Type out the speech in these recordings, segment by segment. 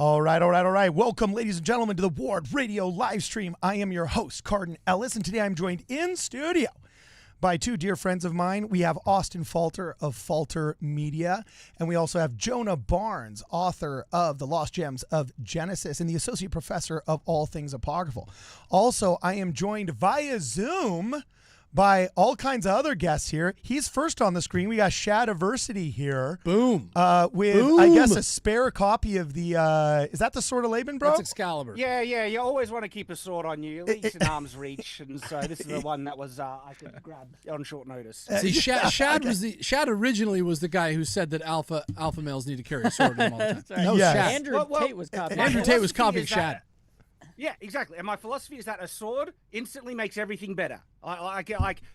All right. Welcome, ladies and gentlemen, to the Ward Radio live stream. I am your host, Cardin Ellis, and today I'm joined in studio by two dear friends of mine. We have Austin Falter of Falter Media, and we also have Jonah Barnes, author of The Lost Gems of Genesis and the associate professor of all things apocryphal. Also, I am joined via Zoom by all kinds of other guests here. He's first on the screen. We got Shadiversity here. Boom. With, I guess, a spare copy of the, is that the Sword of Laban, bro? That's Excalibur. Yeah. You always want to keep a sword on you, at least in arm's reach. And so this is the one that was I could grab on short notice. See, Shad originally was the guy who said that alpha males need to carry a sword with them all the time. No, yes. Shad. Andrew Tate was copying. Andrew Tate was copying Shad. Yeah, exactly. And my philosophy is that a sword instantly makes everything better.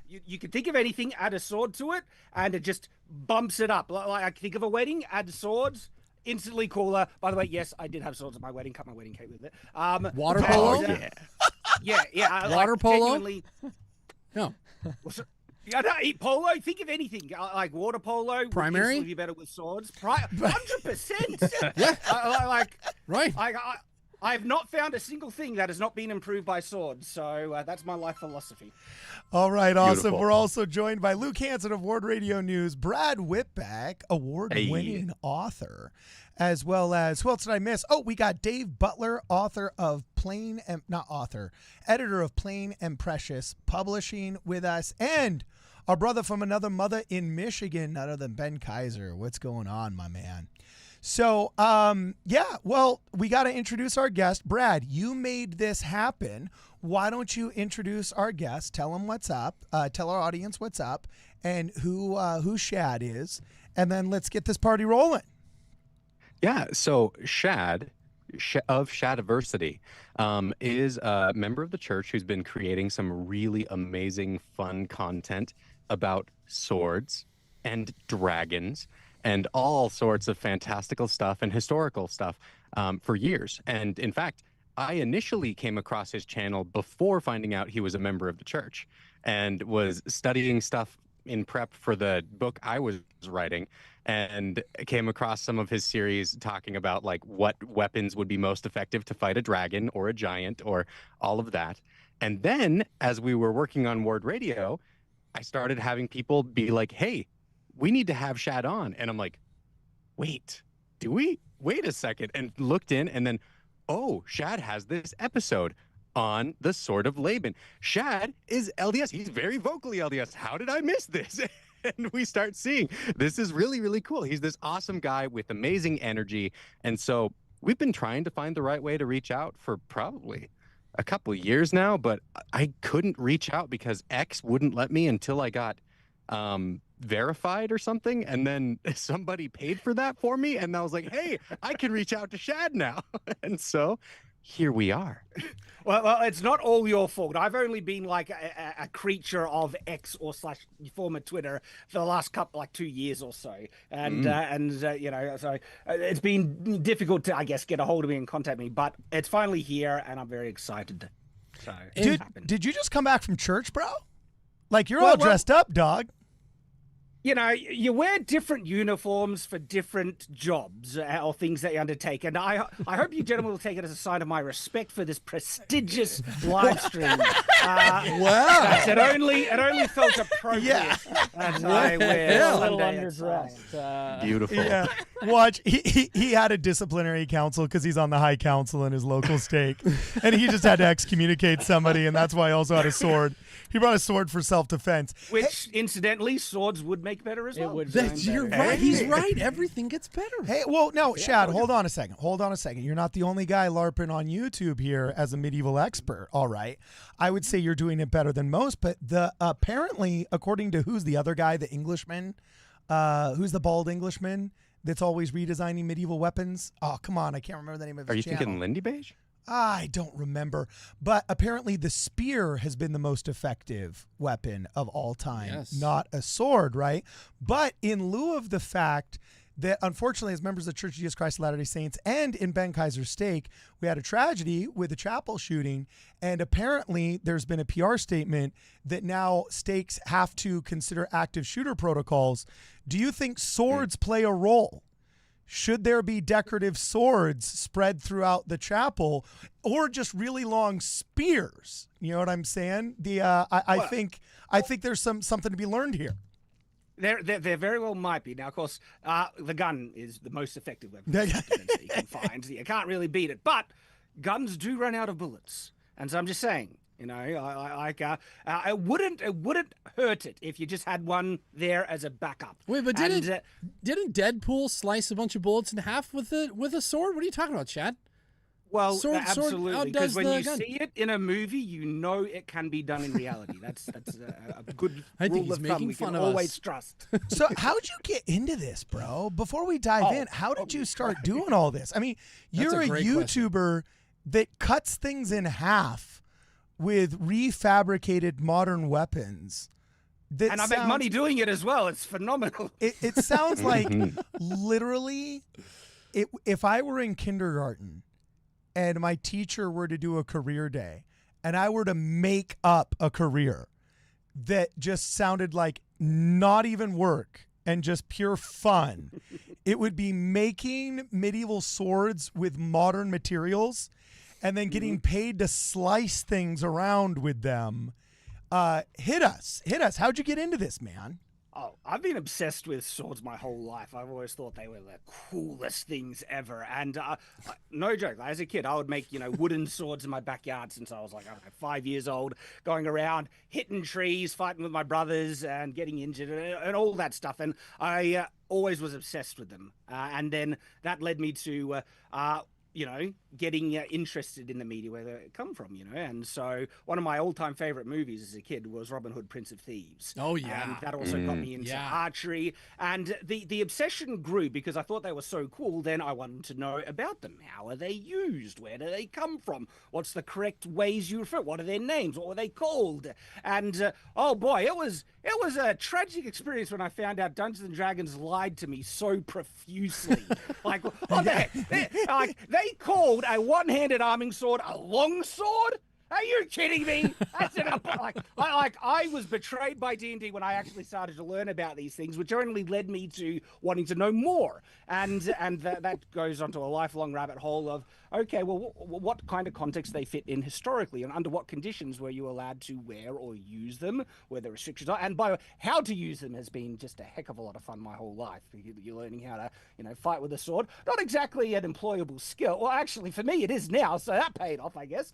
You can think of anything, add a sword to it, and it just bumps it up. Like I think of a wedding, add swords, instantly cooler. By the way, yes, I did have swords at my wedding. Cut my wedding cake with it. Water polo. Yeah. Water polo. No. Yeah, no, eat polo. Think of anything like water polo. Primary. Would be better with swords. 100%. Yeah. Right. I have not found a single thing that has not been improved by swords, so that's my life philosophy. All right, awesome. Beautiful. We're also joined by Luke Hansen of Ward Radio News, Brad Whitbeck, award-winning author, as well as, who else did I miss? Oh, we got Dave Butler, editor of Plain and Precious Publishing with us, and our brother from another mother in Michigan, none other than Ben Kaiser. What's going on, my man? So, we got to introduce our guest. Brad, you made this happen. Why don't you introduce our guest, tell him what's up, tell our audience what's up, and who Shad is, and then let's get this party rolling. Yeah, so Shad of Shadiversity is a member of the church who's been creating some really amazing, fun content about swords and dragons and all sorts of fantastical stuff and historical stuff for years. And in fact, I initially came across his channel before finding out he was a member of the church and was studying stuff in prep for the book I was writing, and came across some of his series talking about like what weapons would be most effective to fight a dragon or a giant or all of that. And then as we were working on Ward Radio, I started having people be like, hey, we need to have Shad on. And I'm like, wait, do we? Wait a second. And looked in, and then, oh, Shad has this episode on the Sword of Laban. Shad is LDS. He's very vocally LDS. How did I miss this? And we start seeing this is really, really cool. He's this awesome guy with amazing energy. And so we've been trying to find the right way to reach out for probably a couple of years now, but I couldn't reach out because X wouldn't let me until I got verified or something, and then somebody paid for that for me, and I was like, hey, I can reach out to Shad now. And so here we are. Well, it's not all your fault. I've only been like a creature of X or / former Twitter for the last couple, like 2 years or so, and so it's been difficult to, I guess, get a hold of me and contact me, but it's finally here, and I'm very excited. So, did you just come back from church, bro? Like you're all dressed up, dog. You know, you wear different uniforms for different jobs or things that you undertake. And I hope you gentlemen will take it as a sign of my respect for this prestigious live stream. Wow. It only felt appropriate. Yeah. As I wear A little Sunday underdressed. Beautiful. Yeah. Watch, he had a disciplinary council because he's on the high council in his local stake. And he just had to excommunicate somebody, and that's why he also had a sword. He brought a sword for self-defense. Which, incidentally, swords would make better as well. It would. You're right. He's right. Everything gets better. Hey, well, no, Shad, hold on a second. You're not the only guy LARPing on YouTube here as a medieval expert. All right. I would say you're doing it better than most, but apparently, according to who's the other guy, the Englishman, who's the bald Englishman that's always redesigning medieval weapons? Oh, come on. I can't remember the name of his channel. Are you thinking Lindy Beige? I don't remember, but apparently the spear has been the most effective weapon of all time, not a sword, right? But in lieu of the fact that, unfortunately, as members of the Church of Jesus Christ of Latter-day Saints and in Ben Kaiser's stake, we had a tragedy with a chapel shooting, and apparently there's been a PR statement that now stakes have to consider active shooter protocols. Do you think swords play a role should there be decorative swords spread throughout the chapel, or just really long spears? You know what I'm saying? I think there's something to be learned here. There very well might be. Now, of course, the gun is the most effective weapon that you can find. You can't really beat it, but guns do run out of bullets, and so I'm just saying. You know, it wouldn't hurt it if you just had one there as a backup. Wait, but didn't Deadpool slice a bunch of bullets in half with a sword? What are you talking about, Chad? Well, Sword absolutely, because outdoes when the you gun. see it in a movie, you know it can be done in reality. That's a good I think rule he's of making thumb we fun can of always us. trust. So how'd you get into this, bro? Before we dive in, how did you start doing all this? I mean, you're a great YouTuber that cuts things in half with refabricated modern weapons. And I make money doing it as well. It's phenomenal. It sounds like literally, if I were in kindergarten and my teacher were to do a career day and I were to make up a career that just sounded like not even work and just pure fun, it would be making medieval swords with modern materials and then getting paid to slice things around with them. Hit us. How'd you get into this, man? Oh, I've been obsessed with swords my whole life. I've always thought they were the coolest things ever. And no joke, as a kid, I would make, wooden swords in my backyard since I was like, I don't know, 5 years old, going around, hitting trees, fighting with my brothers and getting injured and all that stuff. And I always was obsessed with them. And then that led me to getting interested in the media where they come from, and so one of my all-time favorite movies as a kid was Robin Hood, Prince of Thieves. Oh yeah, and that also got me into archery, and the obsession grew because I thought they were so cool. Then I wanted to know about them. How are they used? Where do they come from? What's the correct ways you refer? What are their names? What were they called? And oh boy, it was a tragic experience when I found out Dungeons and Dragons lied to me so profusely. They called a one-handed arming sword a long sword. Are you kidding me? That's I was betrayed by D&D when I actually started to learn about these things, which only led me to wanting to know more. And that goes onto a lifelong rabbit hole of, okay, well, what kind of context they fit in historically, and under what conditions were you allowed to wear or use them, where the restrictions are, and by how to use them has been just a heck of a lot of fun my whole life. You're learning how to, fight with a sword. Not exactly an employable skill. Well, actually, for me, it is now, so that paid off, I guess.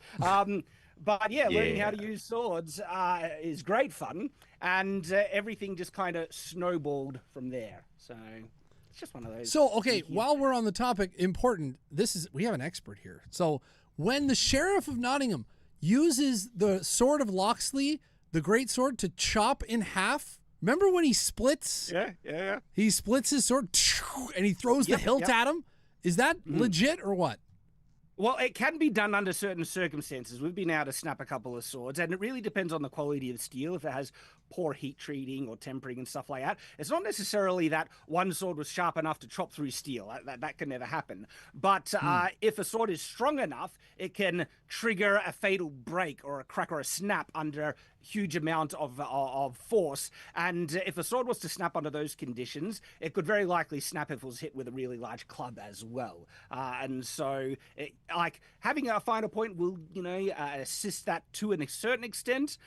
But learning how to use swords is great fun, and everything just kind of snowballed from there. So it's just one of those. So, okay, while we're on the topic, important, we have an expert here. So when the Sheriff of Nottingham uses the Sword of Locksley, the great sword, to chop in half, remember when he splits? Yeah. He splits his sword, and he throws the hilt at him? Is that legit or what? Well, it can be done under certain circumstances. We've been able to snap a couple of swords, and it really depends on the quality of the steel. If it has poor heat treating or tempering and stuff like that, it's not necessarily that one sword was sharp enough to chop through steel. That can never happen. But if a sword is strong enough, it can trigger a fatal break or a crack or a snap under huge amount of force. And if a sword was to snap under those conditions, it could very likely snap if it was hit with a really large club as well. And so having a finer point will, assist that to a certain extent.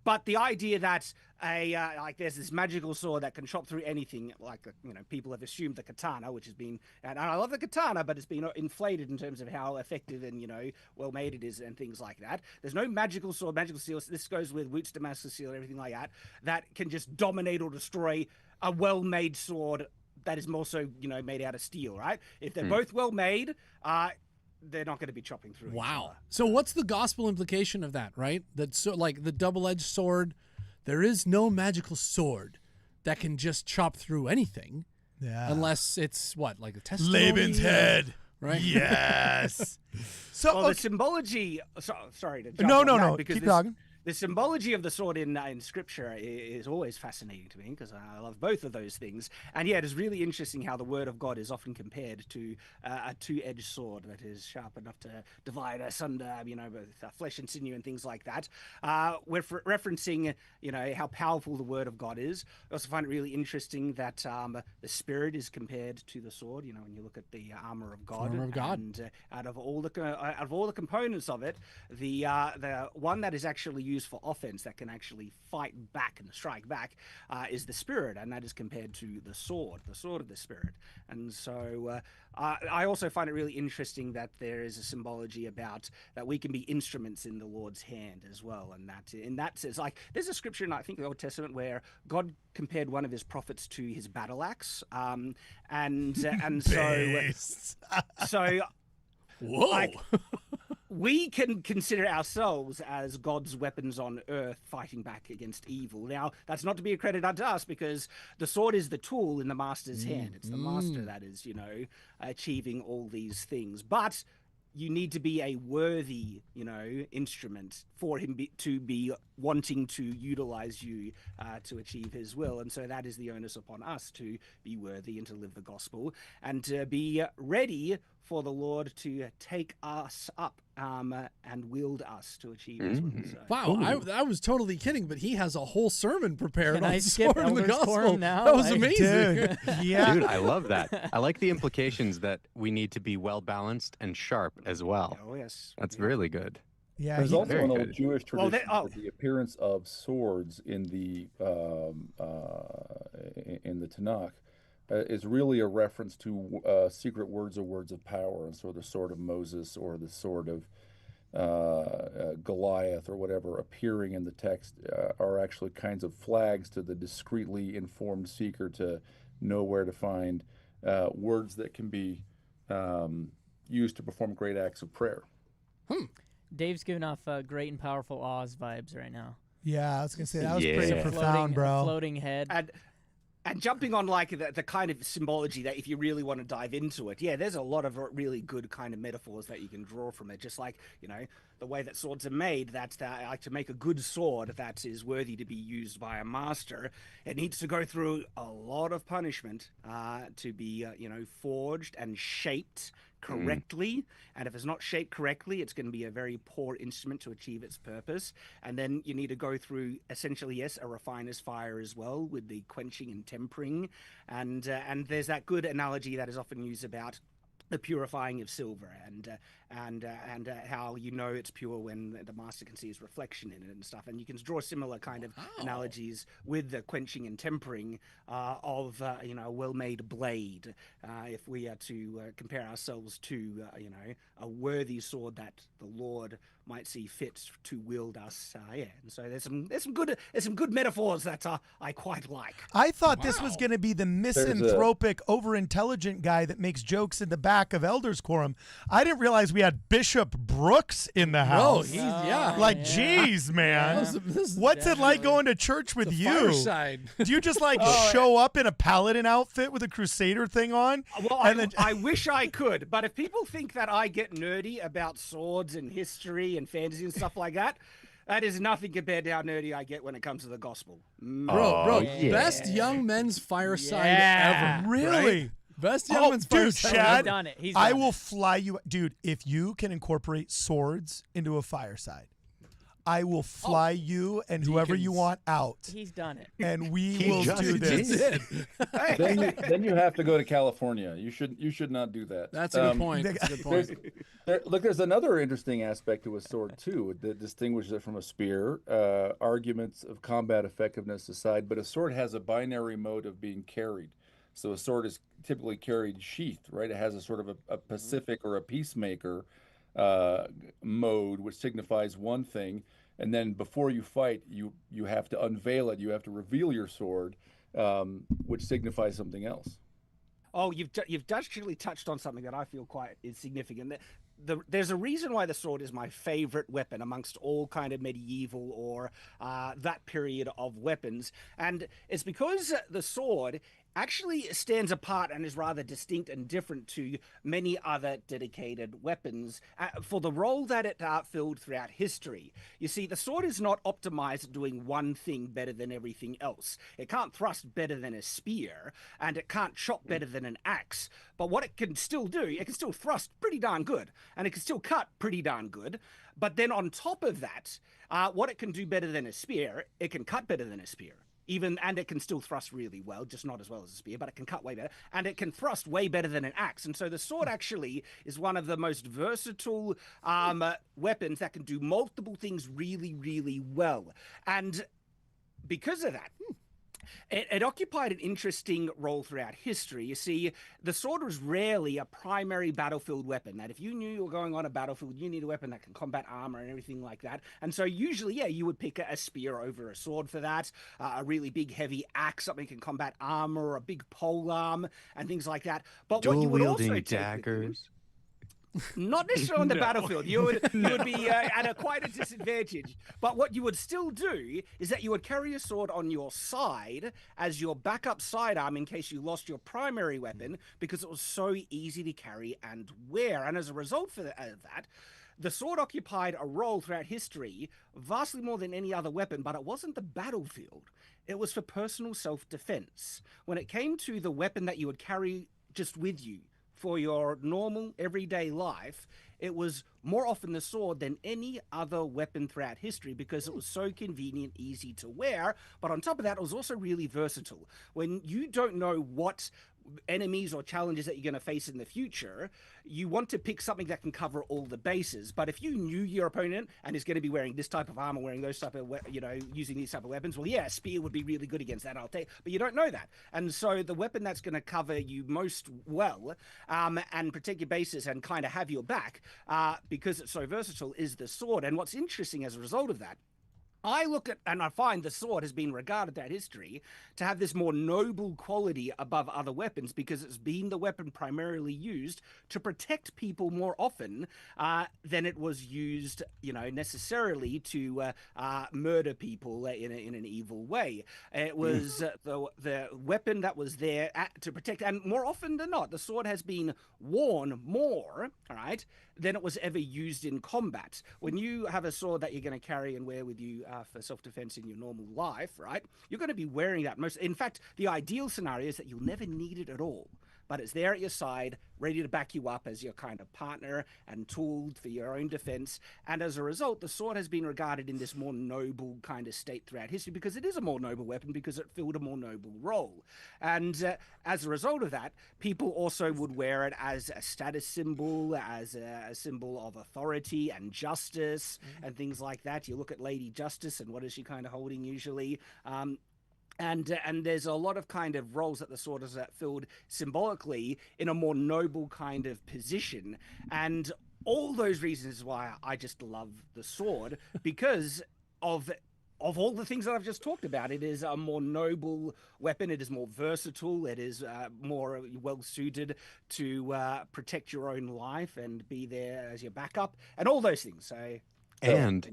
But the idea that there's this magical sword that can chop through anything, people have assumed the katana, which has been, and I love the katana, but it's been inflated in terms of how effective and, well made it is and things like that. There's no magical sword, magical steel. This goes with Wootz Damascus steel and everything like that, that can just dominate or destroy a well-made sword that is more so, made out of steel, right? If they're both well made, they're not going to be chopping through. Wow. So what's the gospel implication of that, right? That the double-edged sword, there is no magical sword that can just chop through anything. Yeah. Unless it's like a testimony? Laban's head. Right? Yes. So the symbology, sorry to jump no. because Keep talking. The symbology of the sword in scripture is always fascinating to me because I love both of those things. And yeah, it is really interesting how the word of God is often compared to a two-edged sword that is sharp enough to divide asunder, both flesh and sinew and things like that. We're referencing, how powerful the word of God is. I also find it really interesting that the spirit is compared to the sword. When you look at the armor of God, and out of all the components of it, the one that is actually used for offense, that can actually fight back and strike back, is the spirit, and that is compared to the sword of the spirit. And so I also find it really interesting that there is a symbology about that we can be instruments in the Lord's hand as well, and that in that sense, like there's a scripture in I think the Old Testament where God compared one of his prophets to his battle axe, and so Whoa. like, we can consider ourselves as God's weapons on earth fighting back against evil. Now, that's not to be a credit unto us because the sword is the tool in the master's hand. It's the master that is, achieving all these things. But you need to be a worthy, instrument for him to be wanting to utilize you to achieve his will. And so that is the onus upon us to be worthy and to live the gospel and to be ready for the Lord to take us up and wield us to achieve his will. So. Wow, I was totally kidding, but he has a whole sermon prepared Can on I the skip sword of the Elder's gospel. Quorum now? That was Like, amazing. Dude, yeah. Dude, I love that. I like the implications that we need to be well balanced and sharp as well. Oh, yes. That's really good. Yeah, There's also very an old good. Jewish Well, tradition that the appearance of swords in the Tanakh is really a reference to secret words or words of power, and so the sword of Moses or the sword of Goliath or whatever appearing in the text are actually kinds of flags to the discreetly informed seeker to know where to find words that can be used to perform great acts of prayer. Dave's giving off great and powerful Oz vibes right now. Yeah, I was gonna say that was Yeah. pretty It's a profound, bro. Floating head. And jumping on like the kind of symbology that if you really want to dive into it, yeah, there's a lot of really good kind of metaphors that you can draw from it. Just like, the way that swords are made, that like to make a good sword that is worthy to be used by a master, it needs to go through a lot of punishment to be, forged and shaped correctly. And if it's not shaped correctly, it's going to be a very poor instrument to achieve its purpose. And then you need to go through essentially, yes, a refiner's fire as well with the quenching and tempering. And there's that good analogy that is often used about the purifying of silver and how it's pure when the master can see his reflection in it and stuff. And you can draw similar kind of analogies with the quenching and tempering of a well-made blade. If we are to compare ourselves to a worthy sword that the Lord might see fit to wield us. And so there's some good metaphors that I quite like. I thought this was going to be the misanthropic, over-intelligent guy that makes jokes in the back of Elders Quorum. I didn't realize we had Bishop Brooks in the Bro, house. yeah. Like, geez, man. What's it like going to church with you? Fireside. Do you just like show up in a paladin outfit with a crusader thing on? Well, And I wish I could, but if people think that I get nerdy about swords and history and fantasy and stuff like that, that is nothing compared to how nerdy I get when it comes to the gospel. Bro, yeah. best young men's fireside Yeah. ever. Really? Right? Best young men's dude, fireside Shad, He's done it. He's I done will it. fly you. Dude, if you can incorporate swords into a fireside, I will fly you and whoever you Deacons. want out. He's done it. And we He will just do this. did. Then you have to go to California. You should not do that. That's a good point. That's a good point. There's another interesting aspect to a sword too that distinguishes it from a spear. Arguments of combat effectiveness aside, but a sword has a binary mode of being carried. So a sword is typically carried sheathed, right? It has a sort of a pacific or a peacemaker mode, which signifies one thing. And then before you fight, you have to unveil it. You have to reveal your sword, which signifies something else. Oh, you've actually touched on something that I feel quite is significant. There's a reason why the sword is my favorite weapon amongst all kind of medieval or that period of weapons, and it's because the sword actually stands apart and is rather distinct and different to many other dedicated weapons for the role that it filled throughout history. You see, the sword is not optimized at doing one thing better than everything else. It can't thrust better than a spear, and it can't chop better than an axe. But what it can still do, it can still thrust pretty darn good, and it can still cut pretty darn good. But then on top of that, what it can do better than a spear, it can cut better than a spear. And it can still thrust really well, just not as well as a spear, but it can cut way better, and it can thrust way better than an axe. And so the sword actually is one of the most versatile weapons that can do multiple things really, really well. And because of that, it occupied an interesting role throughout history. You see, the sword was rarely a primary battlefield weapon. That if you knew you were going on a battlefield, you need a weapon that can combat armor and everything like that. And so usually, yeah, you would pick a spear over a sword for that, a really big, heavy axe, something that can combat armor, a big pole arm, and things like that. But what you would also Dual-wielding take with you, daggers. not necessarily on the battlefield. You would be at quite a disadvantage. But what you would still do is that you would carry a sword on your side as your backup sidearm in case you lost your primary weapon, because it was so easy to carry and wear. And as a result of that, the sword occupied a role throughout history, vastly more than any other weapon, but it wasn't the battlefield. It was for personal self-defense. When it came to the weapon that you would carry just with you for your normal everyday life, it was more often the sword than any other weapon throughout history, because it was so convenient, easy to wear. But on top of that, it was also really versatile. When you don't know what enemies or challenges that you're going to face in the future, you want to pick something that can cover all the bases. But if you knew your opponent and is going to be wearing this type of armor, wearing those type of, using these type of weapons, well, yeah, a spear would be really good against that, I'll take. But you don't know that. And so the weapon that's going to cover you most well and protect your bases and kind of have your back, because it's so versatile, is the sword. And what's interesting as a result of that, I look at and I find the sword has been regarded throughout history to have this more noble quality above other weapons, because it's been the weapon primarily used to protect people more often than it was used, necessarily to murder people in an evil way. It was the weapon that was there to protect, and more often than not, the sword has been worn more, all right, than it was ever used in combat. When you have a sword that you're going to carry and wear with you for self-defense in your normal life, right, you're going to be wearing that most. In fact, the ideal scenario is that you'll never need it at all, but it's there at your side, ready to back you up as your kind of partner and tool for your own defense. And as a result, the sword has been regarded in this more noble kind of state throughout history, because it is a more noble weapon, because it filled a more noble role. And as a result of that, people also would wear it as a status symbol, as a symbol of authority and justice and things like that. You look at Lady Justice, and what is she kind of holding usually? And there's a lot of kind of roles that the sword has filled symbolically in a more noble kind of position. And all those reasons is why I just love the sword, because of all the things that I've just talked about. It is a more noble weapon. It is more versatile. It is more well-suited to protect your own life and be there as your backup and all those things. And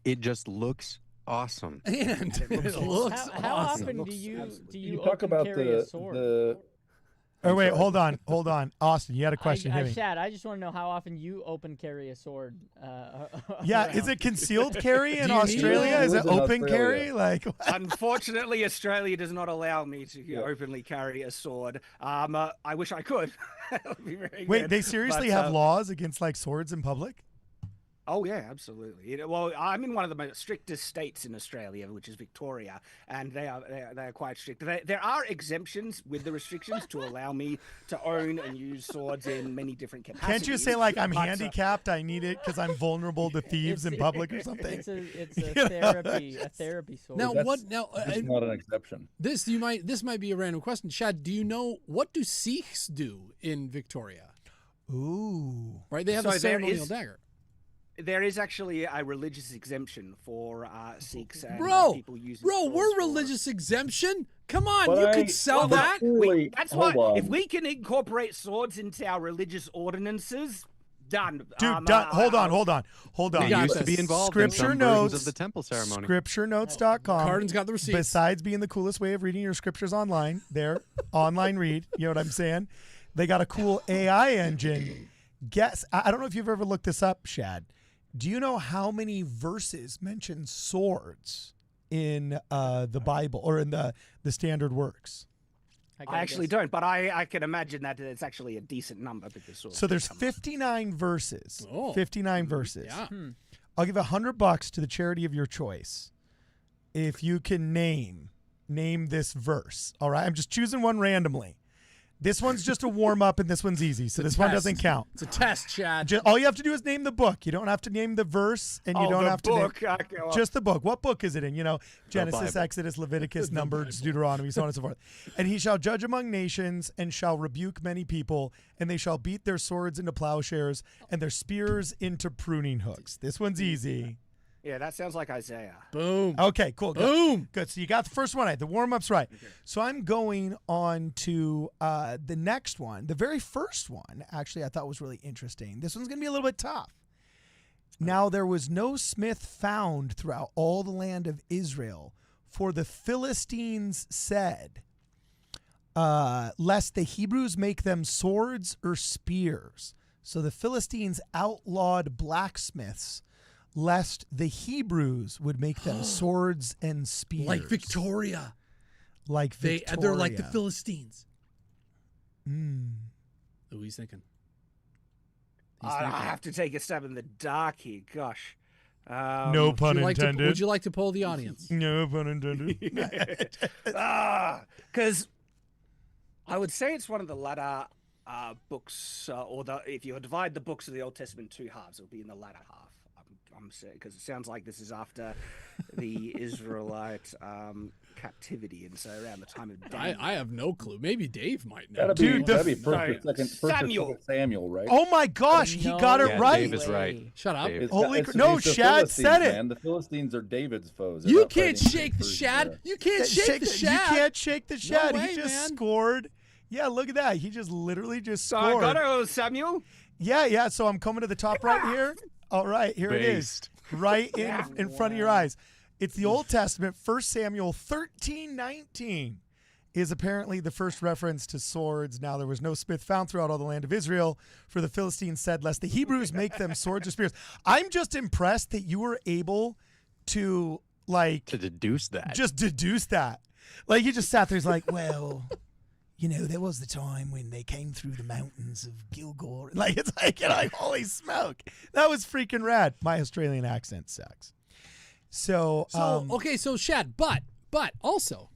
it just looks awesome. And it looks How awesome. often do you talk open about carry a sword? Oh, wait, hold on. Austin, you had a question. Hit me. Shad, I just want to know how often you open carry a sword. Yeah, around. is it concealed carry in Do you need Australia? it? Is it It was in open Australia. carry? Like, Unfortunately, Australia does not allow me to openly carry a sword. I wish I could. That would be very wait, good. they seriously But, have laws against like swords in public? Oh yeah, absolutely. Well, I'm in one of the most strictest states in Australia, which is Victoria, and they are quite strict. There are exemptions with the restrictions to allow me to own and use swords in many different capacities. Can't you say like I'm but, handicapped? I need it because I'm vulnerable to thieves in public or something. It's a therapy sword. Now, That's- what? Now, It's not an exception. this might be a random question. Shad, do you know what do Sikhs do in Victoria? Ooh. Right, they have So a there ceremonial is- dagger. There is actually a religious exemption for Sikhs and people using Bro, swords we're for- religious exemption. Come on, But you I- could sell but that. Really, That's hold why on. if we can incorporate swords into our religious ordinances, Done. Dude, done. Hold on. They got used to this. be involved Scripture in some versions notes. of the temple ceremony. Scripturenotes.com. Cardin's got the receipts. Besides being the coolest way of reading your scriptures online, there, online read, you know what I'm saying? They got a cool AI engine. Guess, I don't know if you've ever looked this up, Shad. Do you know how many verses mention swords in the Bible or in the standard works? I actually don't, but I can imagine that it's actually a decent number because. So there's 59 verses. Oh. 59 verses. Yeah. I'll give $100 to the charity of your choice if you can name this verse. All right, I'm just choosing one randomly. This one's just a warm up, and this one's easy, so this one doesn't count. It's a test, Chad. All you have to do is name the book. You don't have to name the verse, and you don't have to name just the book. What book is it in? You know, Genesis, Exodus, Leviticus, Numbers, Deuteronomy, so on and so forth. And he shall judge among nations, and shall rebuke many people, and they shall beat their swords into plowshares, and their spears into pruning hooks. This one's easy. Yeah, that sounds like Isaiah. Boom. Okay, cool. Good. Boom. Good. So you got the first one right. The warm-up's right. Okay. So I'm going on to the next one. The very first one, actually, I thought was really interesting. This one's going to be a little bit tough. Now, there was no smith found throughout all the land of Israel, for the Philistines said, lest the Hebrews make them swords or spears. So the Philistines outlawed blacksmiths, lest the Hebrews would make them swords and spears. Like Victoria. They're like the Philistines. Who he's thinking? I have to take a stab in the dark here. Gosh. No pun intended. Would you like to poll the audience? No pun intended. Because I would say it's one of the latter books, if you divide the books of the Old Testament in two halves, it'll be in the latter half. I'm saying because it sounds like this is after the Israelite captivity, and so around the time of Daniel. I have no clue. Maybe Dave might know. That'd be first Samuel, right? Oh my gosh, he got it right. Dave is right. Shut up. No, Shad said it. Man. The Philistines are David's foes. You can't shake the Shad. You can't shake the Shad. You can't shake the Shad. No way, he just man. scored. Yeah, look at that. He just literally just So scored. I got it, Samuel. Yeah. So I'm coming to the top right here. All right, here it is. Right in front of your eyes. It's the Old Testament. 1 Samuel 13:19 is apparently the first reference to swords. Now there was no smith found throughout all the land of Israel, for the Philistines said, lest the Hebrews make them swords or spears. I'm just impressed that you were able to deduce that. Just deduce that. Like you just sat there, he's like, well, you know, there was the time when they came through the mountains of Gilgor. Like, it's like, you're like, holy smoke. That was freaking rad. My Australian accent sucks. So okay, so Shad, but also,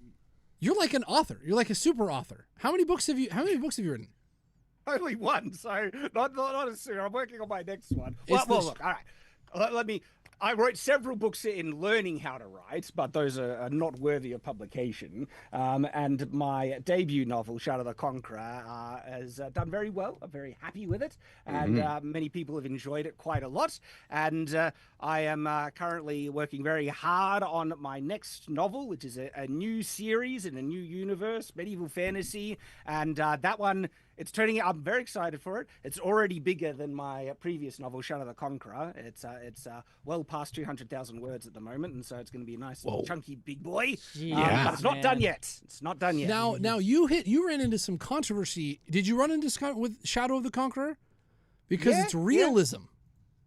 you're like an author. You're like a super author. How many books have you written? Only one, so not a serious. I'm working on my next one. Well, look, all right. Let me. I wrote several books in learning how to write, but those are not worthy of publication. And my debut novel, Shad the Conqueror, has done very well. I'm very happy with it, and many people have enjoyed it quite a lot. And I am currently working very hard on my next novel, which is a new series in a new universe, medieval fantasy, and that one. It's turning out. I'm very excited for it. It's already bigger than my previous novel, Shad the Conqueror. It's well past 200,000 words at the moment, and so it's going to be a nice, chunky, big boy. But it's not done yet. It's not done yet. Now you ran into some controversy. Did you run into with Shadow of the Conqueror? Because it's realism,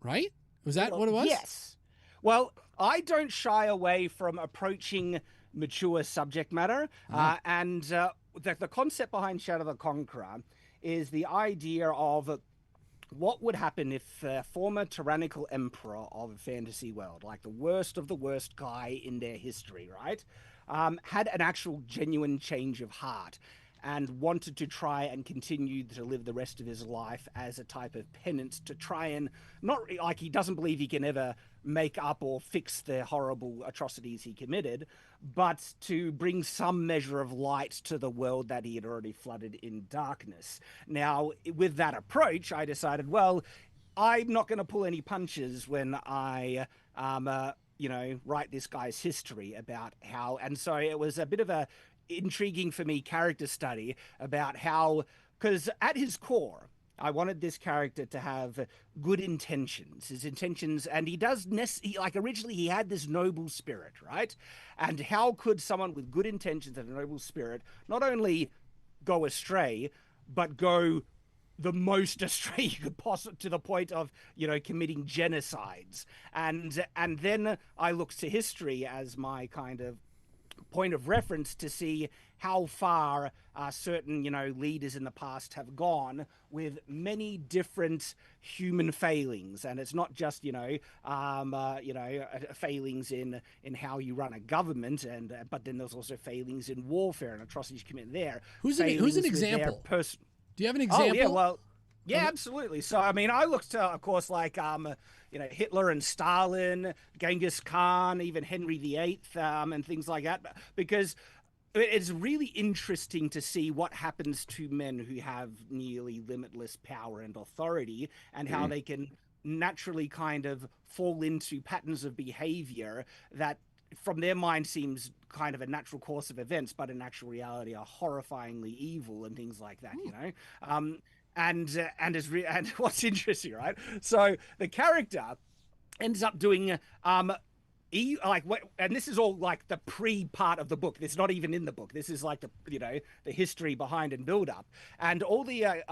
right? Was that what it was? Yes. Well, I don't shy away from approaching mature subject matter, and the concept behind Shad the Conqueror is the idea of what would happen if a former tyrannical emperor of a fantasy world, like the worst of the worst guy in their history, right, had an actual genuine change of heart and wanted to try and continue to live the rest of his life as a type of penance to try and not like he doesn't believe he can ever make up or fix the horrible atrocities he committed, but to bring some measure of light to the world that he had already flooded in darkness. Now, with that approach, I decided, well, I'm not going to pull any punches when I, write this guy's history about how, and so it was a bit of a intriguing for me character study about how, because at his core, I wanted this character to have good intentions. His intentions, and he does like originally he had this noble spirit, right? And how could someone with good intentions and a noble spirit not only go astray, but go the most astray you could possibly, to the point of, you know, committing genocides. And then I looked to history as my kind of point of reference to see how far certain, you know, leaders in the past have gone with many different human failings. And it's not just, failings in how you run a government, and but then there's also failings in warfare and atrocities committed there. Who's an example? Do you have an example? Oh, yeah, well, yeah, absolutely. So, I mean, I looked, of course, like, Hitler and Stalin, Genghis Khan, even Henry VIII, and things like that, because it's really interesting to see what happens to men who have nearly limitless power and authority, and how they can naturally kind of fall into patterns of behavior that from their mind seems kind of a natural course of events, but in actual reality are horrifyingly evil and things like that, you know? And what's interesting, right? So the character ends up doing and this is all like the pre-part of the book. It's not even in the book. This is like the history behind and build up, and all the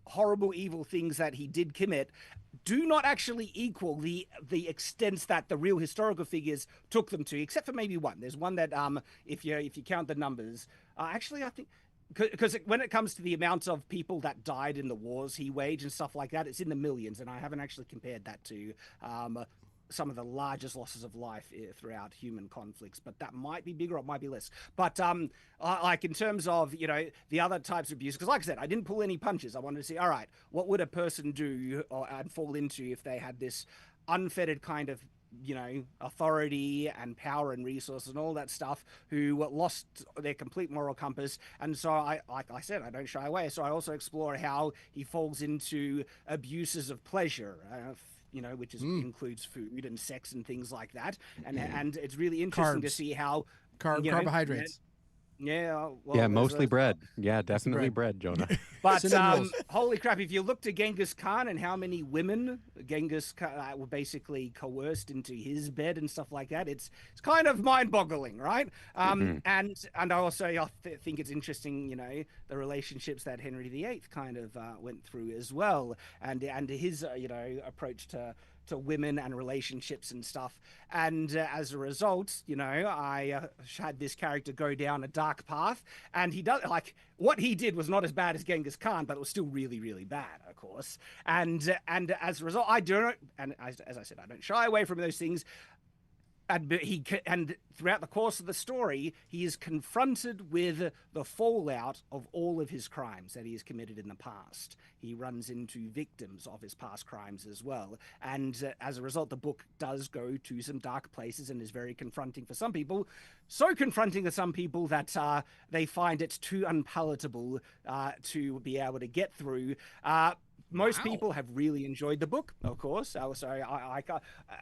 horrible, evil things that he did commit do not actually equal the extents that the real historical figures took them to, except for maybe one. There's one that if you count the numbers, actually I think. Because when it comes to the amount of people that died in the wars he waged and stuff like that, it's in the millions, and I haven't actually compared that to some of the largest losses of life throughout human conflicts, but that might be bigger or it might be less. But like in terms of, you know, the other types of abuse, because like I said, I didn't pull any punches. I wanted to see, all right, what would a person do and fall into if they had this unfettered kind of, you know, authority and power and resources and all that stuff, who lost their complete moral compass. And so like I said, I don't shy away. So I also explore how he falls into abuses of pleasure, which includes food and sex and things like that. And it's really interesting to see how carbohydrates. Yeah, mostly bread. Yeah, definitely bread, Jonah. But holy crap, if you look to Genghis Khan and how many women Genghis Khan were basically coerced into his bed and stuff like that, it's kind of mind-boggling, right? And I also think it's interesting, you know, the relationships that Henry VIII kind of went through as well, and his approach to women and relationships and stuff. And as a result, you know, I had this character go down a dark path, and he does, like, what he did was not as bad as Genghis Khan, but it was still really, really bad, of course. And as a result, I don't, and as I said, I don't shy away from those things. And throughout the course of the story, he is confronted with the fallout of all of his crimes that he has committed in the past. He runs into victims of his past crimes as well. And as a result, the book does go to some dark places and is very confronting for some people. So confronting to some people that they find it too unpalatable to be able to get through. Most people have really enjoyed the book, of course. So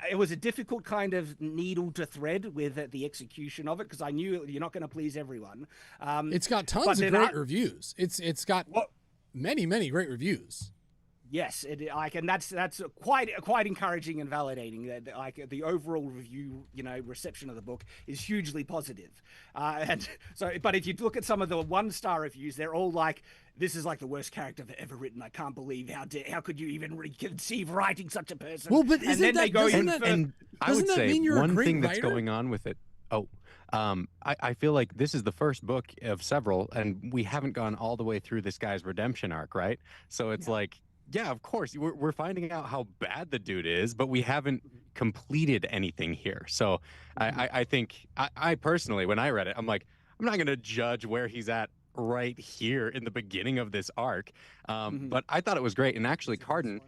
it was a difficult kind of needle to thread with the execution of it, because I knew you're not going to please everyone. It's got tons of great reviews. It's got many great reviews. Yes, and that's quite encouraging and validating. That like the overall review, you know, reception of the book is hugely positive. And so, but if you look at some of the 1-star reviews, they're all like, "This is like the worst character I've ever written. I can't believe how could you even conceive writing such a person?" Well, but isn't that and I would say one thing that's writer? going on with it. I feel like this is the first book of several, and we haven't gone all the way through this guy's redemption arc, right? So it's like, yeah, of course, we're finding out how bad the dude is, but we haven't completed anything here. So I think, I personally, when I read it, I'm like, I'm not going to judge where he's at right here in the beginning of this arc. But I thought it was great. And actually, Carden,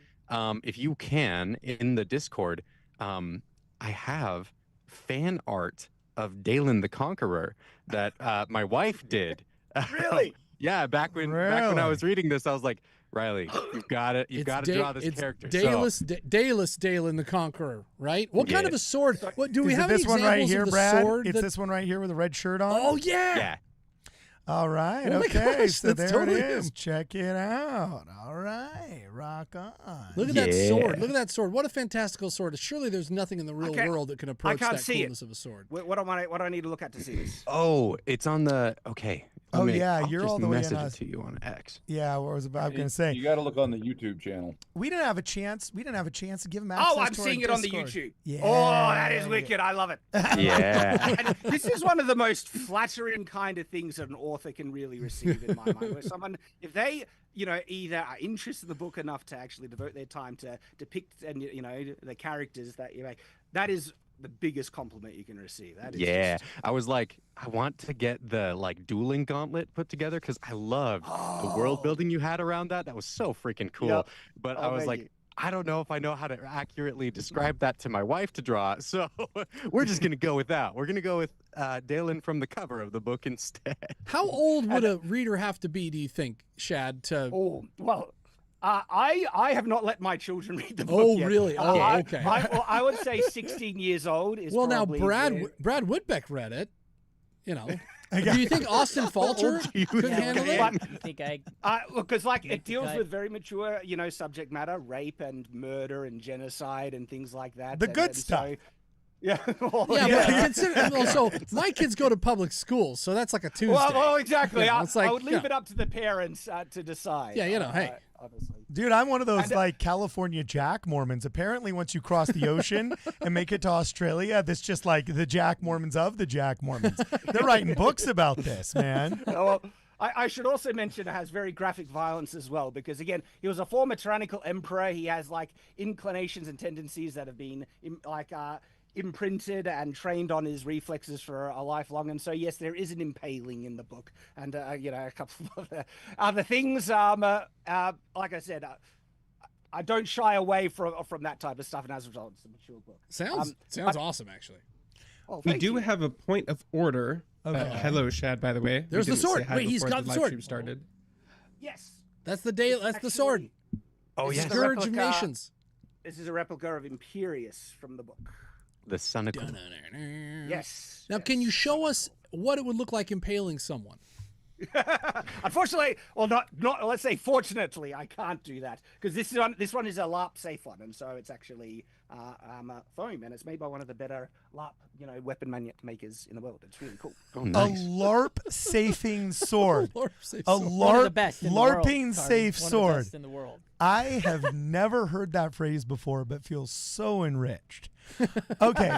if you can, in the Discord, I have fan art of Dalen the Conqueror that my wife did. Really? Yeah, back when I was reading this, I was like, Riley, you've got to draw this character. Dallas Dalen the Conqueror, right? What kind of a sword? What do we have? This one right here, Brad. It's this one right here with a red shirt on. Oh yeah. Yeah. All right. Oh okay. Gosh, so there totally it is. him. Check it out. All right. rock on. Look at that sword. Look at that sword. What a fantastical sword. Surely there's nothing in the real world that can approach can't that see coolness of a sword. What do I need to look at to see this? Oh, it's on the okay. Oh, Let me- yeah, I'll you're just all the way in message us. it to you on X. Yeah, what was I was going to say? You got to look on the YouTube channel. We didn't have a chance. We didn't have a chance to give him access. Oh, I'm to our seeing it on the Discord. YouTube. Yeah. Oh, that is wicked. I love it. Yeah. And this is one of the most flattering kind of things that an author can really receive in my mind. Where someone, if they, either are interested in the book enough to actually devote their time to depict and the characters that you make, that is the biggest compliment you can receive. That is just... I was like, I want to get the dueling gauntlet put together because I loved the world building you had around that. That was so freaking cool. Yep. But I was like, I don't know if I know how to accurately describe that to my wife to draw. So we're just gonna go with that. We're gonna go with Dalen from the cover of the book instead. How old would a reader have to be, do you think, Shad, to... Oh, well... I have not let my children read the book Oh, yet. really? Oh, okay. I would say 16 years old is Well, now, probably Brad Woodbeck read it. Do you think Austin Falter could handle it? But, You think I? look, because Make it the deals cut. with very mature, subject matter, rape and murder and genocide and things like that. The good and stuff. So, yeah. Well, Yeah, but consider, well, so my kids go to public schools, so that's like a Tuesday. Well, exactly. It's like, I would leave it up to the parents to decide. Yeah, hey. Obviously. Dude, I'm one of those California Jack Mormons. Apparently, once you cross the ocean and make it to Australia, that's just like the Jack Mormons of the Jack Mormons. They're writing books about this, man. Oh, well, I should also mention it has very graphic violence as well, because again, he was a former tyrannical emperor. He has inclinations and tendencies that have been imprinted and trained on his reflexes for a lifelong. And so, yes, there is an impaling in the book, and a couple of other things. Like I said, I don't shy away from that type of stuff, and as a result, it's a mature book. Sounds awesome, actually. Oh, We thank do you. have a point of order. Hello, Shad, by the way. There's We the didn't say sword. hi Wait, he's before got the live sword. stream started. Yes. That's the sword. Oh This is yes, the Scourge of replica. Nations. This is a replica of Imperius from the book. the Sonical. Yes. Now, can you show us what it would look like impaling someone? Unfortunately, well, not. Let's say, fortunately, I can't do that because this one is a LARP safe one, and so it's actually foam, and it's made by one of the better LARP, weapon makers in the world. It's really cool. Oh A nice. LARP safing sword. Lord save A soul. One of the LARP best in the world, LARPing Carden. safe One of the sword. best in the world. I have never heard that phrase before, but feel so enriched. Okay,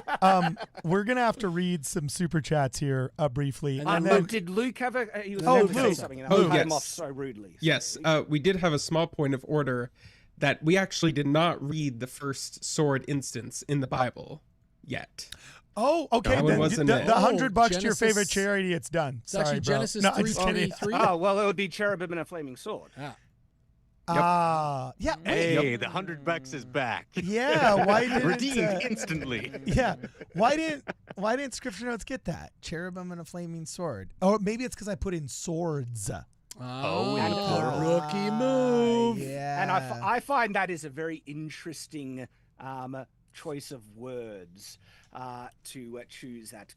we're gonna have to read some super chats here briefly, And and then then Did Luke have a? He was Oh, about to say Luke. something, and Oh, I cut him yes. off so rudely. Yes, we did have a small point of order that we actually did not read the first sword instance in the Bible yet. oh, okay, That one then wasn't the it. $100 to your Genesis- favorite charity, it's done. It's actually Sorry, bro. Genesis No, I'm just kidding. 3:23. Oh well, it would be cherubim and a flaming sword. Yeah. Hey, the $100 is back. Yeah. Why didn't Redeemed instantly. Yeah. Why didn't Scripture Notes get that? Cherubim and a flaming sword. Or maybe it's because I put in swords. Oh, and rookie move. Yeah. And I find that is a very interesting choice of words to choose that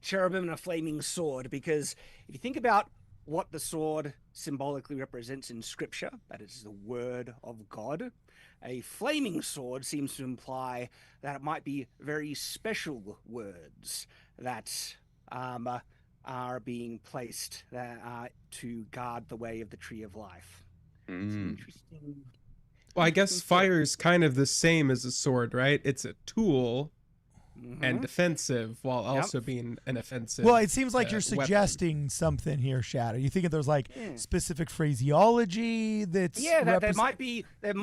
cherubim and a flaming sword, because if you think about what the sword symbolically represents in Scripture, that is the word of God, a flaming sword seems to imply that it might be very special words that are being placed to guard the way of the tree of life. It's an interesting. Well, I guess fire is kind of the same as a sword, right? It's a tool and defensive while also being an offensive. Well, it seems like you're weapon. suggesting something here, Shad. Are you thinking there's specific phraseology that's there might be if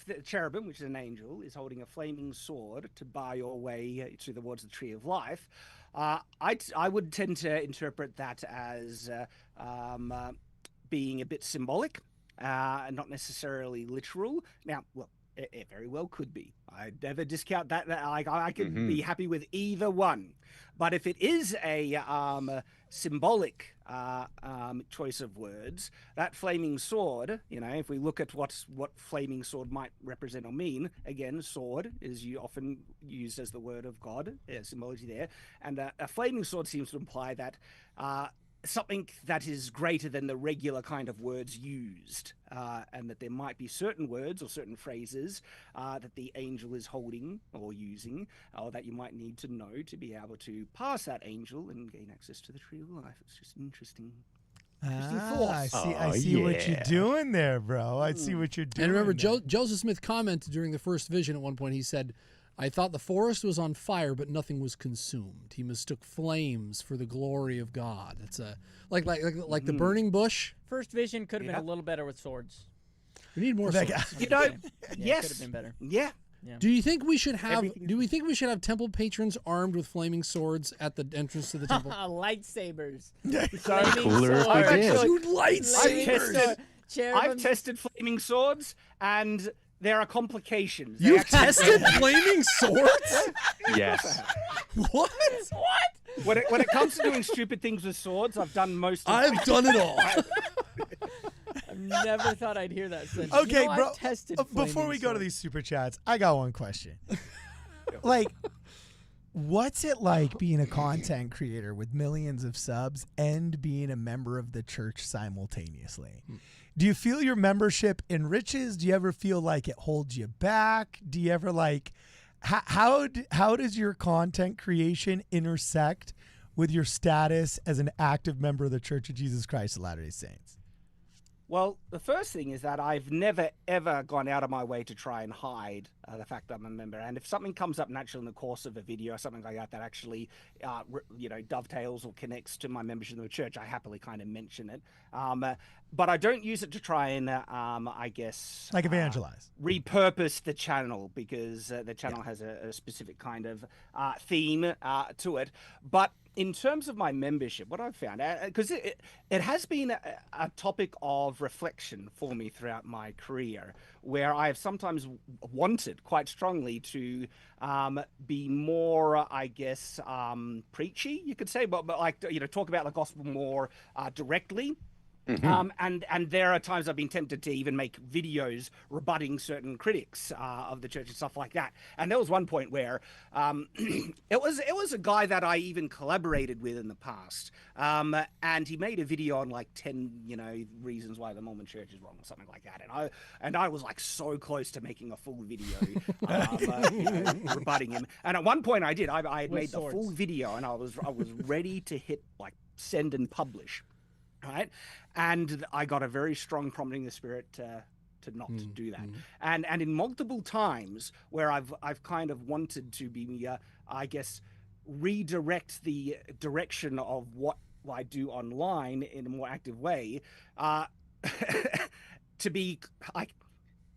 the cherubim, which is an angel, is holding a flaming sword to bar your way towards the tree of life, I would tend to interpret that as being a bit symbolic, and not necessarily literal. Now, well, it very well could be. I never discount that. I could be happy with either one. But if it is a symbolic choice of words, that flaming sword, if we look at what flaming sword might represent or mean, again, sword is often used as the word of God, symbology there. And a flaming sword seems to imply that something that is greater than the regular kind of words used, and that there might be certain words or certain phrases that the angel is holding or using, or that you might need to know to be able to pass that angel and gain access to the tree of life. It's just interesting. I see. I Oh, see what you're yeah. doing there, bro. I see what you're doing. And remember, there. Joseph Smith commented during the first vision at one point. He said, "I thought the forest was on fire, but nothing was consumed. He mistook flames for the glory of God." It's a like the burning bush. First vision could have been a little better with swords. We need more That swords. guy- You know, Yeah, could yes, have been better. yeah. Do you think we should have? Everything- Do we think we should have temple patrons armed with flaming swords at the entrance to the temple? Lightsabers. So Cooler if we I've did. actually- lightsabers! I've tested flaming swords, and there are complications. They You've actually- tested flaming swords? Yes. What? when it comes to doing stupid things with swords, I've done most. Of I've done it all. I've never thought I'd hear that sentence. Okay, you know, bro. I've tested Before flaming we go to swords. these super chats, I got one question. Like, what's it like being a content creator with millions of subs and being a member of the church simultaneously? Do you feel your membership enriches? Do you ever feel like it holds you back? Do you ever like how does your content creation intersect with your status as an active member of the Church of Jesus Christ of Latter-day Saints? Well, the first thing is that I've never, ever gone out of my way to try and hide the fact that I'm a member. And if something comes up naturally in the course of a video or something like that that actually, dovetails or connects to my membership in the church, I happily kind of mention it. But I don't use it to try and, Like evangelize. repurpose the channel, because the channel has a specific kind of theme to it. But in terms of my membership, what I've found, because it has been a topic of reflection for me throughout my career, where I have sometimes wanted quite strongly to be more, preachy, you could say, but like, talk about the gospel more directly. And there are times I've been tempted to even make videos rebutting certain critics of the church and stuff like that. And there was one point where it was a guy that I even collaborated with in the past, and he made a video on like 10 reasons why the Mormon Church is wrong or something like that. And I was like so close to making a full video rebutting him. And at one point I did. I had With made swords. the full video, and I was ready to hit like send and publish. Right, and I got a very strong prompting in the spirit to not do that, and in multiple times where I've kind of wanted to be, redirect the direction of what I do online in a more active way, to be like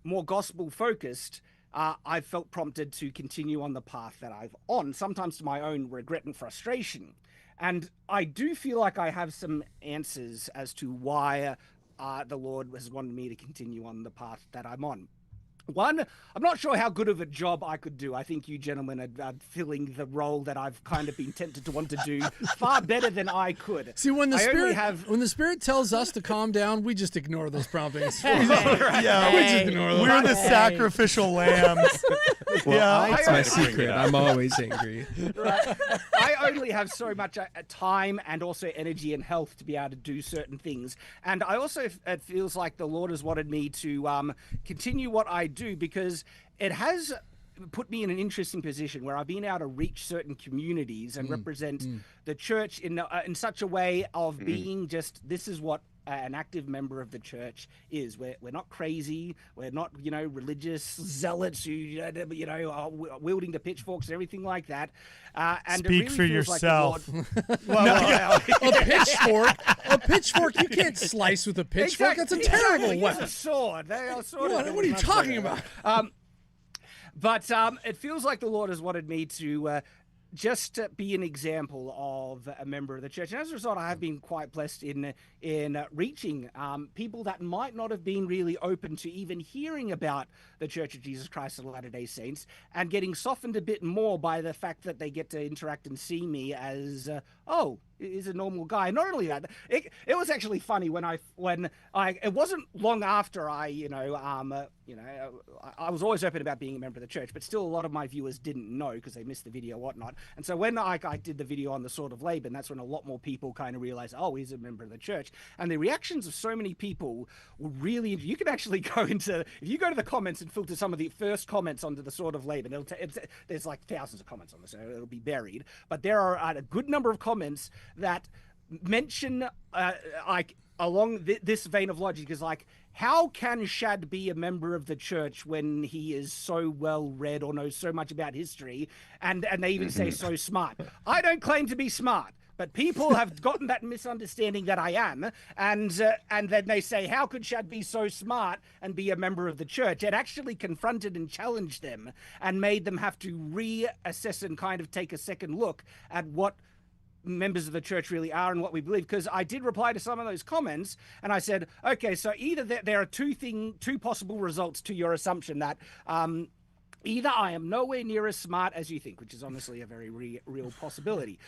more gospel focused. I've felt prompted to continue on the path that I've on, sometimes to my own regret and frustration. And I do feel like I have some answers as to why the Lord has wanted me to continue on the path that I'm on. One, I'm not sure how good of a job I could do. I think you gentlemen are filling the role that I've kind of been tempted to want to do far better than I could. See, when the I only spirit when the spirit tells us to calm down, we just ignore those promptings. Yeah, we just ignore them. we're the sacrificial lambs. Yeah. That's my secret. I'm always angry. I only have so much time and also energy and health to be able to do certain things. And I also, it feels like the Lord has wanted me to continue what I do, because it has put me in an interesting position where I've been able to reach certain communities and represent the church in such a way of being just, this is what an active member of the church is. We're not crazy. We're not, religious zealots who, are wielding the pitchforks and everything like that. And Speak it really for feels yourself. Like the Lord, A pitchfork you can't slice with a pitchfork. That's a terrible Use weapon. a sword. They are sort What of are you talking about? But it feels like the Lord has wanted me to just be an example of a member of the church. And as a result, I have been quite blessed in reaching people that might not have been really open to even hearing about the Church of Jesus Christ of Latter-day Saints, and getting softened a bit more by the fact that they get to interact and see me as, is a normal guy. Not only that, it was actually funny when it wasn't long after I was always open about being a member of the church, but still a lot of my viewers didn't know because they missed the video or whatnot. And so when I did the video on the sword of Laban, that's when a lot more people kind of realized, oh, he's a member of the church. And the reactions of so many people were really, you can actually go into, if you go to the comments and filter some of the first comments onto the sword of Laban, there's like thousands of comments on this, so it'll be buried. But there are a good number of comments that mention along this vein of logic is like, how can Shad be a member of the church when he is so well read or knows so much about history, and they even say so smart? I don't claim to be smart, but people have gotten that misunderstanding that I am, and then they say, how could Shad be so smart and be a member of the church? It actually confronted and challenged them and made them have to reassess and kind of take a second look at what members of the church really are and what we believe. Because I did reply to some of those comments and I said, okay, so either there are two possible results to your assumption that either I am nowhere near as smart as you think, which is honestly a very real possibility,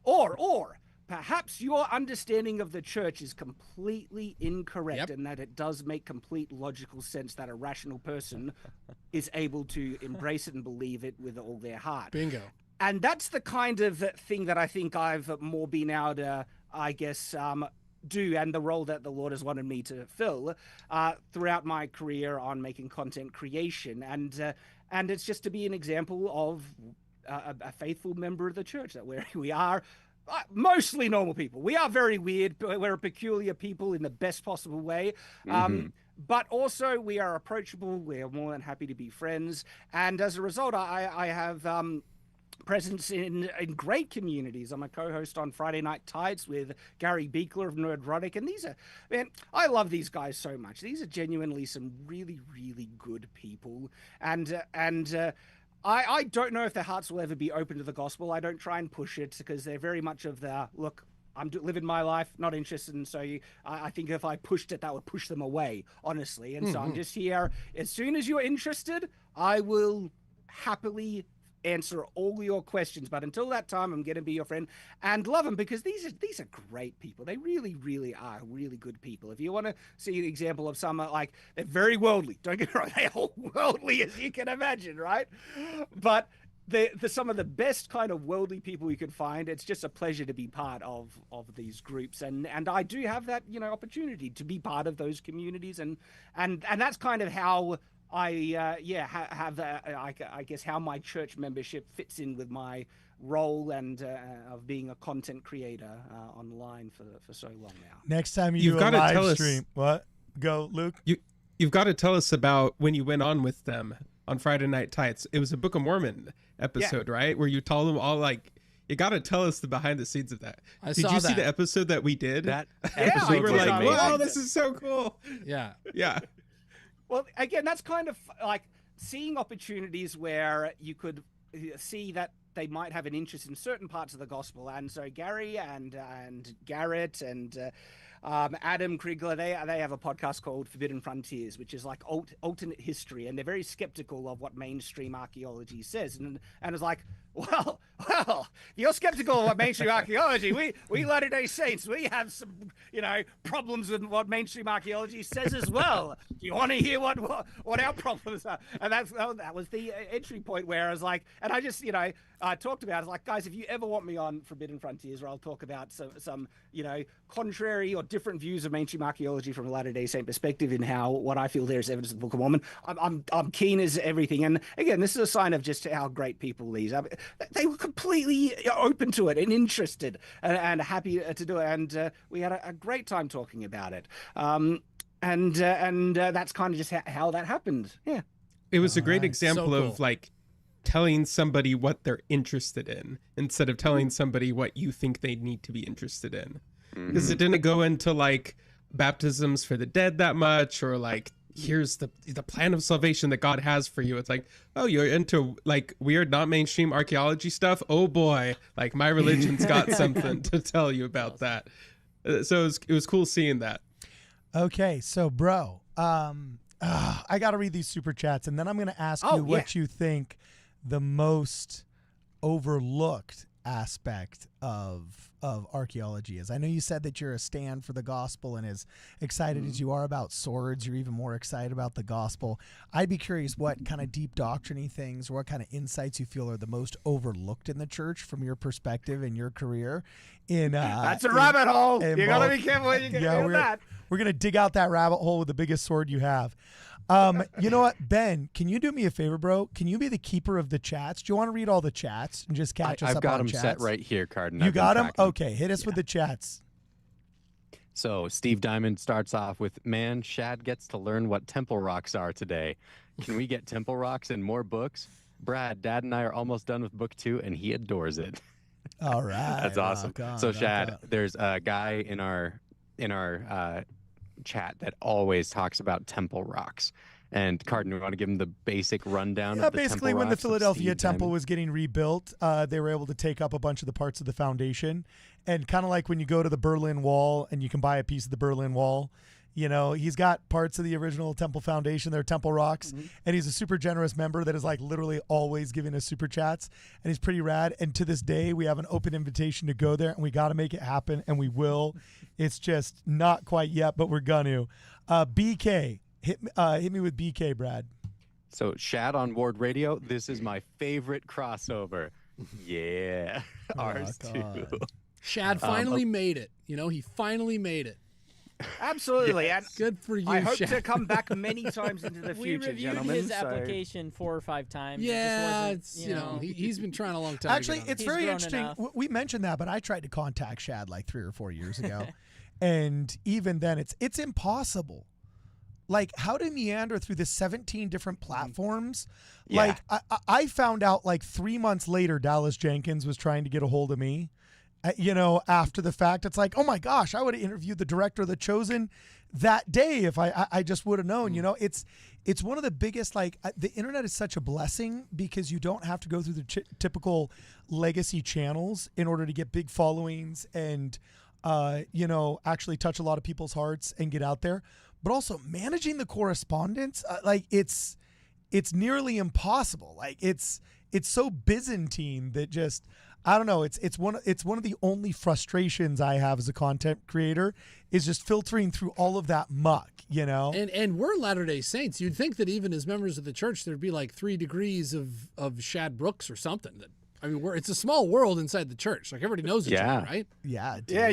or perhaps your understanding of the church is completely incorrect, and that it does make complete logical sense that a rational person is able to embrace it and believe it with all their heart. Bingo. And that's the kind of thing that I think I've more been able to, I guess, do, and the role that the Lord has wanted me to fill throughout my career on making content creation. And it's just to be an example of a faithful member of the church, that we are mostly normal people. We are very weird, but we're a peculiar people in the best possible way. But also we are approachable. We're more than happy to be friends. And as a result, I have presence in great communities. I'm a co-host on Friday Night Tights with Gary Beekler of Nerdrotic, and these are, man, I love these guys so much. These are genuinely some really, really good people, and I don't know if their hearts will ever be open to the gospel. I don't try and push it because they're very much of the, look, I'm living my life, not interested, and so I think if I pushed it, that would push them away, honestly. And so I'm just here. As soon as you're interested, I will happily answer all your questions, but until that time, I'm going to be your friend and love them, because these are great people. They really, really are really good people. If you want to see an example of some, like, they're very worldly. Don't get me wrong, they're all worldly as you can imagine, right? But they're some of the best kind of worldly people you can find. It's just a pleasure to be part of these groups, and I do have that opportunity to be part of those communities, and that's kind of how I guess how my church membership fits in with my role and of being a content creator online for so long now. Next time you've do a live stream, what? Go, Luke. You've got to tell us about when you went on with them on Friday Night Tights. It was a Book of Mormon episode, right? Where you told them all, like, you got to tell us the behind the scenes of that. Did you see the episode that we did? That episode we were was like, amazing. wow, this is so cool. Yeah. Well, again, that's kind of like seeing opportunities where you could see that they might have an interest in certain parts of the gospel. And so Gary and Garrett and Adam Krigler, they have a podcast called Forbidden Frontiers, which is like alternate history, and they're very skeptical of what mainstream archaeology says. And it's like, well, you're skeptical of what mainstream archaeology. We Latter-day Saints, we have some, problems with what mainstream archaeology says as well. Do you want to hear what our problems are? And that was the entry point where I was like, and I just, I talked about it. I was like, guys, if you ever want me on Forbidden Frontiers, where I'll talk about some contrary or different views of mainstream archaeology from a Latter-day Saint perspective in what I feel there is evidence of the Book of Mormon, I'm keen as everything. And again, this is a sign of just how great people these are. They were completely open to it and interested and happy to do it. And we had a great time talking about it. And that's kind of just how that happened. Yeah. It was a great example So cool. of, like, telling somebody what they're interested in instead of telling somebody what you think they need to be interested in. Because it didn't go into, like, baptisms for the dead that much, or, like, here's the plan of salvation that God has for you. It's like, oh, you're into, like, weird, not mainstream archaeology stuff? Oh boy, like, my religion's got something to tell you about that. So it was cool seeing that. Okay, so bro, I got to read these super chats, and then I'm going to ask you what you think the most overlooked aspect of of archaeology is. I know you said that you're a stand for the gospel, and as excited as you are about swords, you're even more excited about the gospel. I'd be curious what kind of deep doctrine-y things or what kind of insights you feel are the most overlooked in the church from your perspective in your career. That's a rabbit hole. You got to be careful when you get into that. We're going to dig out that rabbit hole with the biggest sword you have. You know what, Ben, can you do me a favor, bro? Can you be the keeper of the chats? Do you want to read all the chats and just catch us up on chats? I've got them set right here, Cardin. You got them? Okay, hit us with the chats. So Steve Diamond starts off with, man, Shad gets to learn what temple rocks are today. Can we get temple rocks and more books? Brad, Dad and I are almost done with book 2, and he adores it. All right. That's awesome. So Shad, there's a guy in our chat that always talks about temple rocks. And Cardin, we want to give him the basic rundown of the basically temple when the rocks of Philadelphia Steve temple Diamond. was getting rebuilt, they were able to take up a bunch of the parts of the foundation. And kind of like when you go to the Berlin Wall and you can buy a piece of the Berlin Wall, you know, he's got parts of the original temple foundation, they're temple rocks, and he's a super generous member that is like literally always giving us super chats, and he's pretty rad. And to this day, we have an open invitation to go there, and we got to make it happen, and we will. It's just not quite yet, but we're gonna. BK, hit me with BK, Brad. So Shad on Ward Radio, this is my favorite crossover. Yeah, ours too. Shad finally made it. You know, he finally made it. Absolutely. Yes. And Good for you, I hope Shad. to come back many times into the We future, reviewed gentlemen. his so- application 4 or 5 times. It just Yeah, wasn't, it's you know he's been trying a long time. Actually, to get on. it's He's very grown interesting. enough. We mentioned that, but I tried to contact Shad like 3 or 4 years ago, and even then, it's impossible. Like, how to meander through the 17 different platforms? Yeah. Like, I found out like 3 months later, Dallas Jenkins was trying to get a hold of me. You know, after the fact, it's like, oh my gosh, I would have interviewed the director of The Chosen that day if I just would have known. You know, it's one of the biggest, like, the internet is such a blessing because you don't have to go through the typical legacy channels in order to get big followings and you know, actually touch a lot of people's hearts and get out there. But also managing the correspondence, like it's nearly impossible. Like it's so Byzantine that just, I don't know. It's one of the only frustrations I have as a content creator is just filtering through all of that muck, you know. And we're Latter-day Saints. You'd think that even as members of the church, there'd be like 3 degrees of Shad Brooks or something. That I mean, it's a small world inside the church. Like everybody knows each other, right? Yeah, dude. Yeah,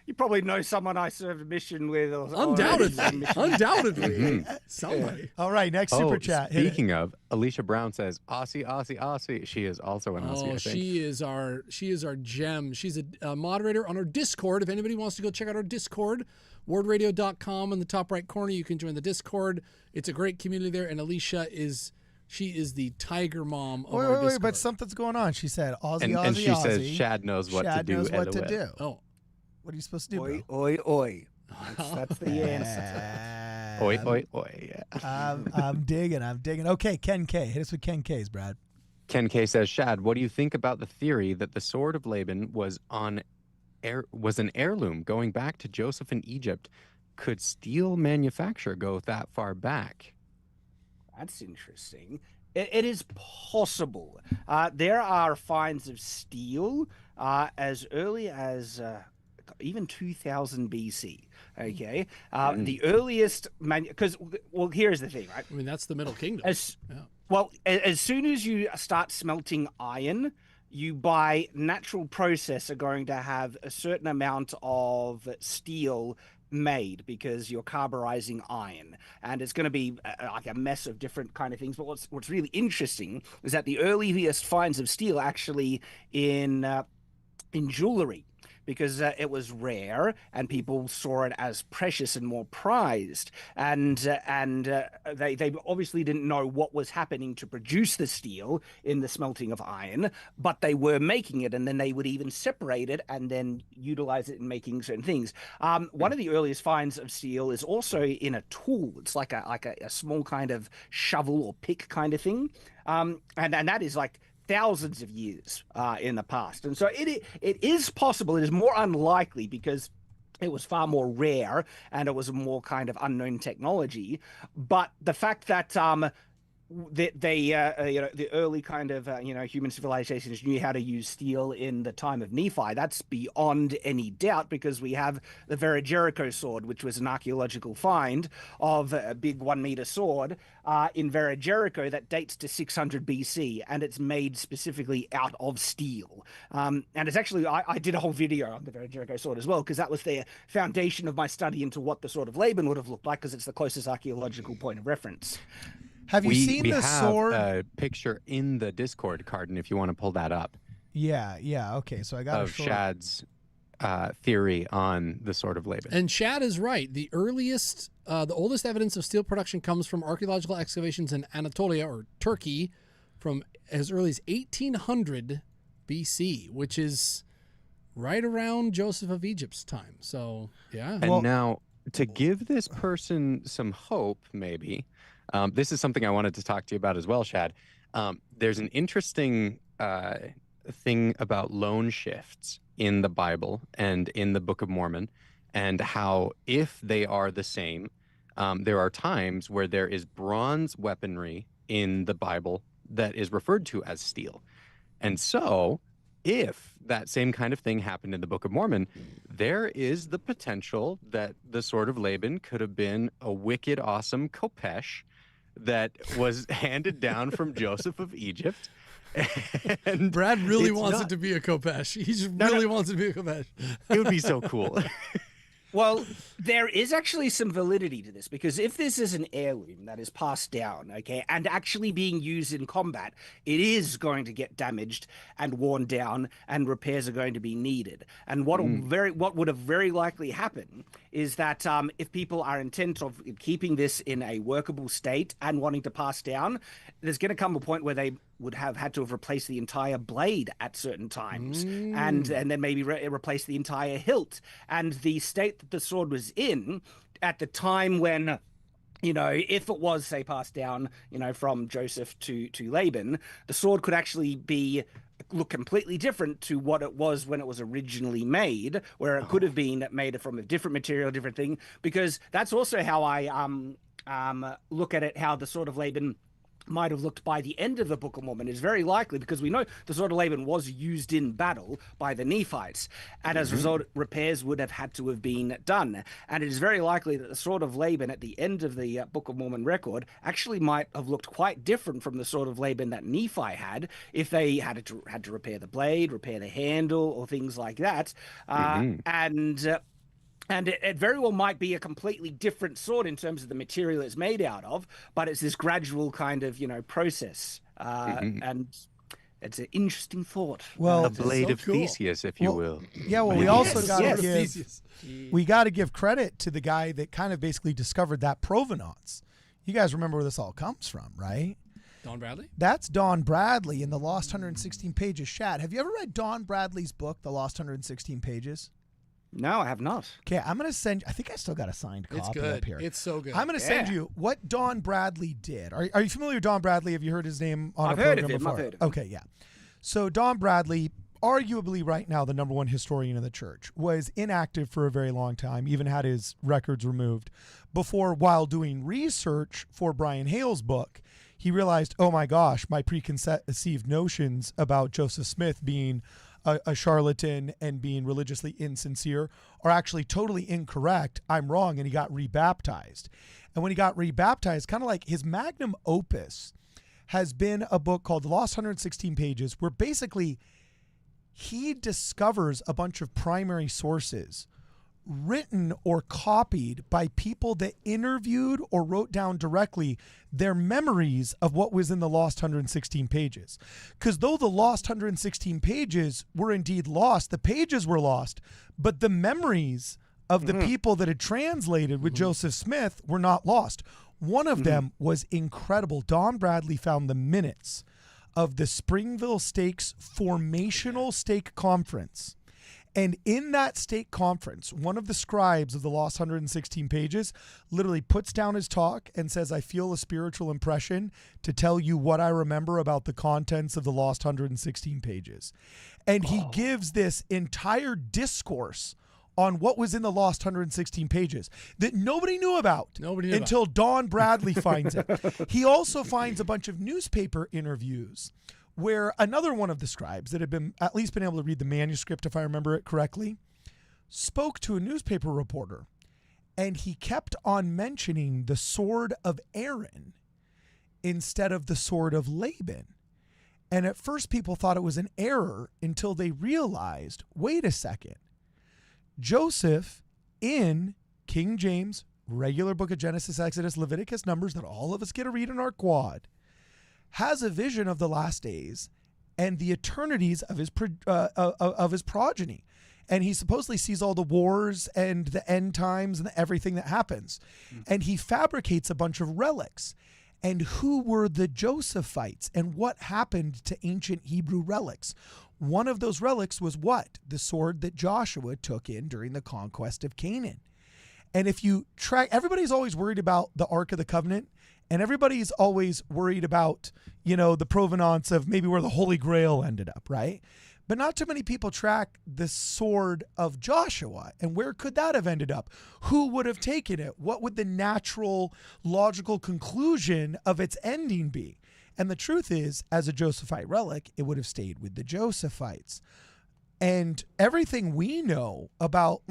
you probably know someone I served a mission with. Or Undoubtedly, undoubtedly, somebody. All right, next super chat. Hit it. Speaking of, Alicia Brown says, Aussie, Aussie, Aussie. She is also an Aussie, I think. She is our gem. She's a moderator on our Discord. If anybody wants to go check out our Discord, wardradio.com in the top right corner, you can join the Discord. It's a great community there, and Alicia is the tiger mom of our Discord. Wait, but something's going on. She said, Aussie, And Aussie, she Aussie. says Shad knows what to Shad do. knows what to LOL. do. Oh, What are you supposed to do, Oi, bro? oi, oi. That's the answer. Oi, oi, oi. Yeah. I'm digging. Okay, Ken K. Hit us with Ken K's, Brad. Ken K says, Shad, what do you think about the theory that the sword of Laban was an heirloom going back to Joseph in Egypt? Could steel manufacture go that far back? That's interesting. It is possible. There are finds of steel as early as even 2000 BC. Okay, the earliest because well, here's the thing, right? I mean that's the Middle Kingdom. Well, as soon as you start smelting iron, you by natural process are going to have a certain amount of steel made because you're carburizing iron, and it's going to be like a mess of different kind of things. But what's really interesting is that the earliest finds of steel actually in jewelry, because it was rare and people saw it as precious and more prized, and they obviously didn't know what was happening to produce the steel in the smelting of iron, but they were making it, and then they would even separate it and then utilize it in making certain things. One of the earliest finds of steel is also in a tool. It's like a small kind of shovel or pick kind of thing, and that is like thousands of years in the past. And so it is possible. It is more unlikely because it was far more rare and it was a more kind of unknown technology. But the fact that the early kind of human civilizations knew how to use steel in the time of Nephi. That's beyond any doubt, because we have the Vera Jericho sword, which was an archaeological find of a big 1 meter sword in Vera Jericho that dates to 600 BC, and it's made specifically out of steel. And it's actually, I did a whole video on the Vera Jericho sword as well, because that was the foundation of my study into what the sword of Laban would have looked like, because it's the closest archaeological point of reference. Have you seen we the have sword? a picture in the Discord, Carden, if you want to pull that up, Yeah. Okay, so I got of Shad's theory on the sword of Laban. And Shad is right. The oldest evidence of steel production comes from archaeological excavations in Anatolia, or Turkey, from as early as 1800 BC, which is right around Joseph of Egypt's time. So, yeah. And now, to give this person some hope, maybe, this is something I wanted to talk to you about as well, Shad. There's an interesting thing about lone shifts in the Bible and in the Book of Mormon, and how if they are the same, there are times where there is bronze weaponry in the Bible that is referred to as steel. And so, if that same kind of thing happened in the Book of Mormon, there is the potential that the sword of Laban could have been a wicked, awesome khopesh that was handed down from Joseph of Egypt. And Brad really it's wants not- it to be a khopesh. He just really wants it to be a khopesh. It would be so cool. Well, there is actually some validity to this, because if this is an heirloom that is passed down, okay, and actually being used in combat, it is going to get damaged and worn down, and repairs are going to be needed. And what would have very likely happened is that if people are intent of keeping this in a workable state and wanting to pass down, there's going to come a point where they would have had to have replaced the entire blade at certain times, and then maybe replace the entire hilt. And the state that the sword was in at the time when, if it was, say, passed down, from Joseph to Laban, the sword could actually look completely different to what it was when it was originally made, where it could have been made from a different material, different thing. Because that's also how I look at it, how the sword of Laban might have looked by the end of the Book of Mormon is very likely, because we know the sword of Laban was used in battle by the Nephites, and as a result, repairs would have had to have been done. And it is very likely that the sword of Laban at the end of the Book of Mormon record actually might have looked quite different from the sword of Laban that Nephi had, if they had to repair the blade, repair the handle, or things like that. And it very well might be a completely different sword in terms of the material it's made out of, but it's this gradual kind of, process. And it's an interesting thought. Well, The blade so of cool. Theseus, if you will. Yeah, well, we also Yes, got to yes. give credit to the guy that kind of basically discovered that provenance. You guys remember where this all comes from, right? Don Bradley? That's Don Bradley in The Lost 116 Pages. Shad, have you ever read Don Bradley's book, The Lost 116 Pages? No, I have not. Okay, I'm going to send I think I still got a signed It's copy good. up here. It's so good. I'm going to send you what Don Bradley did. Are you familiar with Don Bradley? Have you heard his name on I've a heard program of him. before? I've heard of him. Okay, yeah. So Don Bradley, arguably right now the #1 historian in the church, was inactive for a very long time, even had his records removed. While doing research for Brian Hale's book, he realized, oh my gosh, my preconceived notions about Joseph Smith being a charlatan and being religiously insincere are actually totally incorrect. I'm wrong. And he got rebaptized. And when he got rebaptized, kind of like his magnum opus has been a book called The Lost 116 Pages, where basically he discovers a bunch of primary sources written or copied by people that interviewed or wrote down directly their memories of what was in the Lost 116 Pages. Because though the Lost 116 Pages were indeed lost, the pages were lost, but the memories of the people that had translated with Joseph Smith were not lost. One of them was incredible. Don Bradley found the minutes of the Springville Stakes Formational Stake Conference. And in that stake conference, one of the scribes of the Lost 116 Pages literally puts down his talk and says, I feel a spiritual impression to tell you what I remember about the contents of the Lost 116 Pages. And he gives this entire discourse on what was in the lost 116 pages that nobody knew about Nobody knew until Don Bradley finds it. He also finds a bunch of newspaper interviews where another one of the scribes that had been at least been able to read the manuscript, if I remember it correctly, spoke to a newspaper reporter, and he kept on mentioning the sword of Aaron instead of the sword of Laban. And at first people thought it was an error until they realized, wait a second, Joseph in King James, regular book of Genesis, Exodus, Leviticus, Numbers that all of us get to read in our quad, has a vision of the last days and the eternities of his progeny. And he supposedly sees all the wars and the end times and everything that happens. And he fabricates a bunch of relics. And who were the Josephites and what happened to ancient Hebrew relics? One of those relics was what? The sword that Joshua took in during the conquest of Canaan. And if you track, everybody's always worried about the Ark of the Covenant, and everybody's always worried about, the provenance of maybe where the Holy Grail ended up, right? But not too many people track the sword of Joshua. And where could that have ended up? Who would have taken it? What would the natural, logical conclusion of its ending be? And the truth is, as a Josephite relic, it would have stayed with the Josephites. And everything we know about,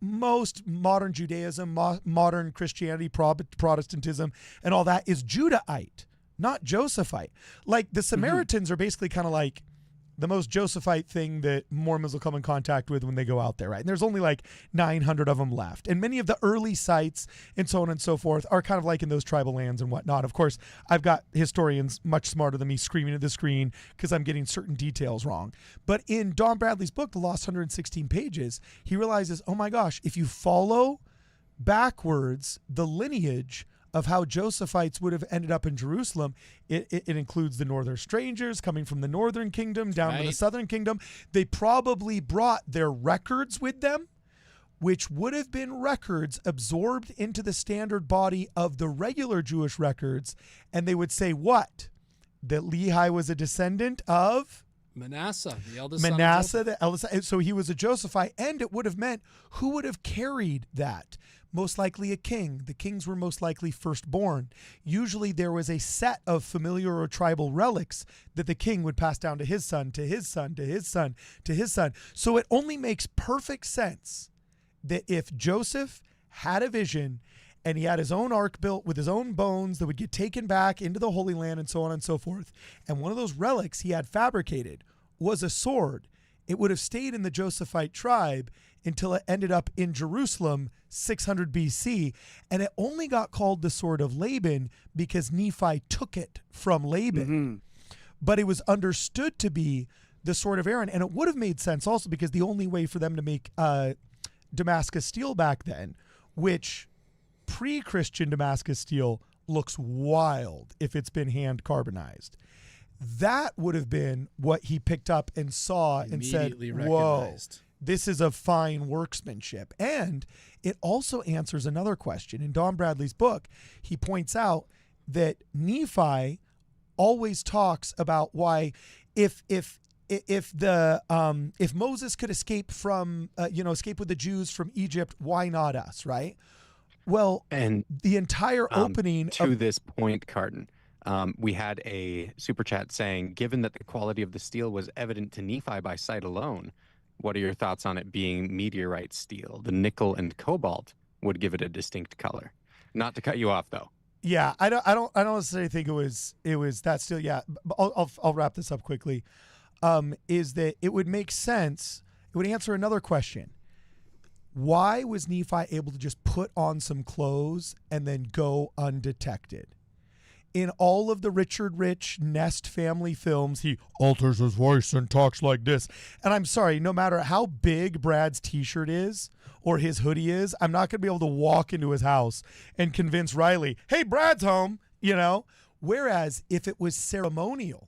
most modern Judaism, modern Christianity, Protestantism, and all that is Judahite, not Josephite. The Samaritans are basically kind of like the most Josephite thing that Mormons will come in contact with when they go out there, right? And there's only 900 of them left. And many of the early sites and so on and so forth are kind of like in those tribal lands and whatnot. Of course, I've got historians much smarter than me screaming at the screen because I'm getting certain details wrong. But in Don Bradley's book, The Lost 116 Pages, he realizes, oh my gosh, if you follow backwards the lineage of how Josephites would have ended up in Jerusalem, it includes the northern strangers coming from the northern kingdom down to the southern kingdom. They probably brought their records with them, which would have been records absorbed into the standard body of the regular Jewish records. And they would say what? That Lehi was a descendant of Manasseh, the eldest Manasseh, son of the eldest. So he was a Josephite, and it would have meant who would have carried that? Most likely a king. The kings were most likely firstborn. Usually there was a set of familiar or tribal relics that the king would pass down to his son, to his son, to his son, to his son. So it only makes perfect sense that if Joseph had a vision and he had his own ark built with his own bones that would get taken back into the Holy Land and so on and so forth, and one of those relics he had fabricated was a sword, it would have stayed in the Josephite tribe until it ended up in Jerusalem 600 BC. And it only got called the sword of Laban because Nephi took it from Laban. But it was understood to be the sword of Aaron. And it would have made sense also because the only way for them to make Damascus steel back then, which pre-Christian Damascus steel looks wild if it's been hand carbonized. That would have been what he picked up and saw and said, whoa, this is a fine workmanship. And it also answers another question. In Don Bradley's book, he points out that Nephi always talks about why if Moses could escape from, escape with the Jews from Egypt, why not us, right? Well, and the entire opening to this point, Carton, we had a super chat saying, given that the quality of the steel was evident to Nephi by sight alone, what are your thoughts on it being meteorite steel? The nickel and cobalt would give it a distinct color. Not to cut you off, though. Yeah, I don't necessarily think it was that steel. Yeah, I'll wrap this up quickly. Is that it would make sense? It would answer another question. Why was Nephi able to just put on some clothes and then go undetected? In all of the Richard Rich Nest family films, he alters his voice and talks like this. And I'm sorry, no matter how big Brad's t-shirt is or his hoodie is, I'm not going to be able to walk into his house and convince Riley, hey, Brad's home, Whereas if it was ceremonial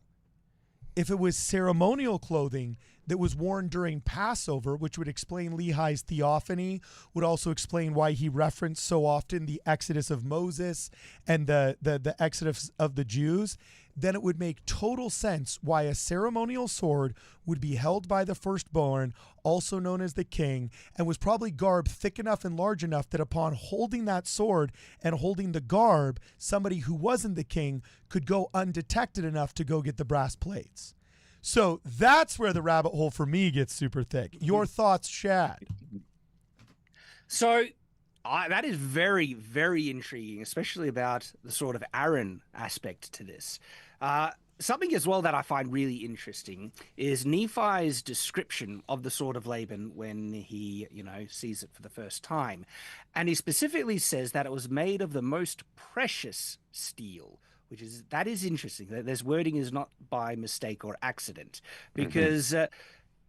clothing, that was worn during Passover, which would explain Lehi's theophany, would also explain why he referenced so often the Exodus of Moses and the Exodus of the Jews, then it would make total sense why a ceremonial sword would be held by the firstborn, also known as the king, and was probably garbed thick enough and large enough that upon holding that sword and holding the garb, somebody who wasn't the king could go undetected enough to go get the brass plates. So that's where the rabbit hole for me gets super thick. Your thoughts, Shad? So that is very, very intriguing, especially about the sort of Aaron aspect to this. Something as well that I find really interesting is Nephi's description of the sword of Laban when he, sees it for the first time. And he specifically says that it was made of the most precious steel, that is interesting. This wording is not by mistake or accident, because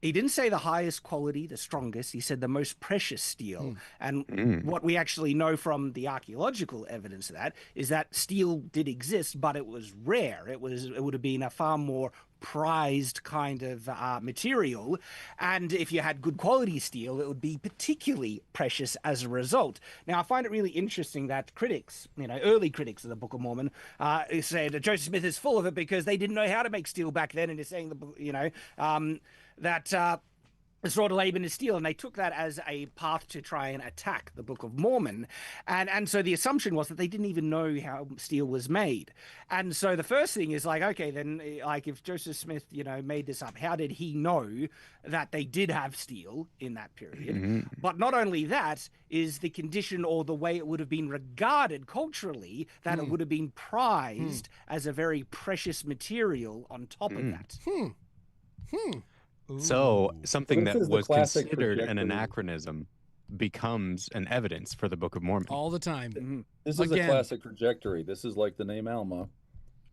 he didn't say the highest quality, the strongest. He said the most precious steel. And what we actually know from the archaeological evidence of that is that steel did exist, but it was rare. It would have been a far more prized kind of material. And if you had good quality steel, it would be particularly precious as a result. Now, I find it really interesting that critics, early critics of the Book of Mormon, said that Joseph Smith is full of it because they didn't know how to make steel back then, and is saying that the sword of Laban is steel, and they took that as a path to try and attack the Book of Mormon. And so the assumption was that they didn't even know how steel was made. And so the first thing is okay, then if Joseph Smith, made this up, how did he know that they did have steel in that period? But not only that, is the condition or the way it would have been regarded culturally, that it would have been prized as a very precious material on top of that. So something This that is the was classic considered an trajectory. anachronism becones an evidence for the Book of Mormon. All the time. This is Again. a classic trajectory. This is like the name Alma,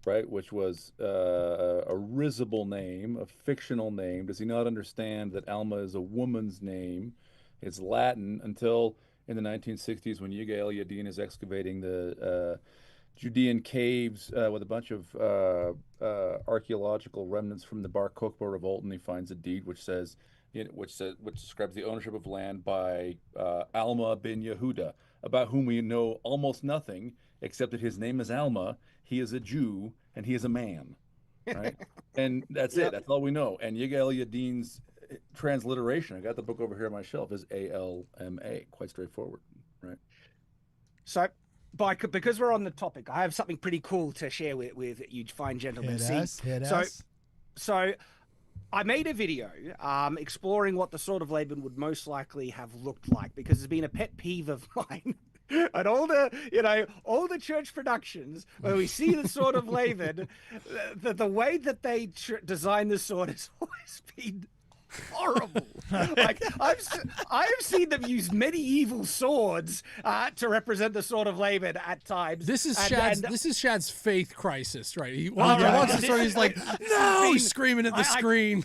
right? Which was a risible name, a fictional name. Does he not understand that Alma is a woman's name? It's Latin until in the 1960s when Yigael Yadin is excavating the Judean caves with a bunch of archaeological remnants from the Bar Kokhba revolt, and he finds a deed which describes the ownership of land by Alma bin Yehuda, about whom we know almost nothing except that his name is Alma, he is a Jew, and he is a man, right? And that's it. That's all we know. And Yigael Yadin's transliteration, I got the book over here on my shelf, is ALMA. Quite straightforward, right? So, because we're on the topic, I have something pretty cool to share with you fine gentlemen. Hit us. So I made a video exploring what the sword of Laban would most likely have looked like, because it's been a pet peeve of mine. And all the church productions where we see the sword of Laban, the way that they design the sword has always been horrible. Like I have seen them use medieval swords to represent the sword of Laban at times. This is Shad's faith crisis, right? He yeah. wants the sword. He's like, no, he's screaming at the screen.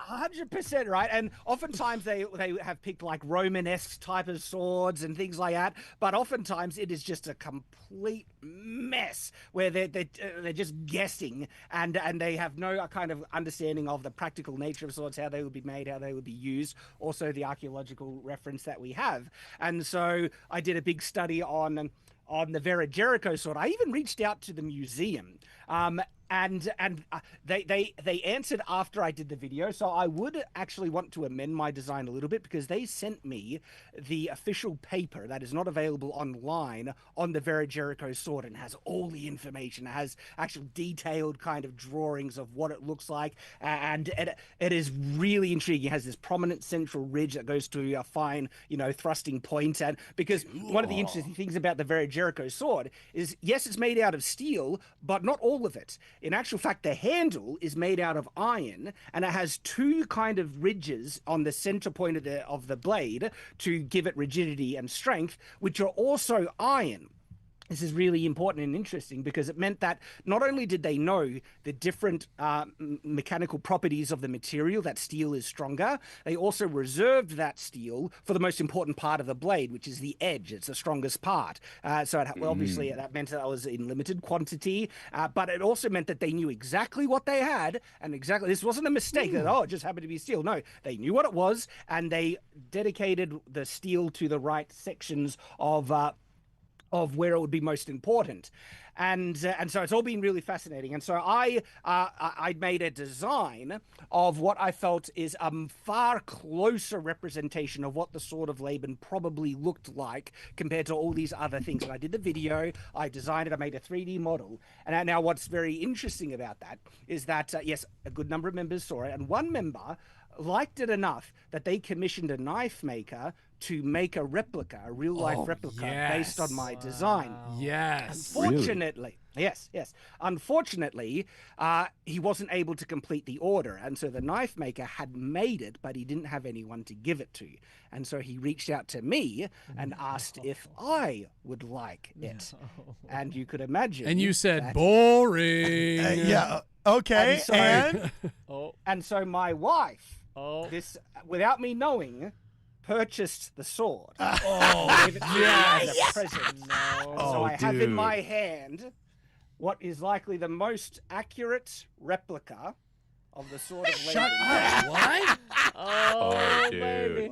100%, right? And oftentimes they have picked like Romanesque type of swords and things like that, but oftentimes it is just a complete mess where they're just guessing and they have no kind of understanding of the practical nature of swords, how they would be made, how they would be used, also the archaeological reference that we have. And so I did a big study on the Vera Jericho sword. I even reached out to the museum, and they answered after I did the video. So I would actually want to amend my design a little bit, because they sent me the official paper that is not available online on the Vera Jericho sword, and has all the information. It has actual detailed kind of drawings of what it looks like, and it is really intriguing. It has this prominent central ridge that goes to a fine, thrusting point. And because one of the interesting things about the Vera Jericho sword is, yes, it's made out of steel, but not all of it. In actual fact, the handle is made out of iron, and it has two kind of ridges on the center point of the blade to give it rigidity and strength, which are also iron. this is really important and interesting because it meant that not only did they know the different mechanical properties of the material, that steel is stronger, they also reserved that steel for the most important part of the blade, which is the edge. It's the strongest part. So obviously that meant that was in limited quantity, but it also meant that they knew exactly what they had, and exactly, this wasn't a mistake that, oh, it just happened to be steel. No, they knew what it was, and they dedicated the steel to the right sections of where it would be most important, and so it's all been really fascinating. And so I made a design of what I felt is a far closer representation of what the Sword of Laban probably looked like compared to all these other things. And I did the video, I designed it, I made a 3D model. And now what's very interesting about that is that yes, a good number of members saw it, and one member liked it enough that they commissioned a knife maker to make a replica, a real life replica based on my design. Yes. Unfortunately, yes. Unfortunately, he wasn't able to complete the order. And so the knife maker had made it, but he didn't have anyone to give it to. And so he reached out to me and asked if I would like it. And you could imagine. And you said, boring. Yeah. Okay. And and so my wife, this without me knowing, purchased the sword. Gave it to me as a present. So I have in my hand what is likely the most accurate replica of the Sword of Laban. What? Oh, dude.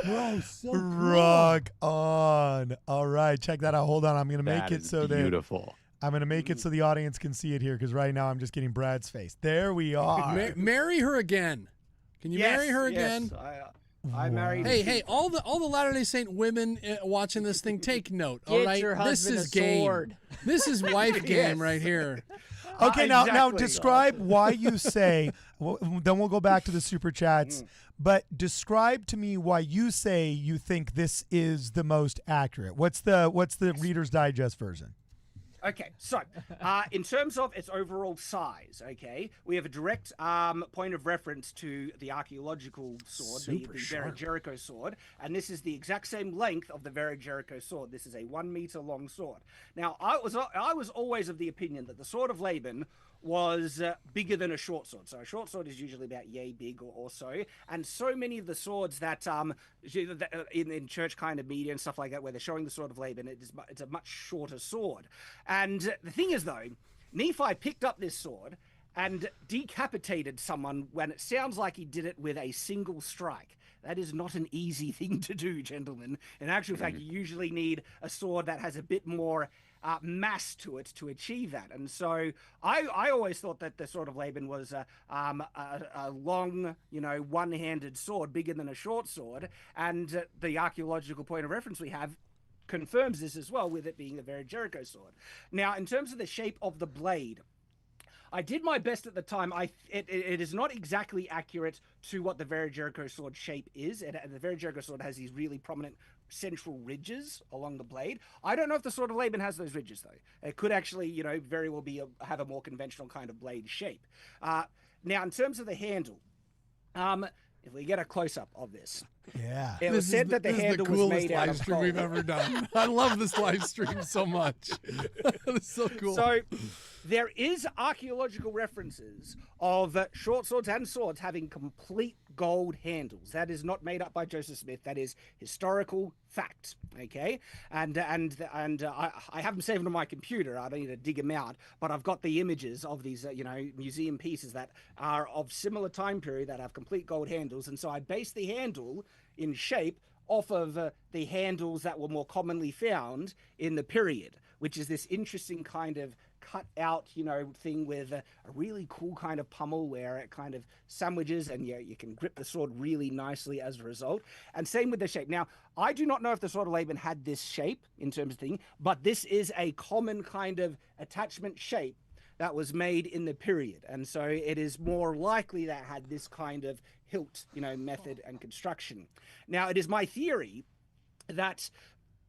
Bro, so cool. rock on. All right, check that out. Hold on, I'm gonna make That it is so that beautiful. I'm gonna make it so the audience can see it here, because right now I'm just getting Brad's face. There we are. Marry her again. Can you marry her again? I married. Hey, all the Latter-day Saint women watching this thing, take note. All Get right, your this husband is a game. sword. This is wife game right here. Okay, now Exactly. describe why you say. Then we'll go back to the super chats. But describe to me why you say you think this is the most accurate. What's the Reader's Digest version? Okay, so in terms of its overall size, okay, we have a direct point of reference to the archaeological sword, the Very Jericho sword, and this is the exact same length of the Very Jericho sword. This is a 1 meter long sword. Now, I was always of the opinion that the Sword of Laban was bigger than a short sword. So a short sword is usually about yay big or so. And so many of the swords that in church kind of media and stuff like that, where they're showing the Sword of Laban, it's a much shorter sword. And the thing is, though, Nephi picked up this sword and decapitated someone when it sounds like he did it with a single strike. That is not an easy thing to do, gentlemen. In actual fact, you usually need a sword that has a bit more mass to it to achieve that. And so I always thought that the Sword of Laban was a long, one-handed sword, bigger than a short sword. And the archaeological point of reference we have confirms this as well, with it being the Very Jericho sword. Now, in terms of the shape of the blade, I did my best at the time. It is not exactly accurate to what the Very Jericho sword shape is. The Very Jericho sword has these really prominent central ridges along the blade. I don't know if the Sword of Laban has those ridges, though. It could actually, very well have a more conventional kind of blade shape. Now, in terms of the handle, if we get a close-up of this, Yeah. it was said that the handle was made out of stream we've gold. ever done. I love this live stream so much. It's so cool. So there is archaeological references of short swords and swords having complete gold handles. That is not made up by Joseph Smith. That is historical fact. Okay, and I have them saved on my computer. I don't need to dig them out, but I've got the images of these museum pieces that are of similar time period that have complete gold handles, and so I based the handle in shape off of the handles that were more commonly found in the period, which is this interesting kind of cut out, thing with a really cool kind of pummel where it kind of sandwiches and you can grip the sword really nicely as a result. And same with the shape. Now, I do not know if the Sword of Laban had this shape in terms of thing, but this is a common kind of attachment shape that was made in the period. And so it is more likely that it had this kind of hilt, method and construction. Now, it is my theory that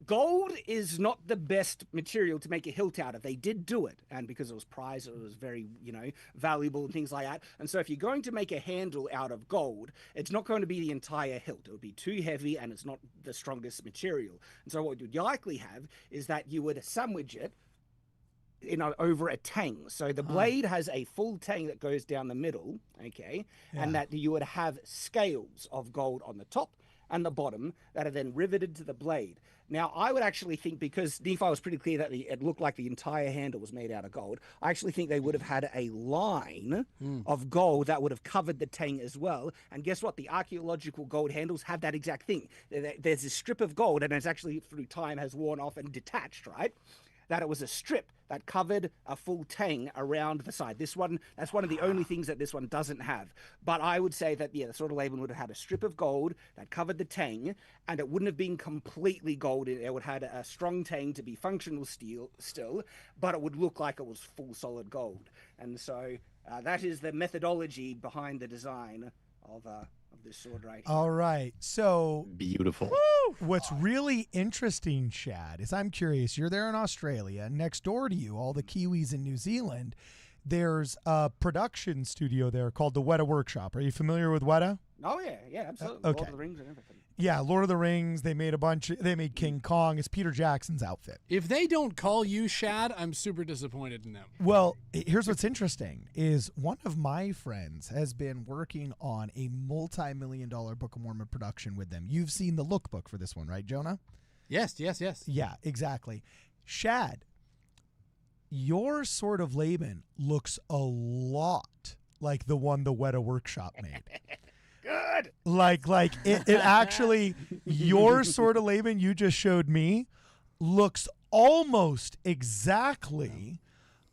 Gold is not the best material to make a hilt out of. They did do it, and because it was prized, it was very, valuable and things like that. And so if you're going to make a handle out of gold, it's not going to be the entire hilt. It would be too heavy, and it's not the strongest material. And so what you'd likely have is that you would sandwich it, over a tang. So the blade has a full tang that goes down the middle, okay? Yeah. And that you would have scales of gold on the top and the bottom that are then riveted to the blade. Now, I would actually think, because Nephi was pretty clear that it looked like the entire handle was made out of gold, I actually think they would have had a line of gold that would have covered the tang as well. And guess what? The archaeological gold handles have that exact thing. There's this strip of gold, and it's actually, through time, has worn off and detached, right? That it was a strip that covered a full tang around the side. That's one of the only things that this one doesn't have. But I would say that, the Sword of Laban would have had a strip of gold that covered the tang, and it wouldn't have been completely gold. It would have had a strong tang to be functional still, but it would look like it was full solid gold. And so that is the methodology behind the design of this sword right here. All right. So Beautiful. what's really interesting, Shad, is I'm curious. You're there in Australia. Next door to you, all the Kiwis in New Zealand, there's a production studio there called the Weta Workshop. Are you familiar with Weta? Oh, yeah, absolutely. Okay. Lord of the Rings and everything. Yeah, Lord of the Rings. They made they made King Kong. It's Peter Jackson's outfit. If they don't call you Shad, I'm super disappointed in them. Well, here's what's interesting is one of my friends has been working on a multi-million-dollar Book of Mormon production with them. You've seen the lookbook for this one, right, Jonah? Yes. Yeah, exactly. Shad, your Sword of Laban looks a lot like the one the Weta Workshop made. Good. Like it actually, your Sword of Laban you just showed me looks almost exactly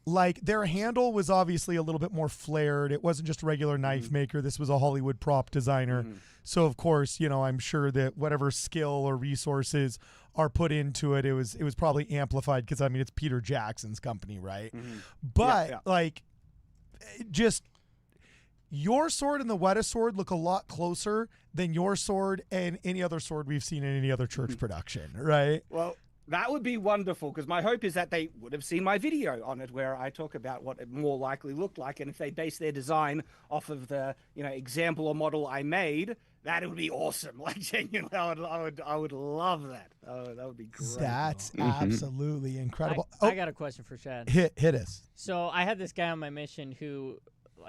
like their handle was obviously a little bit more flared. It wasn't just a regular knife maker. This was a Hollywood prop designer. So of course, I'm sure that whatever skill or resources are put into it, it was probably amplified because it's Peter Jackson's company, right? But just your sword and the Weta sword look a lot closer than your sword and any other sword we've seen in any other church production, right? Well, that would be wonderful, because my hope is that they would have seen my video on it where I talk about what it more likely looked like, and if they base their design off of the example or model I made, that would be awesome. Like, genuinely, I would love that. Oh, that would be great. That's absolutely incredible. I got a question for Shad. Hit us. So I had this guy on my mission who,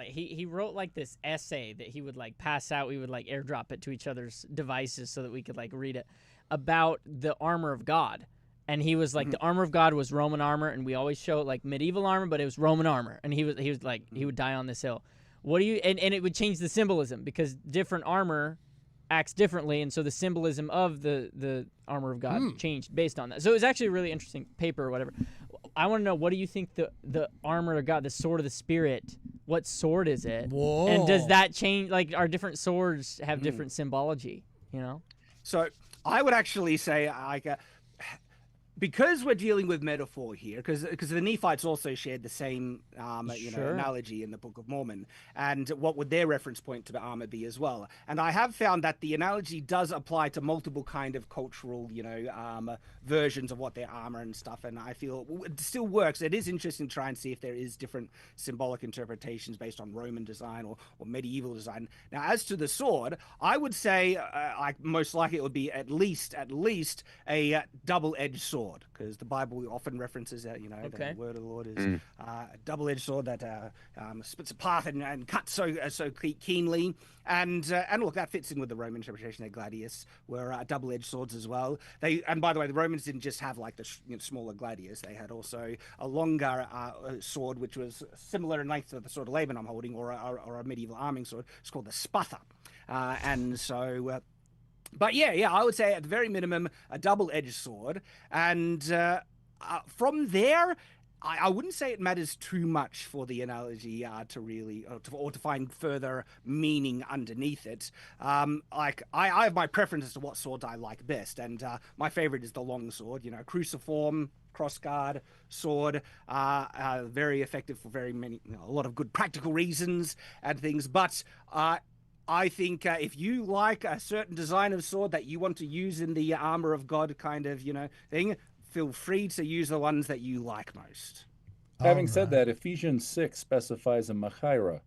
he wrote this essay that he would pass out. We would airdrop it to each other's devices so that we could read it, about the armor of God. And he was the armor of God was Roman armor, and we always show it medieval armor, but it was Roman armor. And he was he would die on this hill. What do you and it would change the symbolism, because different armor acts differently, and so the symbolism of the armor of God changed based on that. So it was actually a really interesting paper or whatever. I want to know, what do you think the armor of God, the sword of the Spirit, what sword is it? Whoa. And does that change? Our different swords have different symbology, So I would actually say, because we're dealing with metaphor here, because the Nephites also shared the same analogy in the Book of Mormon, and what would their reference point to the armor be as well? And I have found that the analogy does apply to multiple kind of cultural versions of what their armor and stuff, and I feel it still works. It is interesting to try and see if there is different symbolic interpretations based on Roman design or medieval design. Now, as to the sword, I would say most likely it would be at least a double-edged sword, because the Bible often references that, the word of the Lord is a double-edged sword that splits a path and cuts so keenly. And look, that fits in with the Roman interpretation. Their gladius were double-edged swords as well. And by the way, the Romans didn't just have the smaller gladius. They had also a longer sword, which was similar in length to the sword of Laban I'm holding, or a medieval arming sword. It's called the spatha. But yeah, I would say at the very minimum a double-edged sword, and from there, I wouldn't say it matters too much for the analogy to really or to find further meaning underneath it. I have my preference as to what sword I like best, and my favorite is the long sword. Cruciform, crossguard sword, very effective for very many, a lot of good practical reasons and things, but. I think if you like a certain design of sword that you want to use in the armor of God kind of, thing, feel free to use the ones that you like most. Having said that, Ephesians 6 specifies a machaira,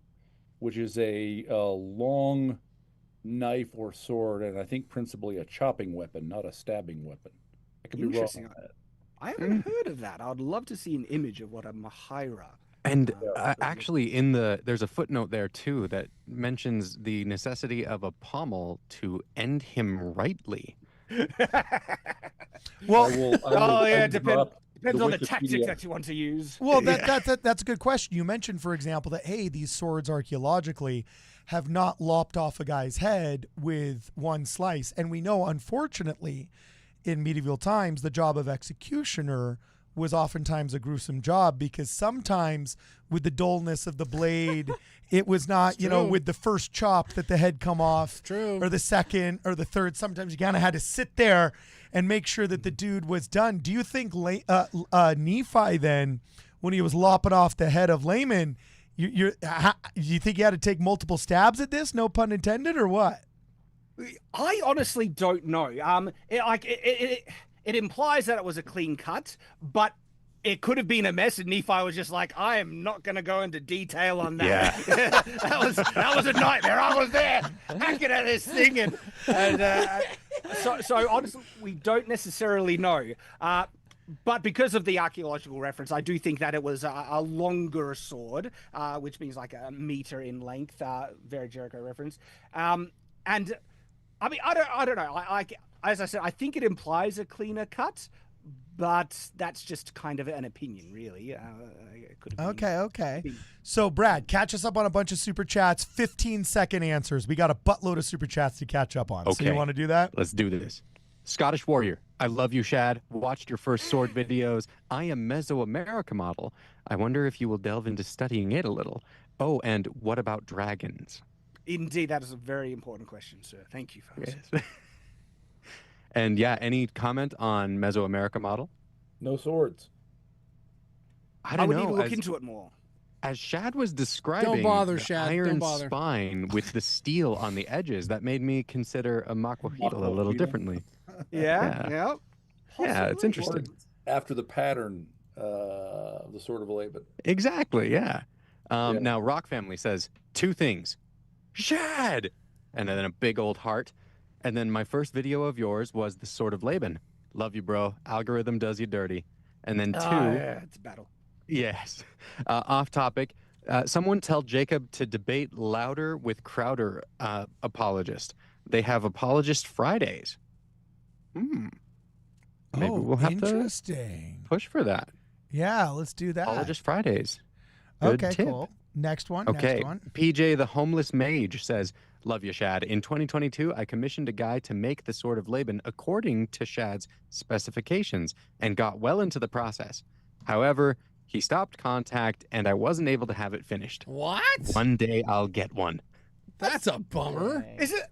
which is a long knife or sword, and I think principally a chopping weapon, not a stabbing weapon. I could be wrong on that. I haven't heard of that. I'd love to see an image of what a machaira. And actually, there's a footnote there too that mentions the necessity of a pommel to end him rightly. Well, Depends on the tactic that you want to use. Well, that's a good question. You mentioned, for example, that hey, these swords archaeologically have not lopped off a guy's head with one slice, and we know, unfortunately, in medieval times, the job of executioner was oftentimes a gruesome job because sometimes with the dullness of the blade, it was not, with the first chop that the head come off, or the second or the third. Sometimes you kind of had to sit there and make sure that the dude was done. Do you think Nephi then, when he was lopping off the head of Laban, you think he had to take multiple stabs at this? No pun intended, or what? I honestly don't know. It implies that it was a clean cut, but it could have been a mess, and Nephi was just like, I am not going to go into detail on that. Yeah. that was a nightmare. I was there hacking at this thing. So honestly, we don't necessarily know. But because of the archaeological reference, I do think that it was a longer sword, which means like a meter in length, very Jericho reference. And I mean, I don't know. As I said, I think it implies a cleaner cut, but that's just kind of an opinion, really. It could have been, okay. So, Brad, catch us up on a bunch of super chats. 15-second answers. We got a buttload of super chats to catch up on. Okay. So you want to do that? Let's do this. Scottish Warrior. I love you, Shad. Watched your first sword videos. I am Mesoamerica model. I wonder if you will delve into studying it a little. Oh, and what about dragons? Indeed, that is a very important question, sir. Thank you for asking. Yes. And yeah, any comment on Mesoamerica model? No swords. I would need to look into it more. As Shad was describing, Don't bother, the Shad. iron Don't bother. spine with the steel on the edges, that made me consider a maquahito a little differently. Yeah. Yeah, it's interesting. After the pattern of the Sword of Laban. Exactly, yeah. Now, Rock Family says 2 things. Shad! And then a big old heart. And then my first video of yours was the Sword of Laban. Love you, bro. Algorithm does you dirty. And then 2. Yeah, it's a battle. Yes. Off topic. Someone tell Jacob to debate louder with Crowder apologist. They have apologist Fridays. Maybe we'll have interesting. to push for that. Yeah, let's do that. Apologist Fridays. Good okay, tip. cool. Next one. Okay. Next one. PJ the Homeless Mage says, love you, Shad. In 2022, I commissioned a guy to make the Sword of Laban according to Shad's specifications and got well into the process. However, he stopped contact and I wasn't able to have it finished. What? One day I'll get one. That's a bummer. Is it?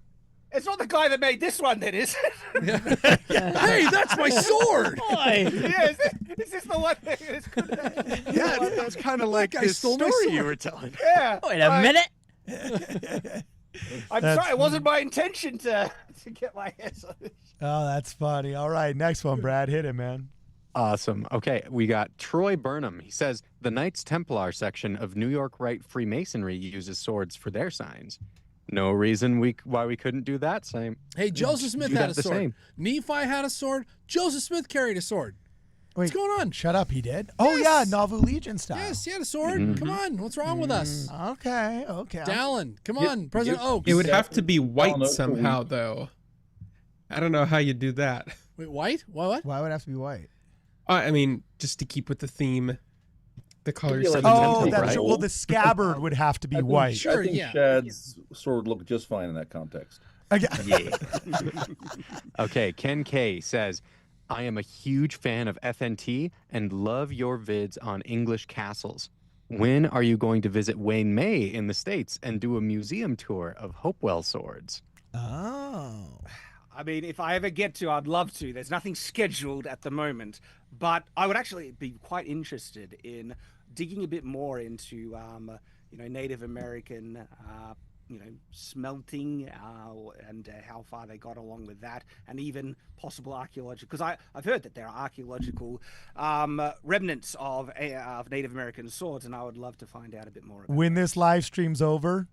It's not the guy that made this one, then, is it? Hey, that's my sword. Boy. Yeah, is this the one that is good? Yeah, that's kind of like guy this stole my story sword. you were telling. Yeah. Wait a minute. I'm sorry, it wasn't my intention to get my hands on it. Oh, that's funny. All right, next one, Brad. Hit it, man. Awesome. Okay, we got Troy Burnham. He says the Knights Templar section of New York Rite Freemasonry uses swords for their signs. No reason why we couldn't do that same. Hey, Joseph Smith Do had that a the sword. same. Nephi had a sword. Joseph Smith carried a sword. Wait, What's going on? Shut up, he did. Oh, Yes. yeah, Nauvoo Legion style. Yes, he had a sword. Mm-hmm. Come on. What's wrong with us? Okay. Dallin, come on. President Oaks. It would have to be white no, somehow, though. I don't know how you do that. Wait, white? What? Why would it have to be white? I mean, just to keep with the theme, the colors. like of the a Oh, temple, that's right? true. Well, the scabbard would have to be white. Sure, I think yeah. Shad's sword looked just fine in that context. Okay. Okay, Ken K says, I am a huge fan of FNT and love your vids on English castles. When are you going to visit Wayne May in the States and do a museum tour of Hopewell swords? Oh. I mean, if I ever get to, I'd love to. There's nothing scheduled at the moment, but I would actually be quite interested in digging a bit more into, Native American smelting and how far they got along with that, and even possible archaeological. Because I've heard that there are archaeological remnants of Native American swords, and I would love to find out a bit more about When that. this live stream's over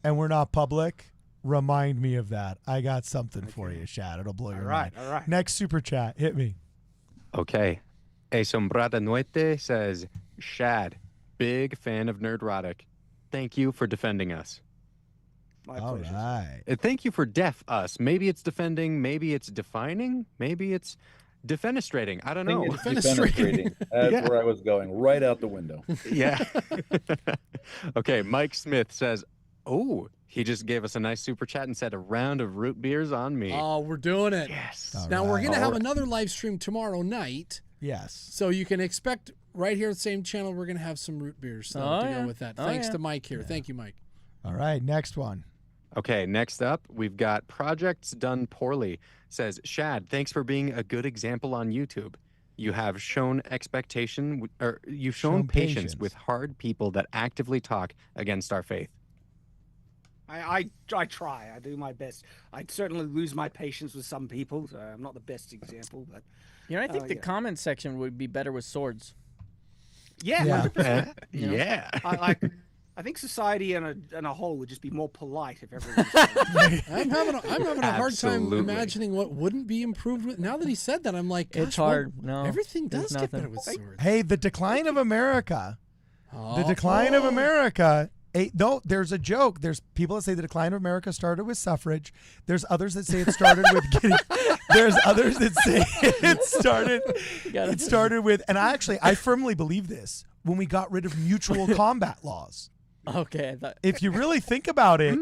and we're not public, remind me of that. I got something for you, Shad. It'll blow your mind. All right. Next super chat. Hit me. Okay. A Sombrada Noite says, Shad, big fan of Nerdrotic. Thank you for defending us. My All pleasure. right. Thank you for def us. Maybe it's defending, maybe it's defining, maybe it's defenestrating. I don't I know. think it's defenestrating. That's Yeah. where I was going, right out the window. Yeah. Okay, Mike Smith says, oh, he just gave us a nice super chat and said a round of root beers on me. Oh, we're doing it. Yes. All Now, we're right. going to have All right. another live stream tomorrow night. Yes. So you can expect right here at the same channel, we're going to have some root beers to yeah. go with that. Oh, Thanks yeah. to Mike here. Thank you, Mike. All right. Next one. Okay, next up, we've got Projects Done Poorly. Says, Shad, thanks for being a good example on YouTube. You have shown you've shown patience with hard people that actively talk against our faith. I try. I do my best. I certainly lose my patience with some people. So I'm not the best example, but I think the yeah. comment section would be better with swords. yeah, Yeah. 100%. Yeah. I think society in a whole would just be more polite if everyone was I'm having a hard time Absolutely. imagining what wouldn't be improved with. Now that he said that, I'm like, gosh, It's hard. No, everything there's does get nothing. better with swords. Hey, the decline of America. Oh. The decline of America. No, there's a joke. There's people that say the decline of America started with suffrage. There's others that say it started with getting. There's others that say it started with. And I firmly believe this. When we got rid of mutual combat laws. Okay. I thought, If you really think about it,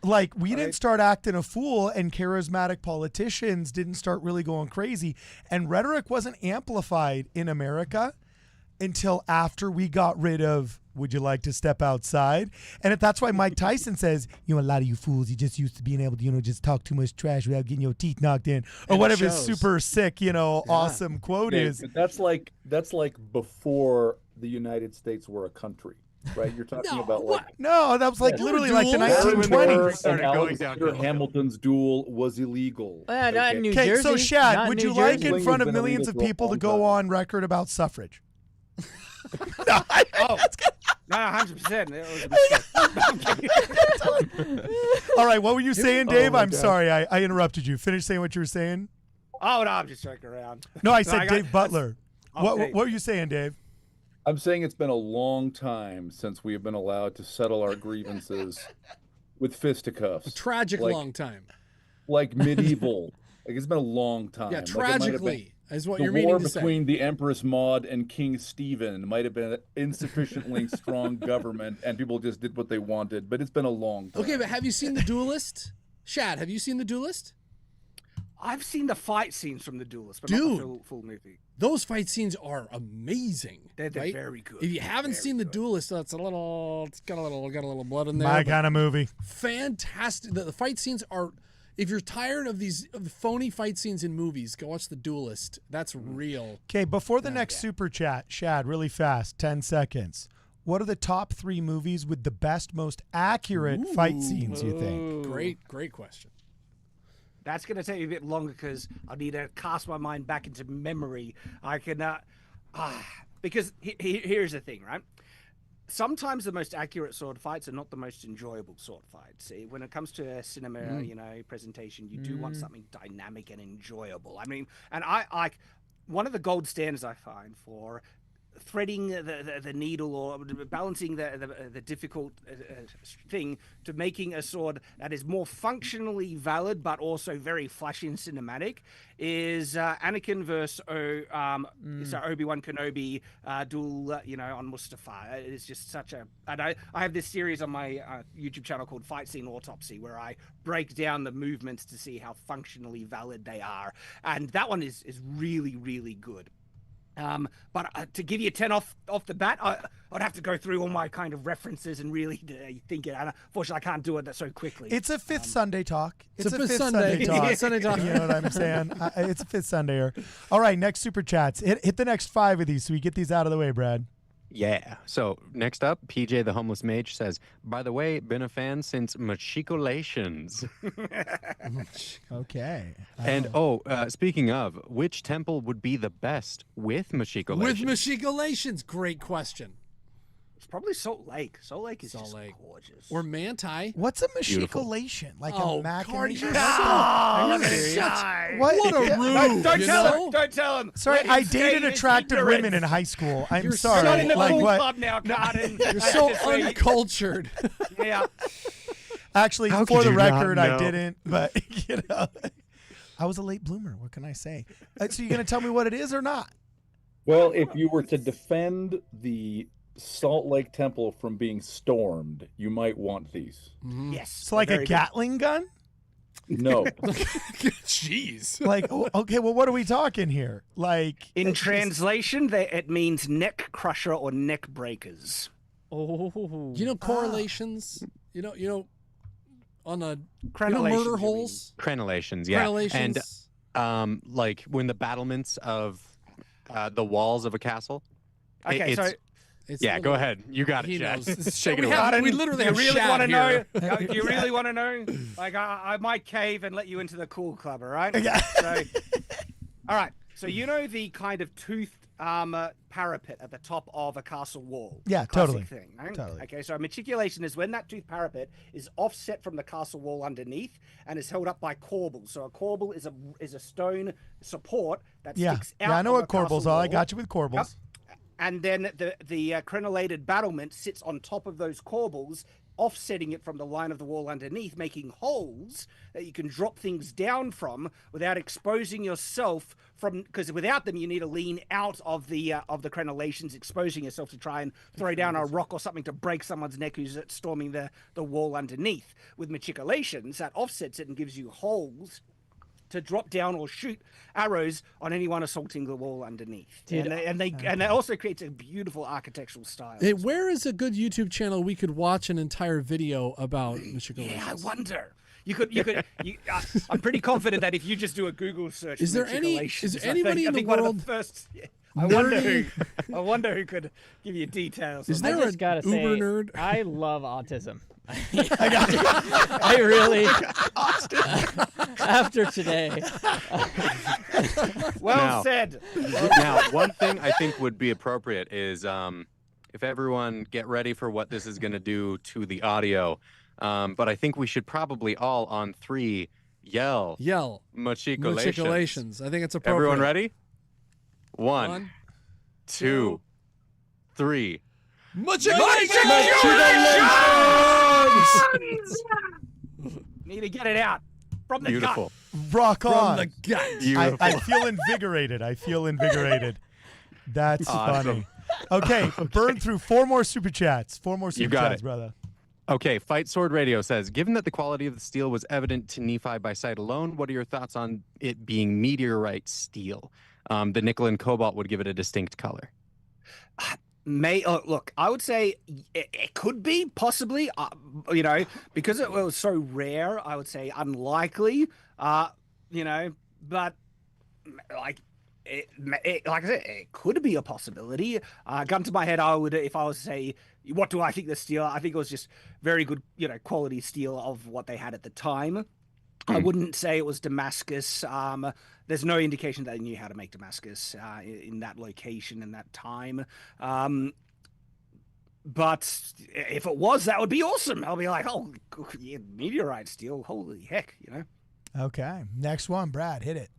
like we didn't start acting a fool and charismatic politicians didn't start really going crazy, and rhetoric wasn't amplified in America until after we got rid of would you like to step outside? And that's why Mike Tyson says, a lot of you fools, you just used to being able to, just talk too much trash without getting your teeth knocked in, or And whatever it his shows. super sick, awesome quote Okay, is. but that's like before the United States were a country, right? You're talking No, about what? like No, that was like Yeah. literally like the Duels? Aaron 1920s. Burr Started and going Alexander downhill. Hamilton's duel was illegal. not okay? in New Okay, Jersey. so Shad, Not in would New you like Jersey. in Jersey. front of It's been millions of illegal for a people to long go time. on record about suffrage? Oh, no, 100%. It was a mistake. All right, what were you saying, Dave? my I'm God. sorry, I interrupted you. Finish saying what you were saying. Oh no, I'm just joking around. No, I No, said I got- Dave Butler. What Dave. were you saying, Dave? I'm saying it's been a long time since we have been allowed to settle our grievances with fisticuffs. A tragic Like- long time. Like medieval. Like it's been a long time. Yeah, Like, it might have been- tragically is what the you're war meaning to say. between the Empress Maud and King Stephen might have been insufficiently strong government, and people just did what they wanted. But it's been a long time. Okay, but have you seen The Duelist? Shad, have you seen The Duelist? I've seen the fight scenes from The Duelist, but Dude. not the full movie. Those fight scenes are amazing. They're right? very good. If you haven't Very seen The good. Duelist, it's got a little blood in there. My but kind of movie. fantastic. The fight scenes are. If you're tired of these phony fight scenes in movies, go watch The Duelist. That's real. Okay, before the next super chat, Shad, really fast, 10 seconds. What are the top 3 movies with the best, most accurate fight scenes, you think? Great question. That's going to take me a bit longer because I need to cast my mind back into memory. I can, because here's the thing, right? Sometimes the most accurate sword fights are not the most enjoyable sword fights. See, when it comes to cinema, presentation, you do want something dynamic and enjoyable. I mean, and I like one of the gold standards I find for threading the needle or balancing the difficult thing to making a sword that is more functionally valid but also very flashy and cinematic is Anakin versus Obi-Wan Kenobi duel on Mustafar. It's just such a, and I have this series on my YouTube channel called Fight Scene Autopsy where I break down the movements to see how functionally valid they are, and that one is really, really good. But to give you 10 off the bat, I'd have to go through all my kind of references and really think it. And unfortunately, I can't do it so quickly. It's a fifth Sunday talk. It's a fifth Sunday talk. Sunday talk. You know what I'm saying? It's a fifth Sundayer. All right, next super chats. Hit the next 5 of these so we get these out of the way, Brad. Yeah. So next up, PJ the Homeless Mage says, by the way, been a fan since Machicolations. Okay. And speaking of, which temple would be the best with Machicolations? With Machicolations, great question. It's probably Salt Lake. Salt Lake is Salt just Lake. gorgeous. Or Manti. What's a Beautiful. machicolation? Like Oh, a machination? Oh, Are look you at this serious? guy. What? What a Yeah, rude. Don't you tell know? him. Don't tell him. Sorry, Let him I stay dated in his attractive ignorance. women in high school. I'm You're sorry. Not in the like cool what? club now, Carden. You're so uncultured. Yeah. Actually, How for could the you not record, I know? didn't. But I was a late bloomer. What can I say? So you're gonna tell me what it is or not? Well, if you were to defend the Salt Lake Temple from being stormed, you might want these. Yes. So like a very good. Gatling gun? No. Jeez. Like okay, well, what are we talking here? Like In it's just- translation, it means neck crusher or neck breakers. Oh. You know correlations? You know, on a Crenellations, you murder mean. holes? Crenellations, yeah. Crenellations. And like when the battlements of the walls of a castle. Okay, so It's Yeah, a go little- ahead. You got it, He Chad. knows. Shake it we away. have- we literally have Do you really Shad want to know? here. Do you really want to know? Like, I might cave and let you into the cool club, all right? Yeah. So, all right. So you know the kind of toothed parapet at the top of a castle wall? Yeah, Classic totally. Thing, right? Totally. Okay, so matriculation is when that tooth parapet is offset from the castle wall underneath and is held up by corbels. So a corbel is a stone support that Yeah. sticks out. Yeah, I know of what a castle corbels are. I wall. got you with corbels. And then the crenellated battlement sits on top of those corbels, offsetting it from the line of the wall underneath, making holes that you can drop things down from without exposing yourself from. Because without them, you need to lean out of the crenellations, exposing yourself to try and throw down a rock or something to break someone's neck who's storming the wall underneath. With matriculations, that offsets it and gives you holes to drop down or shoot arrows on anyone assaulting the wall underneath. Dude, and that also creates a beautiful architectural style. Hey, where is a good YouTube channel we could watch an entire video about Machicolations? Yeah, I wonder. I'm pretty confident that if you just do a Google search, Is for there any- matriculations, is there anybody in the one of world the first? I wonder who could give you details. Is on I there that. just gotta Uber say, nerd? I love autism. I really. After today, Well Now- said. Now, one thing I think would be appropriate is if everyone get ready for what this is going to do to the audio. But I think we should probably all on three yell Machicolations. Machicolations. I think it's appropriate. Everyone ready? One, One, two, three. Need to get it out from the Beautiful. Rock on. From the gut. Beautiful. I feel invigorated. That's Awesome. funny. Okay, burn through four more super chats. You got chats, it. brother. Okay, Fight Sword Radio says, given that the quality of the steel was evident to Nephi by sight alone, what are your thoughts on it being meteorite steel? The nickel and cobalt would give it a distinct color. Look, I would say it could be possibly, because it was so rare. I would say unlikely, but like like I said, it could be a possibility. Gun to my head, I would, if I was to say, what do I think the steel? I think it was just very good, quality steel of what they had at the time. I wouldn't say it was Damascus. There's no indication that they knew how to make Damascus in that location in that time. But if it was, that would be awesome. I'll be like, oh, yeah, meteorite steel. Holy heck, Okay, next one, Brad, hit it.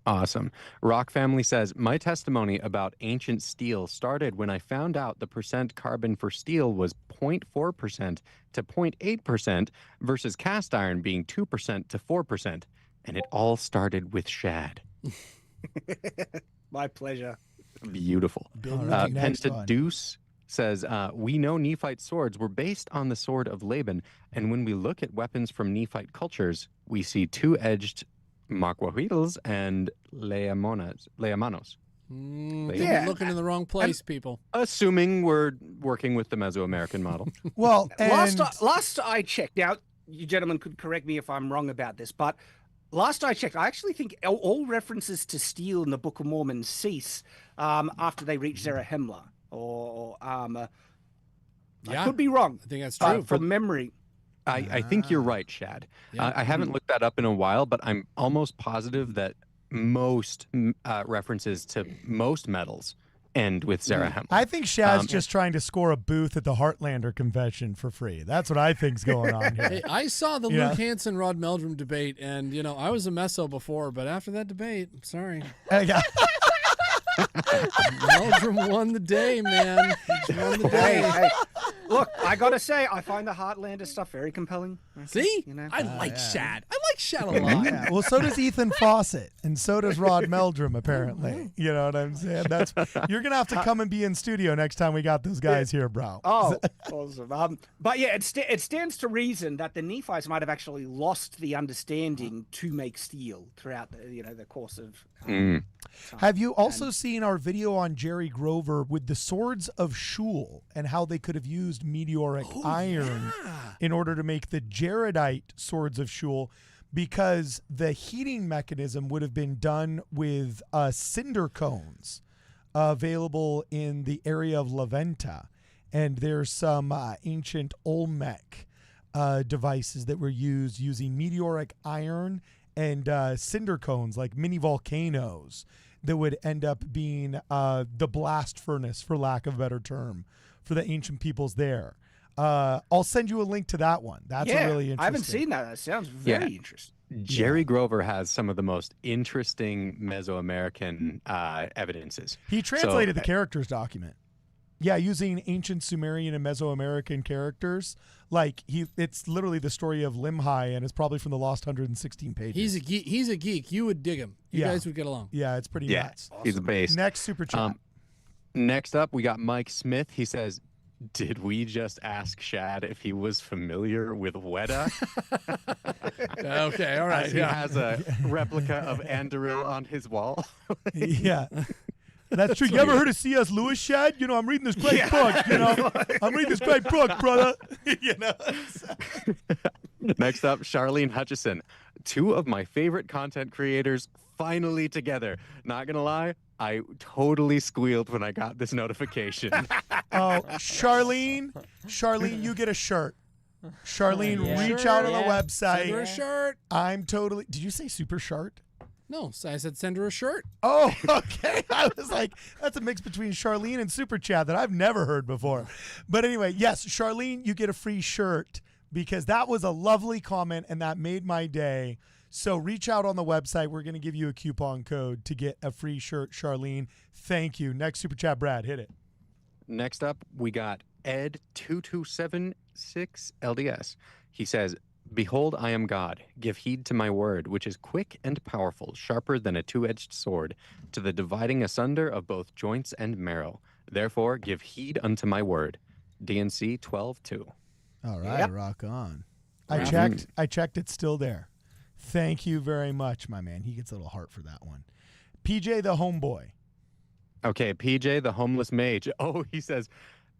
Awesome. Rock Family says, my testimony about ancient steel started when I found out the percent carbon for steel was 0.4% to 0.8% versus cast iron being 2% to 4%. And it all started with Shad. My pleasure. Beautiful. Building the next one. Pentadeus says, we know Nephite swords were based on the sword of Laban. And when we look at weapons from Nephite cultures, we see two-edged Maquahuitls and Leamanos. You're looking in the wrong place, people. Assuming we're working with the Mesoamerican model. Well, and Last I checked, now you gentlemen could correct me if I'm wrong about this, but last I checked, I actually think all references to steel in the Book of Mormon cease after they reach Zarahemla. or armor. Yeah. I could be wrong. I think that's true. From memory. I think you're right, Shad. Yeah. I haven't looked that up in a while, but I'm almost positive that most references to most medals end with Zarahemla. I think Shad's just trying to score a booth at the Heartlander convention for free. That's what I think's going on here. Hey, I saw the Yeah. Luke Hansen Rod Meldrum debate, and I was a meso before, but after that debate, I'm sorry, Yeah. Meldrum won the day, man. He won the day. Hey, look, I gotta say, I find the Heartlander stuff very compelling. See, You know? I like Shad. I like Shad a lot. Yeah. Well, so does Ethan Fawcett, and so does Rod Meldrum, apparently. You know what I'm saying? You're gonna have to come and be in studio next time we got those guys here, bro. Oh, awesome. But yeah, it stands to reason that the Nephites might have actually lost the understanding to make steel throughout the course of. Time. Have you also seen our video on Jerry Grover with the swords of Shul and how they could have used meteoric iron in order to make the Jaredite swords of Shul? Because the heating mechanism would have been done with cinder cones available in the area of Laventa. And there's some ancient Olmec devices that were used using meteoric iron and cinder cones, like mini volcanoes, that would end up being the blast furnace, for lack of a better term, for the ancient peoples there. I'll send you a link to that one. That's a really interesting. I haven't seen that. That sounds very interesting. Jerry Grover has some of the most interesting Mesoamerican evidences. He translated the characters document. Yeah, using ancient Sumerian and Mesoamerican characters. Like it's literally the story of Limhi, and it's probably from the lost 116 pages. He's a geek. He's a geek. You would dig him. You guys would get along. Yeah, it's pretty nuts. He's a base. Next super chat. Next up, we got Mike Smith. He says, "Did we just ask Shad if he was familiar with Weta?" Okay, all right. As he has a replica of Anduril on his wall. Yeah. That's true. You ever heard of C.S. Lewis, Shad? I'm reading this great book. I'm reading this great book, brother. Next up, Charlene Hutchison. Two of my favorite content creators finally together. Not gonna lie, I totally squealed when I got this notification. Oh, Charlene, you get a shirt. Charlene, reach out on the website. Send her a shirt. I'm totally. Did you say super shirt? No, so I said send her a shirt. Oh, okay. I was like, that's a mix between Charlene and Super Chat that I've never heard before. But anyway, yes, Charlene, you get a free shirt because that was a lovely comment and that made my day. So reach out on the website. We're going to give you a coupon code to get a free shirt, Charlene. Thank you. Next Super Chat, Brad, hit it. Next up, we got Ed2276 LDS. He says, "Behold, I am God. Give heed to my word, which is quick and powerful, sharper than a two-edged sword, to the dividing asunder of both joints and marrow. Therefore, give heed unto my word." DNC 12:2. All right, rock on. I checked. It's still there. Thank you very much, my man. He gets a little heart for that one. PJ the homeboy. Okay, PJ, the homeless mage. Oh, he says,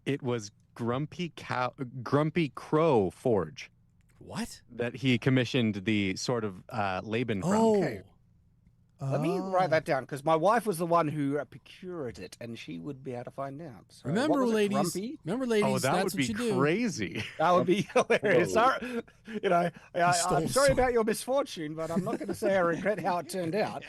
it was Grumpy Crow Forge What? that he commissioned the sword of Laban from. Oh. Okay. Let me write that down because my wife was the one who procured it, and she would be able to find out. So, what Remember, was it, ladies. Grumpy? Remember, ladies. Oh, that that's would what be you do. crazy. That would be hilarious. Sorry, I'm stole sorry some. about your misfortune, but I'm not going to say I regret how it turned out.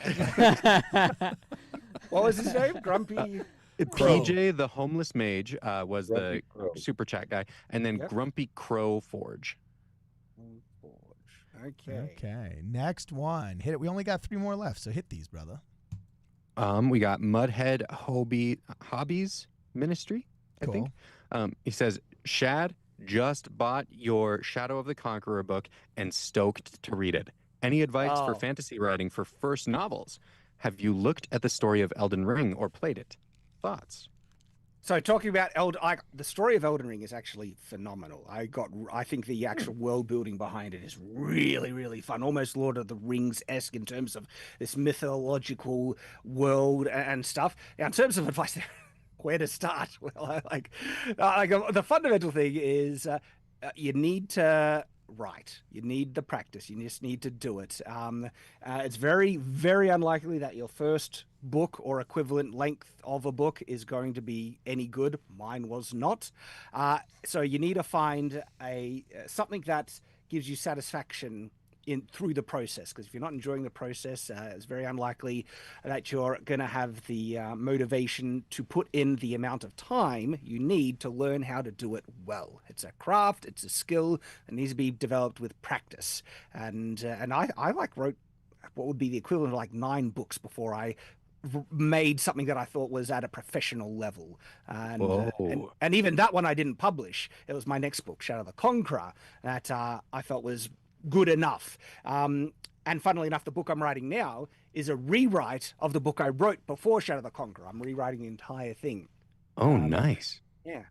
What was his name? Grumpy. PJ, the homeless mage, was Grumpy the Crow. super chat guy, and then Yep. Grumpy Crow Forge. Okay. Okay, next one. Hit it. We only got 3 more left, so hit these, brother. We got Mudhead Hobbies Ministry, I Cool. think. He says, "Shad just bought your Shadow of the Conqueror book and stoked to read it. Any advice for Oh. fantasy writing for first novels? Have you looked at the story of Elden Ring or played it? Thoughts?" So talking about the story of Elden Ring is actually phenomenal. I think the actual world building behind it is really, really fun, almost Lord of the Rings-esque in terms of this mythological world and stuff. Now, in terms of advice, where to start? Well, the fundamental thing is you need to right. You need the practice. You just need to do it. It's very, very unlikely that your first book or equivalent length of a book is going to be any good. Mine was not. So you need to find something that gives you satisfaction through the process, because if you're not enjoying the process, it's very unlikely that you're going to have the motivation to put in the amount of time you need to learn how to do it well. It's a craft, it's a skill that needs to be developed with practice. And I wrote what would be the equivalent of like 9 books before I made something that I thought was at a professional level. And even that one I didn't publish. It was my next book, Shadow the Conqueror, that I felt was good enough. And funnily enough, the book I'm writing now is a rewrite of the book I wrote before Shadow the Conqueror. I'm rewriting the entire thing. Oh, nice. Yeah.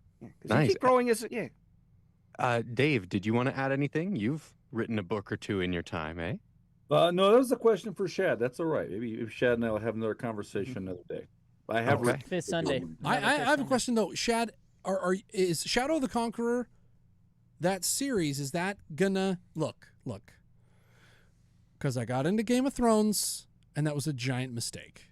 Nice. You keep growing Dave, did you want to add anything? You've written a book or two in your time, eh? No, that was a question for Shad. That's all right. Maybe if Shad and I will have another conversation another day. I have Okay. Fifth Sunday. I have a question though, Shad. Is Shadow the Conqueror, that series, is that gonna look? Because I got into Game of Thrones and that was a giant mistake.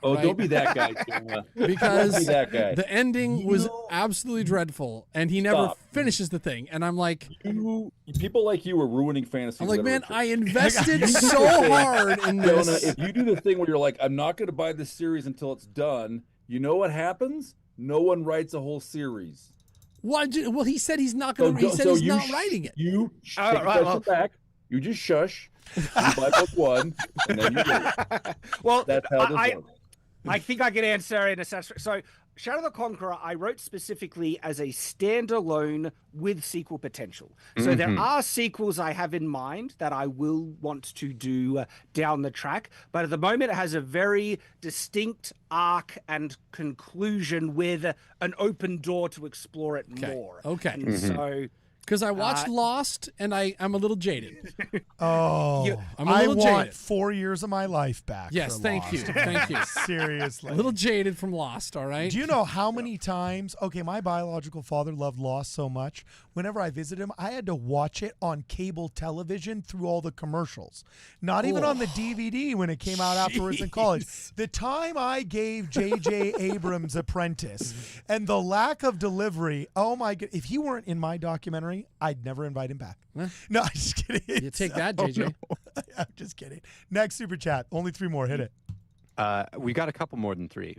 Oh, Right. don't be that guy, Tim. Because Don't be that guy. the ending was absolutely dreadful, and he never Stop. finishes the thing. And I'm like, People like you are ruining fantasy. man, literature. I invested so hard in Jonah, this. if you do the thing where you're like, I'm not going to buy this series until it's done, you know what happens? No one writes a whole series. Well, he said he's not going to. He said he's not writing it. You back. You just shush. You buy book 1, and then you get it. Well, That's how this works. I think I can answer in a sense. So, Shadow the Conqueror, I wrote specifically as a standalone with sequel potential. So there are sequels I have in mind that I will want to do down the track, but at the moment it has a very distinct arc and conclusion with an open door to explore it more. Okay. And so. Because I watched Lost, and I'm a little jaded. Oh, I'm a I little want jaded. 4 years of my life back. Yes, for thank you, Lost. thank you. Seriously. A little jaded from Lost. All right. Do you know how many times? Okay, my biological father loved Lost so much. Whenever I visited him, I had to watch it on cable television through all the commercials. Not even on the DVD when it came out afterwards in college. The time I gave J.J. Abrams Apprentice and the lack of delivery. Oh my God! If he weren't in my documentary, I'd never invite him back. No, I'm just kidding. You take that, JJ. No. I'm just kidding. Next super chat. Only 3 more. Hit it. We got a couple more than 3.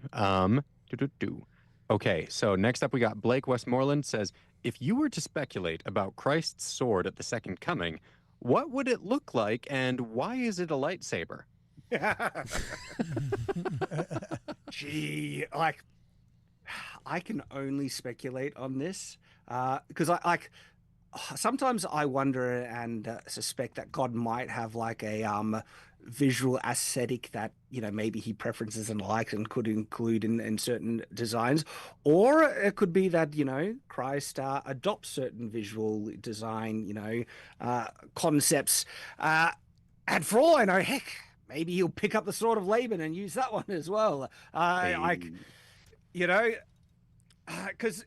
Okay, so next up we got Blake Westmoreland says, if you were to speculate about Christ's sword at the second coming, what would it look like and why is it a lightsaber? Gee, like, I can only speculate on this because sometimes I wonder and suspect that God might have like a visual aesthetic that, maybe he preferences and likes and could include in certain designs, or it could be that, Christ adopts certain visual design, concepts. And for all I know, heck, maybe he'll pick up the sword of Laban and use that one as well. Because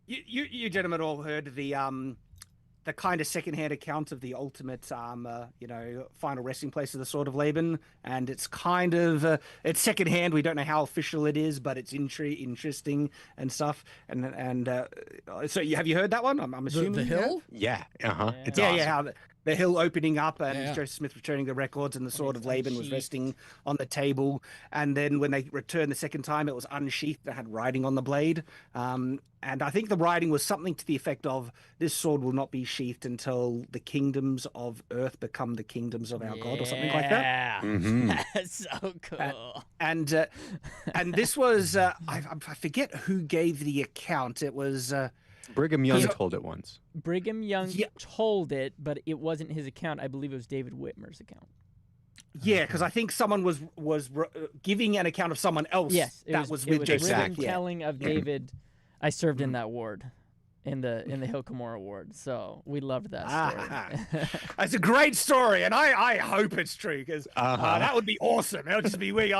you gentlemen all heard the kind of secondhand account of the ultimate, final resting place of the Sword of Laban, and it's kind of it's secondhand. We don't know how official it is, but it's interesting and stuff. And so have you heard that one? I'm assuming the hill. Yeah, It's Yeah, awesome. yeah. How the hill opening up and Yeah. Joseph Smith returning the records, and the Sword of Laban was unsheathed. resting on the table. And then when they returned the second time, it was unsheathed. It had writing on the blade. And I think the writing was something to the effect of, "This sword will not be sheathed until the kingdoms of earth become the kingdoms of our God," or something like that. Yeah, Mhm. that's so cool. And this was I forget who gave the account. It was. Brigham Young told it once. Brigham Young Yeah. told it, but it wasn't his account. I believe it was David Whitmer's account. Yeah, because I think someone was giving an account of someone else. Yes, that was it with was Joseph. Brigham Yeah. telling of David. I served in that ward, in the Hill Cumorah ward, so we loved that story. It's a great story, and I hope it's true, because Uh-huh. that would be awesome. That would just be weird.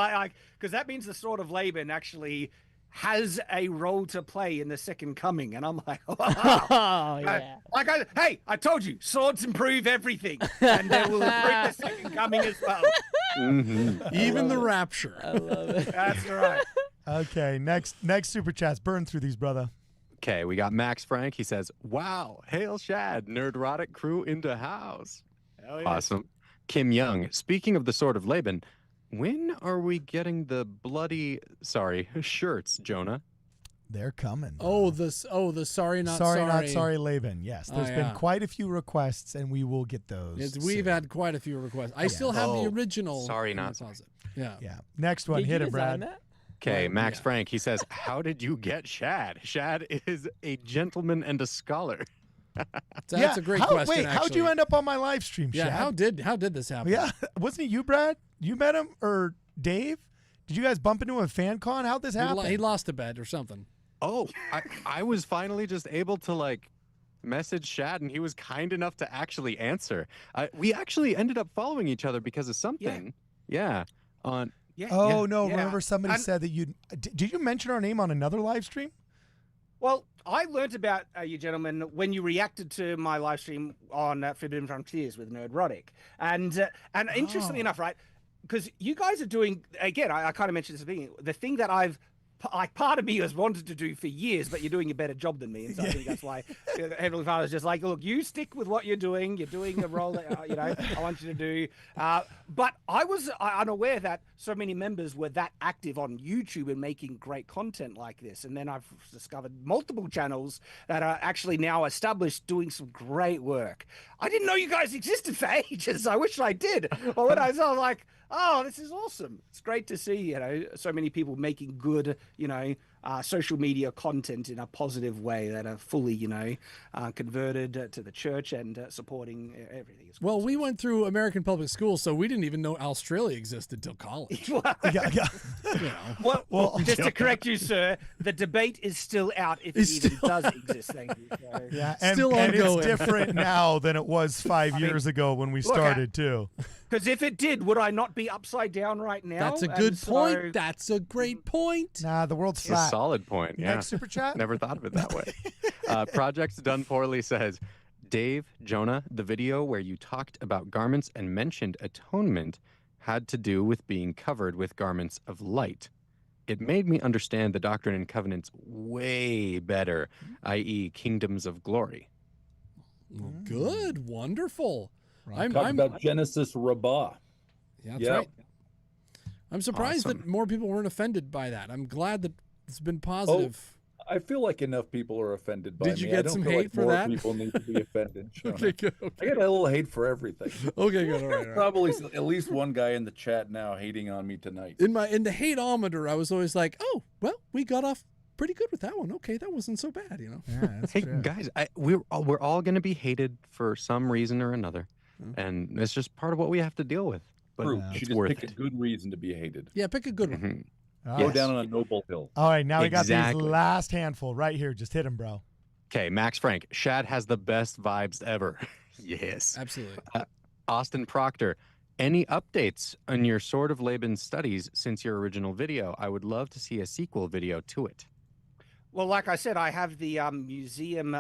Because that means the Sword of Laban actually has a role to play in the second coming, and I'm like, oh, Oh yeah. hey, I told you, swords improve everything, and they will improve the second coming as well. Even the rapture. I love it. That's right. Okay, next super chats. Burn through these, brother. Okay, we got Max Frank. He says, "Wow, hail Shad, Nerdrotic crew into house." Hell yeah. Awesome. Kim Young. Speaking of the Sword of Laban, when are we getting the bloody shirts, Jonah? They're coming. Oh, the sorry not sorry, Laban. Yes, there's been yeah. quite a few requests, and we will get those. Yes, we've soon. had quite a few requests. I still have the original. Sorry, in the not sorry. closet. Yeah. Yeah. Next one, Did hit you it, design Brad. that? Okay, Well, Max yeah. Frank. He says, "How did you get Shad? Shad is a gentleman and a scholar." That's a great question. Wait, how'd you actually. end up on my live stream, Yeah, Shad? how did this happen? Yeah, wasn't it you, Brad? You met him or Dave? Did you guys bump into him at FanCon? How'd this happen? He lost a bet or something. Oh, I was finally just able to like message Shad, and he was kind enough to actually answer. We actually ended up following each other because of something. Yeah. On. Yeah. Oh yeah, no! yeah. Remember somebody And- said that you did you mention our name on another live stream? Well, I learnt about you gentlemen when you reacted to my live stream on Forbidden Frontiers with Nerdrotic, and interestingly enough, right, because you guys are doing again. I kind of mentioned this at the beginning. The thing that I've like part of me has wanted to do for years, but you're doing a better job than me, and so I think that's why Heavenly Father's just like, look, you stick with what you're doing. You're doing the role that I want you to do. But I was unaware that so many members were that active on YouTube and making great content like this. And then I've discovered multiple channels that are actually now established, doing some great work. I didn't know you guys existed for ages. I wish I did. But when I saw, like, oh, this is awesome. It's great to see, so many people making good, social media content in a positive way that are fully, converted to the church and supporting everything. Well, we went through American public schools, so we didn't even know Australia existed till college. Yeah. Well, just to correct you, sir, the debate is still out if it even does exist. Thank you. So, Yeah, and Still it's ongoing. different now than it was 5 years ago when we started too. because if it did, would I not be upside down right now? That's a And good so- point. That's a great point. Nah, the world's A flat. solid point. Yeah. Next super chat. Never thought of it that way. Projects Done Poorly says, Dave, Jonah, the video where you talked about garments and mentioned atonement had to do with being covered with garments of light. It made me understand the Doctrine and Covenants way better, i.e., kingdoms of glory. Well, good. Wonderful. Talk about Genesis Rabbah. Yeah, that's Yeah. right. I'm surprised that Awesome. more people weren't offended by that. I'm glad that it's been positive. I feel like enough people are offended by Did you me. I get don't some feel hate like for more that? people need to be offended. Jonah. Okay, good. I Okay, get a little hate for everything. okay good. All right, all right. Probably at least one guy in the chat now hating on me tonight. In the hateometer, I was always like, oh, well, we got off pretty good with that one. Okay, that wasn't so bad, Yeah, that's Hey, true. guys, we're all going to be hated for some reason or another. And it's just part of what we have to deal with. But True. Yeah, She it's just worth picked it. a good reason to be hated. Yeah, pick a good one. Mhm. All Go right. down on a noble hill. All right, now we got Exactly. these last handful right here. Just hit him, bro. Okay, Max Frank. Shad has the best vibes ever. Yes. Absolutely. Austin Proctor. Any updates on your Sword of Laban studies since your original video? I would love to see a sequel video to it. Well, like I said, I have the museum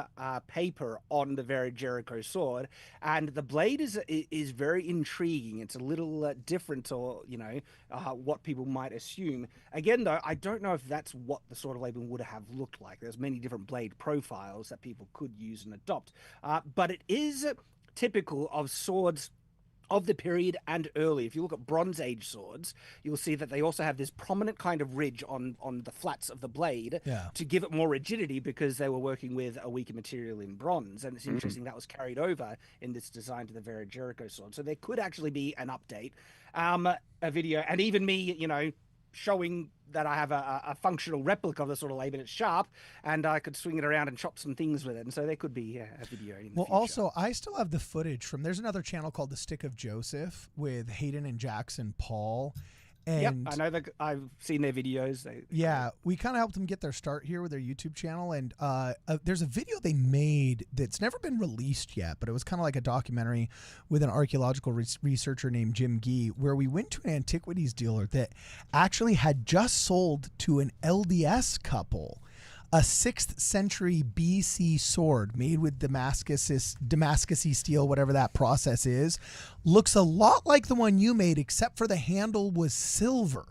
paper on the very Jericho sword, and the blade is very intriguing. It's a little different to what people might assume. Again, though, I don't know if that's what the Sword of Laban would have looked like. There's many different blade profiles that people could use and adopt, but it is typical of swords of the period and early. If you look at Bronze Age swords, you'll see that they also have this prominent kind of ridge on the flats of the blade Yeah. to give it more rigidity because they were working with a weaker material in bronze. And it's interesting that was carried over in this design to the very Jericho sword. So there could actually be an update, a video, and even me, showing that I have a functional replica of the Sword of Laban. It's sharp, and I could swing it around and chop some things with it. And so there could be a video in the Well, future. also, I still have the footage from. There's another channel called The Stick of Joseph with Hayden and Jackson Paul, And I know that I've seen their videos. yeah, we kind of helped them get their start here with their YouTube channel. And there's a video they made that's never been released yet, but it was kind of like a documentary with an archaeological researcher named Jim Gee, where we went to an antiquities dealer that actually had just sold to an LDS couple a 6th century BC sword made with Damascus steel, whatever that process is. Looks a lot like the one you made, except for the handle was silver.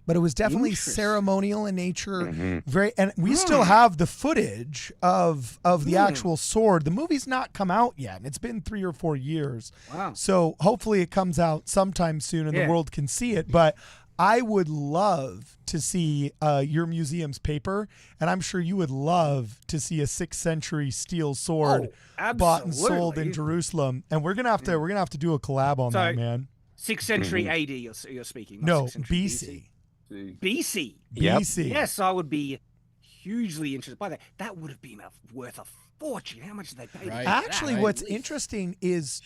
But it was definitely ceremonial in nature. Very, and we still have the footage of the actual sword. The movie's not come out yet, and it's been 3 or 4 years. Wow. So hopefully it comes out sometime soon and the world can see it. But I would love to see your museum's paper, and I'm sure you would love to see a 6th century steel sword bought and sold in Jerusalem. And we're gonna have to do a collab on that, man. 6th century AD, you're speaking. No, 6th century BC. BC. Yep. BC. Yes, I would be hugely interested by that. That would have been worth a fortune. How much did they pay? Right. Actually, what's interesting is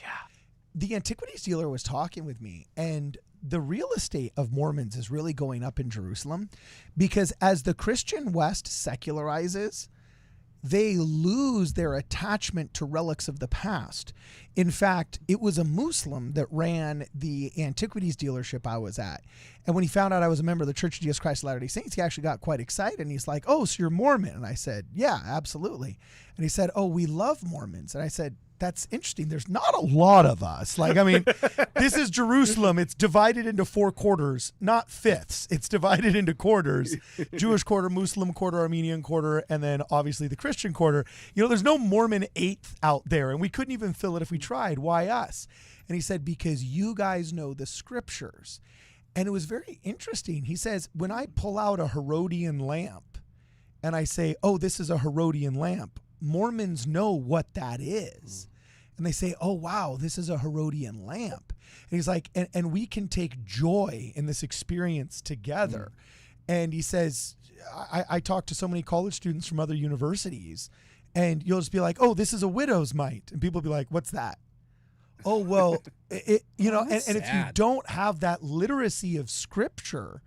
the antiquities dealer was talking with me, and the real estate of Mormons is really going up in Jerusalem because as the Christian West secularizes, they lose their attachment to relics of the past. In fact, it was a Muslim that ran the antiquities dealership I was at. And when he found out I was a member of the Church of Jesus Christ of Latter-day Saints, he actually got quite excited. And he's like, "Oh, so you're Mormon?" And I said, "Yeah, absolutely." And he said, "Oh, we love Mormons." And I said, "That's interesting. There's not a lot of us. Like, I mean, this is Jerusalem. It's divided into 4 quarters, not fifths. It's divided into quarters. Jewish quarter, Muslim quarter, Armenian quarter, and then obviously the Christian quarter. You know, there's no Mormon 8th out there, and we couldn't even fill it if we tried. Why us?" And he said, "Because you guys know the scriptures." And it was very interesting. He says, when I pull out a Herodian lamp and I say, "Oh, this is a Herodian lamp," Mormons know what that is. And they say, "Oh, wow, this is a Herodian lamp." And he's like, and we can take joy in this experience together. And he says, I talk to so many college students from other universities, and you'll just be like, "Oh, this is a widow's mite." And people will be like, "What's that?" "Oh, well, and if you don't have that literacy of scripture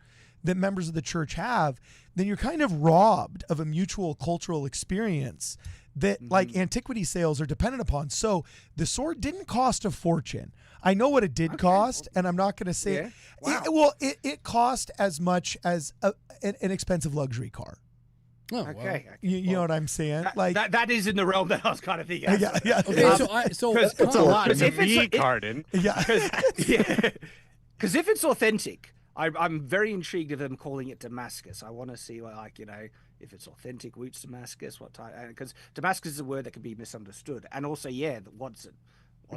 that members of the church have, then you're kind of robbed of a mutual cultural experience that like antiquity sales are dependent upon." So the sword didn't cost a fortune. I know what it did cost, and I'm not going to say it. Wow. It cost as much as an expensive luxury car. Oh, Okay. wow. You know what I'm saying? That is in the realm that I was kind of thinking. Yeah. Okay, so Because It's a lot Because to if it's- be, it- Cardin. Yeah. Because if it's authentic, I'm very intrigued of them calling it Damascus. I want to see, like, you know, if it's authentic roots Damascus, what type? Because Damascus is a word that can be misunderstood, and also, what's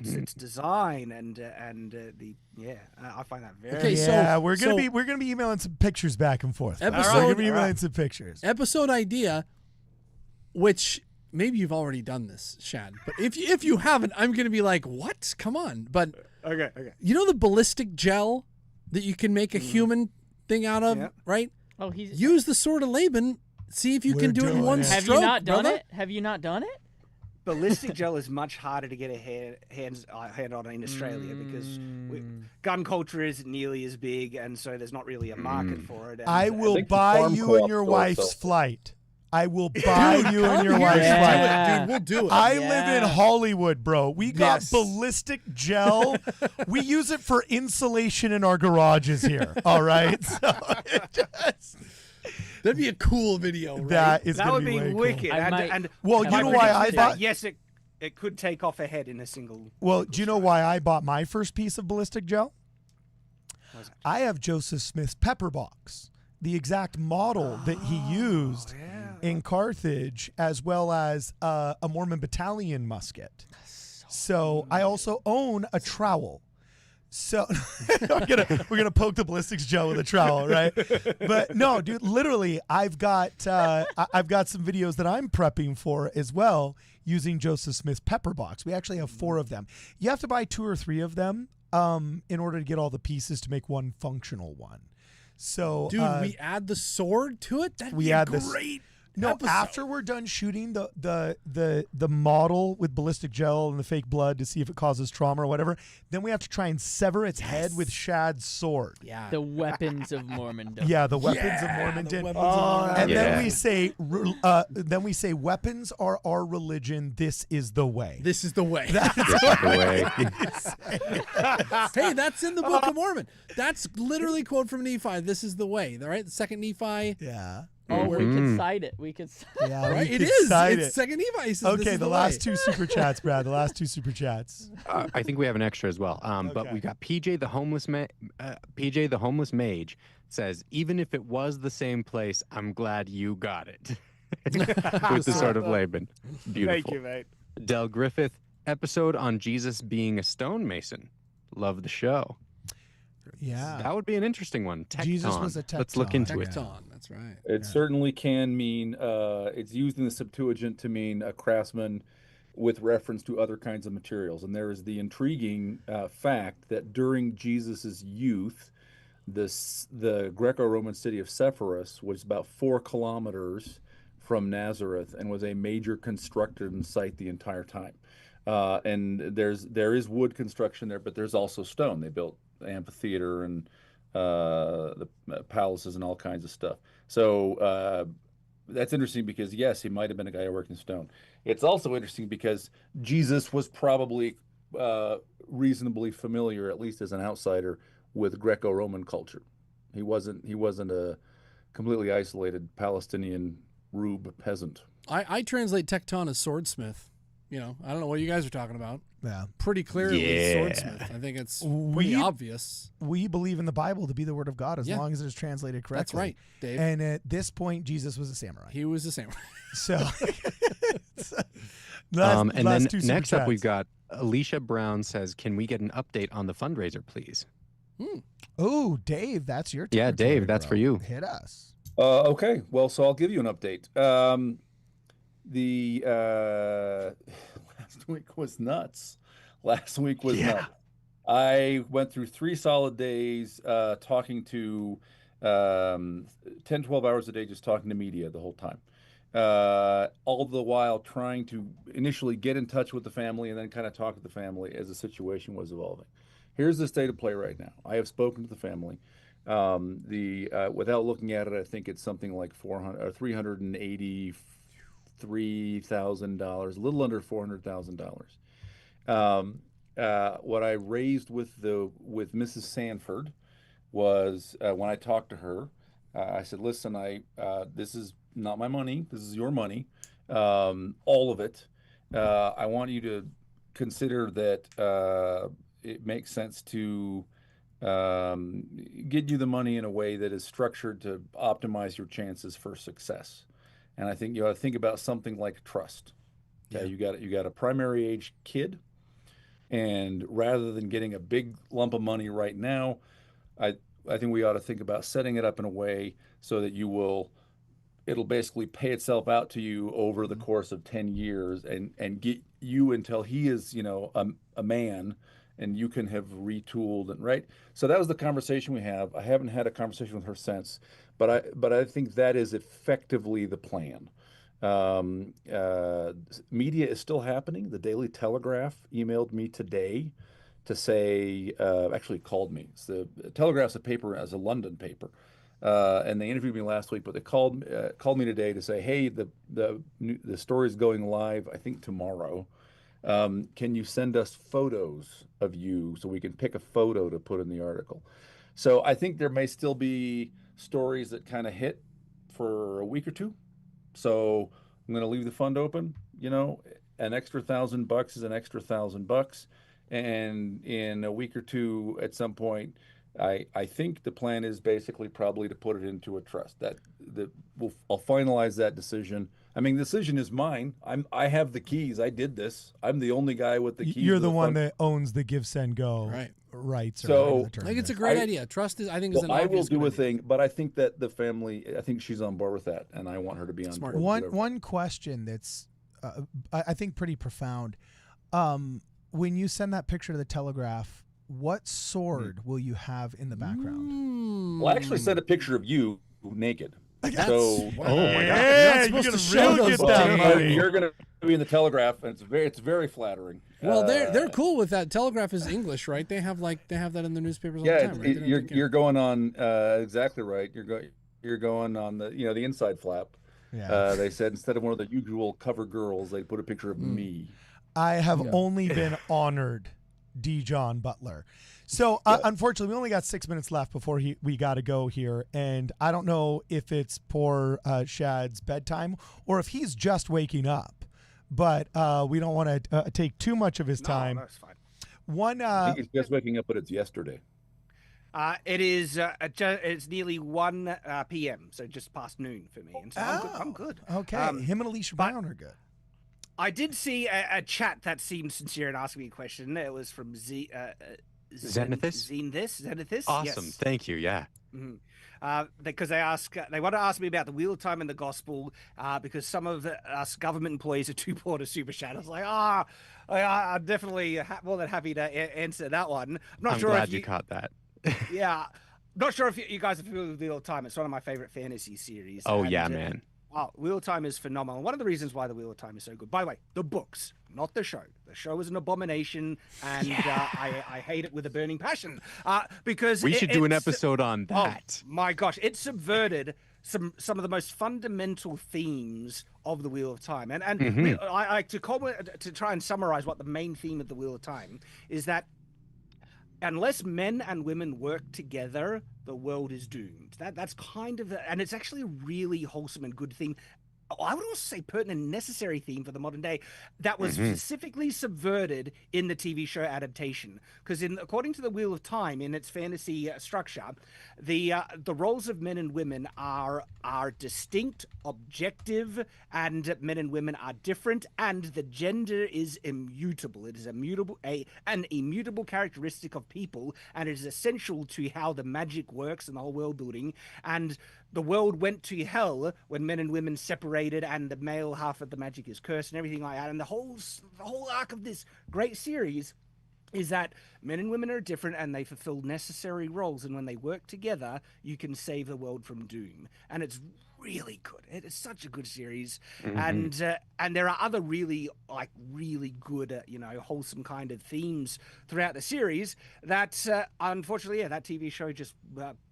its design and I find that very. Okay, so- Yeah, we're gonna be emailing some pictures back and forth. We're gonna be emailing some pictures. episode idea, which maybe you've already done this, Shad, but if you haven't, I'm gonna be like, "What? Come on!" But Okay. you know the ballistic gel that you can make a human thing out of, Yeah. right? Oh, he's. Use the sword of Laban. See if you We're can do it in doing one it. stroke. Have you not done brother. it? Have you not done it? Ballistic gel is much harder to get a hand on in Australia because gun culture isn't nearly as big, and so there's not really a market for it. And, I will think the buy farm you co-op and your store wife's sells it. flight. I will buy you and your Come here, wife's let's flight. do it, dude. We'll do it. I live in Hollywood, bro. We got Yes. ballistic gel. We use it for insulation in our garages here. All right. So That'd be a cool video, right? that is that going would to be be way cool. wicked. I might And Well, have you my know why prediction I is that, bought? yes, it could take off a head in a single. Well, do you know why I bought my first piece of ballistic gel? What's that? I have Joseph Smith's pepper box, the exact model that he used in Carthage, as well as a Mormon battalion musket. So I also own a trowel. So we're gonna poke the ballistics gel with a trowel, right? But no, dude, literally, I've got some videos that I'm prepping for as well using Joseph Smith's pepper box. We actually have 4 of them. You have to buy 2 or 3 of them in order to get all the pieces to make one functional one. So Dude, we add the sword to it. That'd we be add a this- great. No, episode. after we're done shooting the model with ballistic gel and the fake blood to see if it causes trauma or whatever, then we have to try and sever its head with Shad's sword. Yeah. The weapons of Mormondom. Yeah, the weapons of Mormon. the weapons of And Mormon. then we say weapons are our religion. This is the way. This is the way. This is the way. Hey, that's in the Book of Mormon. That's literally a quote from Nephi. This is the way. All right, the second Nephi. Yeah. Oh, we could cite it. We could. Yeah, Right, we it could is. cite It's it. second Nephi. He says, this Okay, is the way. last two super chats, Brad. The last two super chats. I think we have an extra as well. But Okay. we got PJ the homeless PJ the homeless mage says, even if it was the same place, I'm glad you got it. With the sword of Laban. Beautiful. Thank you, mate. Del Griffith, episode on Jesus being a stonemason. Love the show. Yeah. That would be an interesting one. Tecton. Jesus was a Let's look tecton. into it. Tecton, that's right. It certainly can mean, it's used in the Septuagint to mean a craftsman with reference to other kinds of materials. And there is the intriguing fact that during Jesus's youth, the Greco-Roman city of Sepphoris was about 4 kilometers from Nazareth and was a major construction site the entire time. And there is wood construction there, but there's also stone. They built amphitheater and the palaces and all kinds of stuff. So that's interesting because, yes, he might have been a guy who worked in stone. It's also interesting because Jesus was probably reasonably familiar, at least as an outsider, with Greco-Roman culture. He wasn't a completely isolated Palestinian rube peasant. I translate Tecton as swordsmith. I don't know what you guys are talking about. Yeah. Pretty clearly Yeah. swordsmith. I think it's pretty obvious. We believe in the Bible to be the word of God as Yeah. long as it is translated correctly. That's right, Dave. And at this point, Jesus was a samurai. He was the same. So, And then two super next up, we've chats. got Alicia Brown says, can we get an update on the fundraiser, please? Oh, Dave, that's your Yeah, territory, Dave, that's bro. for you. Hit us. Okay, well, so I'll give you an update. Last week was nuts. Last week was nuts. I went through 3 solid days talking to 10, 12 hours a day, just talking to media the whole time. All the while trying to initially get in touch with the family and then kind of talk to the family as the situation was evolving. Here's the state of play right now. I have spoken to the family. Without looking at it, I think it's something like $383,000, a little under $400,000. What I raised with Mrs. Sanford was when I talked to her, I said, "Listen, this is not my money. This is your money, all of it. I want you to consider that it makes sense to get you the money in a way that is structured to optimize your chances for success. And I think you ought to think about something like trust. Okay, you got a primary age kid, and rather than getting a big lump of money right now, I think we ought to think about setting it up in a way so that it'll basically pay itself out to you over the course of 10 years and get you until he is, a man, and you can have retooled and right. So that was the conversation we have. I haven't had a conversation with her since, but I think that is effectively the plan. Media is still happening. The Daily Telegraph emailed me today to say, actually called me. The Telegraph's a paper, as a London paper, and they interviewed me last week. But they called me today to say, hey, the story's going live, I think tomorrow. Can you send us photos of you so we can pick a photo to put in the article? So I think there may still be stories that kind of hit for a week or two. So I'm going to leave the fund open. An extra $1,000 is an extra $1,000. And in a week or two, at some point, I think the plan is basically probably to put it into a trust. I'll finalize that decision. I mean, the decision is mine. I have the keys. I did this. I'm the only guy with the keys. You're the one fund. that owns the give, send, go rights. Or So- whatever the term I think it's a is. great idea. Trust is, I think, is an I will obvious do good a idea. thing, but I think that the family, I think she's on board with that, and I want her to be on Smart. board. with whatever. One question that's I think pretty profound. When you send that picture to the Telegraph, what sword will you have in the background? Well, I actually sent a picture of you naked. That's, So, wow. oh my God. Yeah, You're not you supposed to gotta show really those get to that anybody. money. you're going to be in the Telegraph, and it's very flattering. Well, they're cool with that. Telegraph is English, right? They have that in the newspapers all Yeah, the time, right? They don't take care. you're going on exactly right. You're going on the inside flap. Yeah. They said instead of one of the usual cover girls, they put a picture of me. I have Yeah. only been honored, D. John Butler. So unfortunately, we only got 6 minutes left before we got to go here, and I don't know if it's poor Shad's bedtime or if he's just waking up. But we don't want to take too much of his time. No, that's fine. One, I think it's just waking up, but it's yesterday. It is. It's nearly 1 p.m., so just past noon for me. And so I'm good. okay. Him and Alicia but- Brown are good. I did see a chat that seemed sincere in asking me a question. It was from Zenithus? Zenithus. Awesome. Yes. Thank you. Yeah. Because they want to ask me about the wheel of time in the gospel, because some of us government employees are too poor to super chat. I was like, I'm definitely more than happy to answer that one. I'm sure glad if you caught that. Yeah, not sure if you guys are familiar with Wheel of Time. It's one of my favorite fantasy series. Oh, and, yeah, man. Wheel of Time is phenomenal. One of the reasons why the Wheel of Time is so good, by the way, the books, not the show. The show is an abomination, and I hate it with a burning passion. Because We should do an it's- episode on that. Oh my gosh, it subverted some of the most fundamental themes of the Wheel of Time, and I to try and summarize what the main theme of the Wheel of Time is, that unless men and women work together, the world is doomed. That's kind of and it's actually a really wholesome and good theme. I would also say pertinent and necessary theme for the modern day that was specifically subverted in the TV show adaptation. Because according to the Wheel of Time, in its fantasy structure, the roles of men and women are distinct, objective, and men and women are different, and the gender is immutable. It is an immutable characteristic of people, and it is essential to how the magic works and the whole world building. And the world went to hell when men and women separated, and the male half of the magic is cursed and everything like that. And the whole arc of this great series is that men and women are different and they fulfill necessary roles, and when they work together, you can save the world from doom. And it's really good. It is such a good series, and there are other really good, wholesome kind of themes throughout the series that unfortunately, that TV show just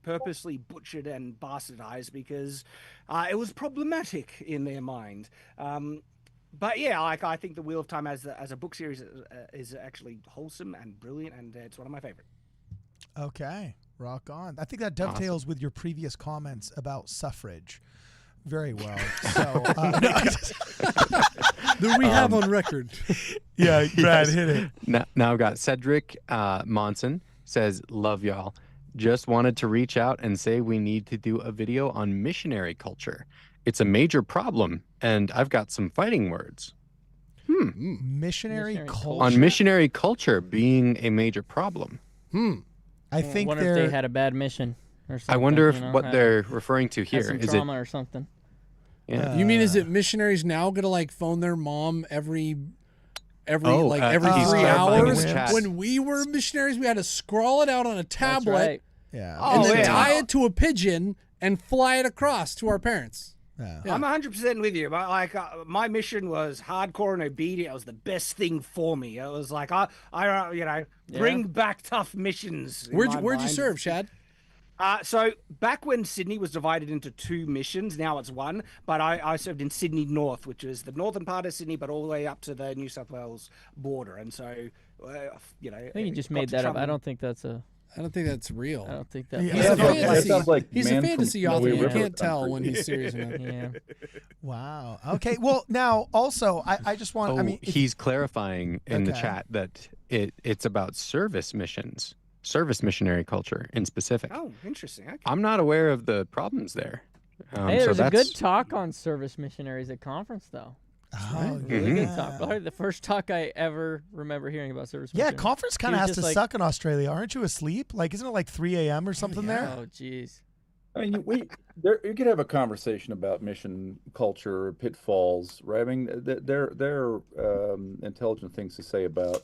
purposely butchered and bastardized because it was problematic in their mind. But yeah, I think the Wheel of Time as a book series is actually wholesome and brilliant, and it's one of my favorite. Okay, rock on. I think that dovetails with your previous comments about suffrage very well. So, That we have on record. yeah, Brad, hit it. Now I've got Cedric Monson says, love y'all. Just wanted to reach out and say we need to do a video on missionary culture. It's a major problem, and I've got some fighting words. Missionary culture. On missionary culture being a major problem. I think wonder if they had a bad mission or something. I wonder if you know, what had- they're referring to had here some is trauma or something. Yeah. You mean, is it missionaries now gonna like phone their mom every Oh, 3 he's hours? clarifying in When we were missionaries, we had to scrawl it out on a That's tablet right. Yeah. and then yeah. tie it to a pigeon and fly it across to our parents. Yeah. Yeah. I'm 100% with you. My mission was hardcore and obedient. It was the best thing for me. It was like bring back tough missions. in Where'd my you mind. serve, Shad? So back when Sydney was divided into 2 missions, now it's 1. But I served in Sydney North, which is the northern part of Sydney, but all the way up to the New South Wales border. And so, I think you just made that up. I don't think that's a. I don't think that's real. I don't think that. Yeah. He's a That sounds fantasy. sounds like He's a man from fantasy Snowy author. You River can't tell country. when he's serious enough. Yeah. Wow. Okay. Well, now also, I just want. Oh, I mean, if- he's clarifying in the Okay. chat that it's about service missions, service missionary culture in specific. Oh, interesting. Okay. I'm not aware of the problems there. Hey, so there's a that's good talk on service missionaries at conference, though. oh, Really Mhm. good talk. Probably the first talk I ever remember hearing about service Yeah, missionaries. conference kind of He has was to just like- suck in Australia. Aren't you asleep? Like, isn't it like 3 a.m. or something there? Oh, jeez. I mean, you could have a conversation about mission culture, pitfalls, right? I mean, there are intelligent things to say about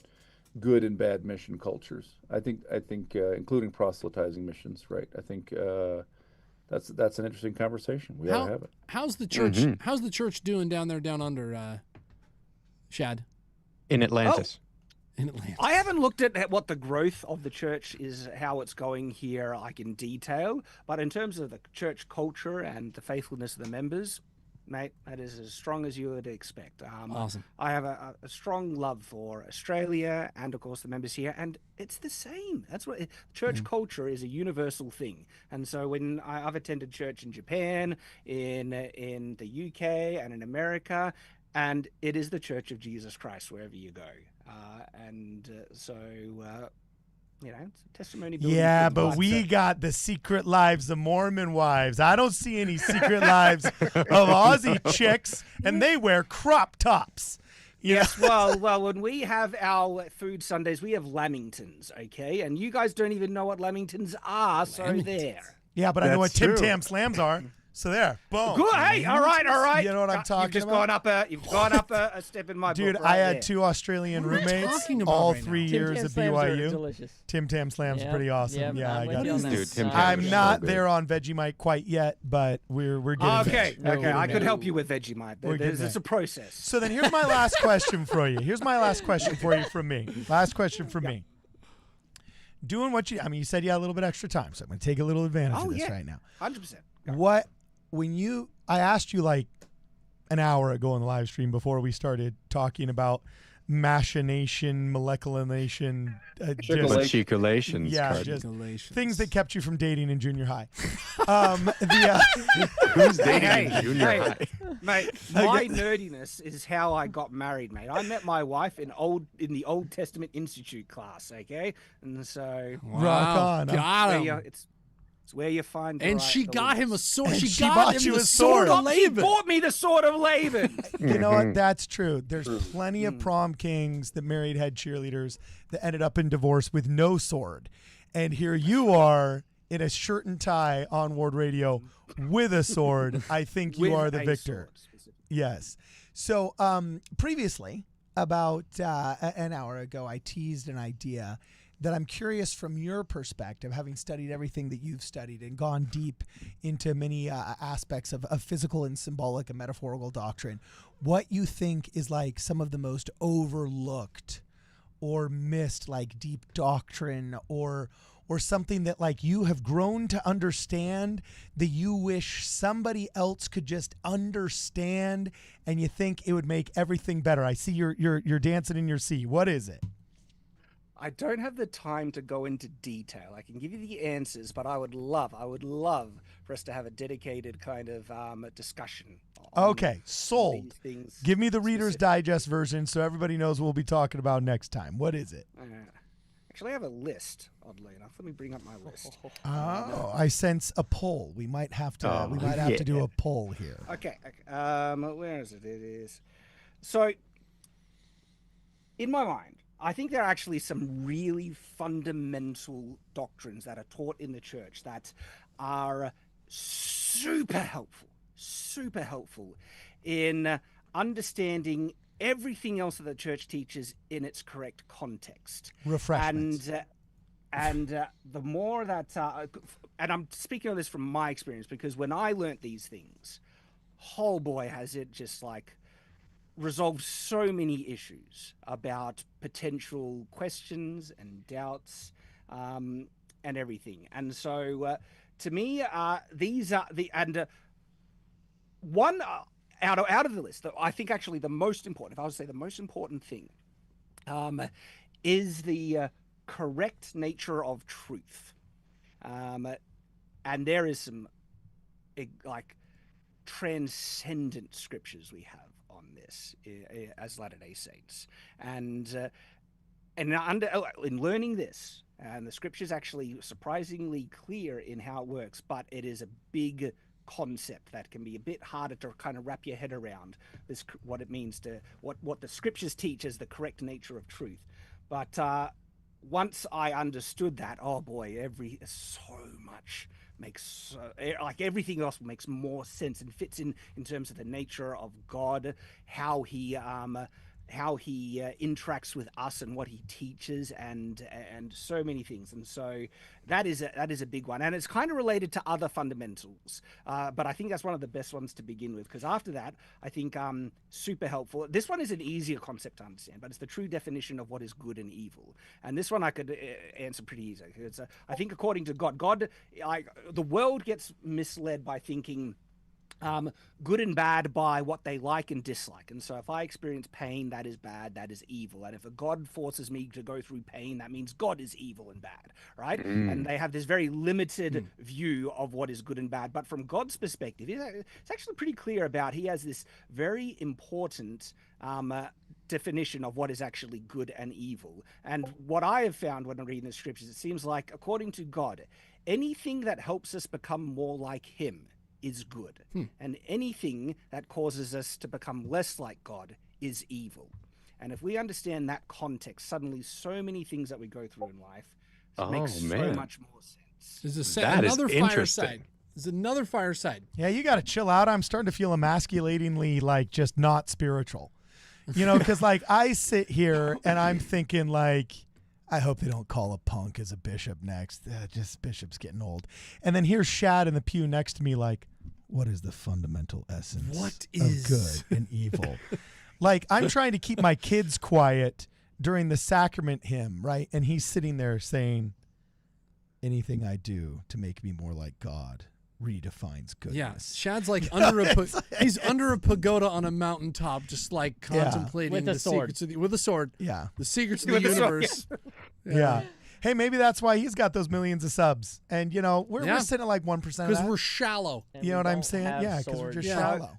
good and bad mission cultures. I think, including proselytizing missions, right? I think that's an interesting conversation. We ought to have it. How's the church? How's the church doing down there, down under, Shad? In Atlantis. In Atlanta. I haven't looked at what the growth of the church is, how it's going here, like in detail. But in terms of the church culture and the faithfulness of the members, mate, that is as strong as you would expect. Awesome. I have a strong love for Australia and, of course, the members here, and it's the same. That's what church culture is, a universal thing. And so when I've attended church in Japan, in the UK, and in America, and it is the Church of Jesus Christ wherever you go. So you know, it's a testimony. Yeah, but we got the secret lives of Mormon wives. I don't see any secret lives of Aussie chicks, and they wear crop tops. Yes, well, when we have our food Sundays, we have lamingtons, okay? And you guys don't even know what lamingtons are, so there. Yeah, but I know what That's Tim true. Tam Slams are. So there, boom. Good. Hey, all right. You know what I'm talking about? You've gone up a step in my Dude, book. I had there. 2 Australian What are you roommates, talking about all right 3 now? years Tim Tam at Slams are BYU. delicious. Tim Tam Slams Yep, pretty awesome. yep, Yeah, I'm I with got you on this. that. Dude, Tim Uh, Tam I'm is so not good. there on Vegemite quite yet, but we're getting Okay, there. okay. I could there. help you with Vegemite. We're getting It's a process. So then here's my last question for you. Here's my last question for you from me. Last question from me. Doing what you, I mean, you said you had a little bit extra time, so I'm going to take a little advantage of this right now. 100%. I asked you like an hour ago on the live stream before we started talking about machination, moleculination, Matriculations. yeah, Cardin. just Galatians. things that kept you from dating in junior high. Who's dating in junior Hey. high? Mate, my nerdiness is how I got married, mate. I met my wife in the Old Testament Institute class, okay? And so Rock on. Got him. it's where you find the And right- she the got him a winners. sword. And She she got bought him you the a sword sword. of She Laban. bought me the sword of Laban. You know what? That's true. There's plenty of prom kings that married head cheerleaders that ended up in divorce with no sword. And here you are in a shirt and tie on Ward Radio with a sword. I think you With are the a victor. sword, specifically. Yes. So previously, about an hour ago, I teased an idea that I'm curious from your perspective, having studied everything that you've studied and gone deep into many aspects of physical and symbolic and metaphorical doctrine, what you think is like some of the most overlooked or missed, like deep doctrine or something that like you have grown to understand that you wish somebody else could just understand and you think it would make everything better. I see you're dancing in your seat. What is it? I don't have the time to go into detail. I can give you the answers, but I would love for us to have a dedicated kind of discussion. on Okay, sold. these things Give me the Reader's specific. Digest version so everybody knows what we'll be talking about next time. What is it? Actually, I have a list. Oddly enough, let me bring up my list. Oh, I sense a poll. We might have to. We might have to do a poll here. Okay. Where is it? It is. So, in my mind, I think there are actually some really fundamental doctrines that are taught in the church that are super helpful in understanding everything else that the church teaches in its correct context. Refreshments. And the more that, and I'm speaking of this from my experience, because when I learnt these things, oh boy, has it just like resolved so many issues about potential questions and doubts and everything. And so to me, these are the, and one out of the list that I think actually the most important, if I was to say the most important thing, is the correct nature of truth. And there is some like transcendent scriptures we have on this as Latter-day Saints. And in learning this, and the scripture's actually surprisingly clear in how it works, but it is a big concept that can be a bit harder to kind of wrap your head around this, what it means to what the scriptures teach as the correct nature of truth. But once I understood that, oh boy, so much makes like everything else makes more sense and fits in terms of the nature of God, how he how he interacts with us and what he teaches, and so many things. And so that is a big one, and it's kind of related to other fundamentals. But I think that's one of the best ones to begin with, because after that, I think super helpful. This one is an easier concept to understand, but it's the true definition of what is good and evil. And this one I could answer pretty easily. It's I think according to God, the world gets misled by thinking good and bad by what they like and dislike. And so if I experience pain, that is bad, that is evil. And if a God forces me to go through pain, that means God is evil and bad, right? And they have this very limited view of what is good and bad. But from God's perspective, it's actually pretty clear about, he has this very important definition of what is actually good and evil. And what I have found when I'm reading the scriptures, it seems like, according to God, anything that helps us become more like him is good. And anything that causes us to become less like God is evil. And if we understand that context, suddenly so many things that we go through in life make so much more sense. There's another fireside. There's another fireside. Yeah, you got to chill out. I'm starting to feel emasculatingly like just not spiritual. You know, because like I sit here and I'm thinking like, I hope they don't call a punk as a bishop next. Just bishop's getting old. And then here's Shad in the pew next to me like, what is the fundamental essence of good and evil? Like, I'm trying to keep my kids quiet during the sacrament hymn, right? And he's sitting there saying, anything I do to make me more like God redefines goodness. Yeah, Shad's like under he's under a pagoda on a mountaintop, just like contemplating With a sword. secrets with a sword. Yeah. The secrets of the universe. Yeah. Hey, maybe that's why he's got those millions of subs. And, you know, we're sitting at like 1% of Because that. we're shallow. And You know we what I'm don't saying? have Yeah, because we're swords. just shallow.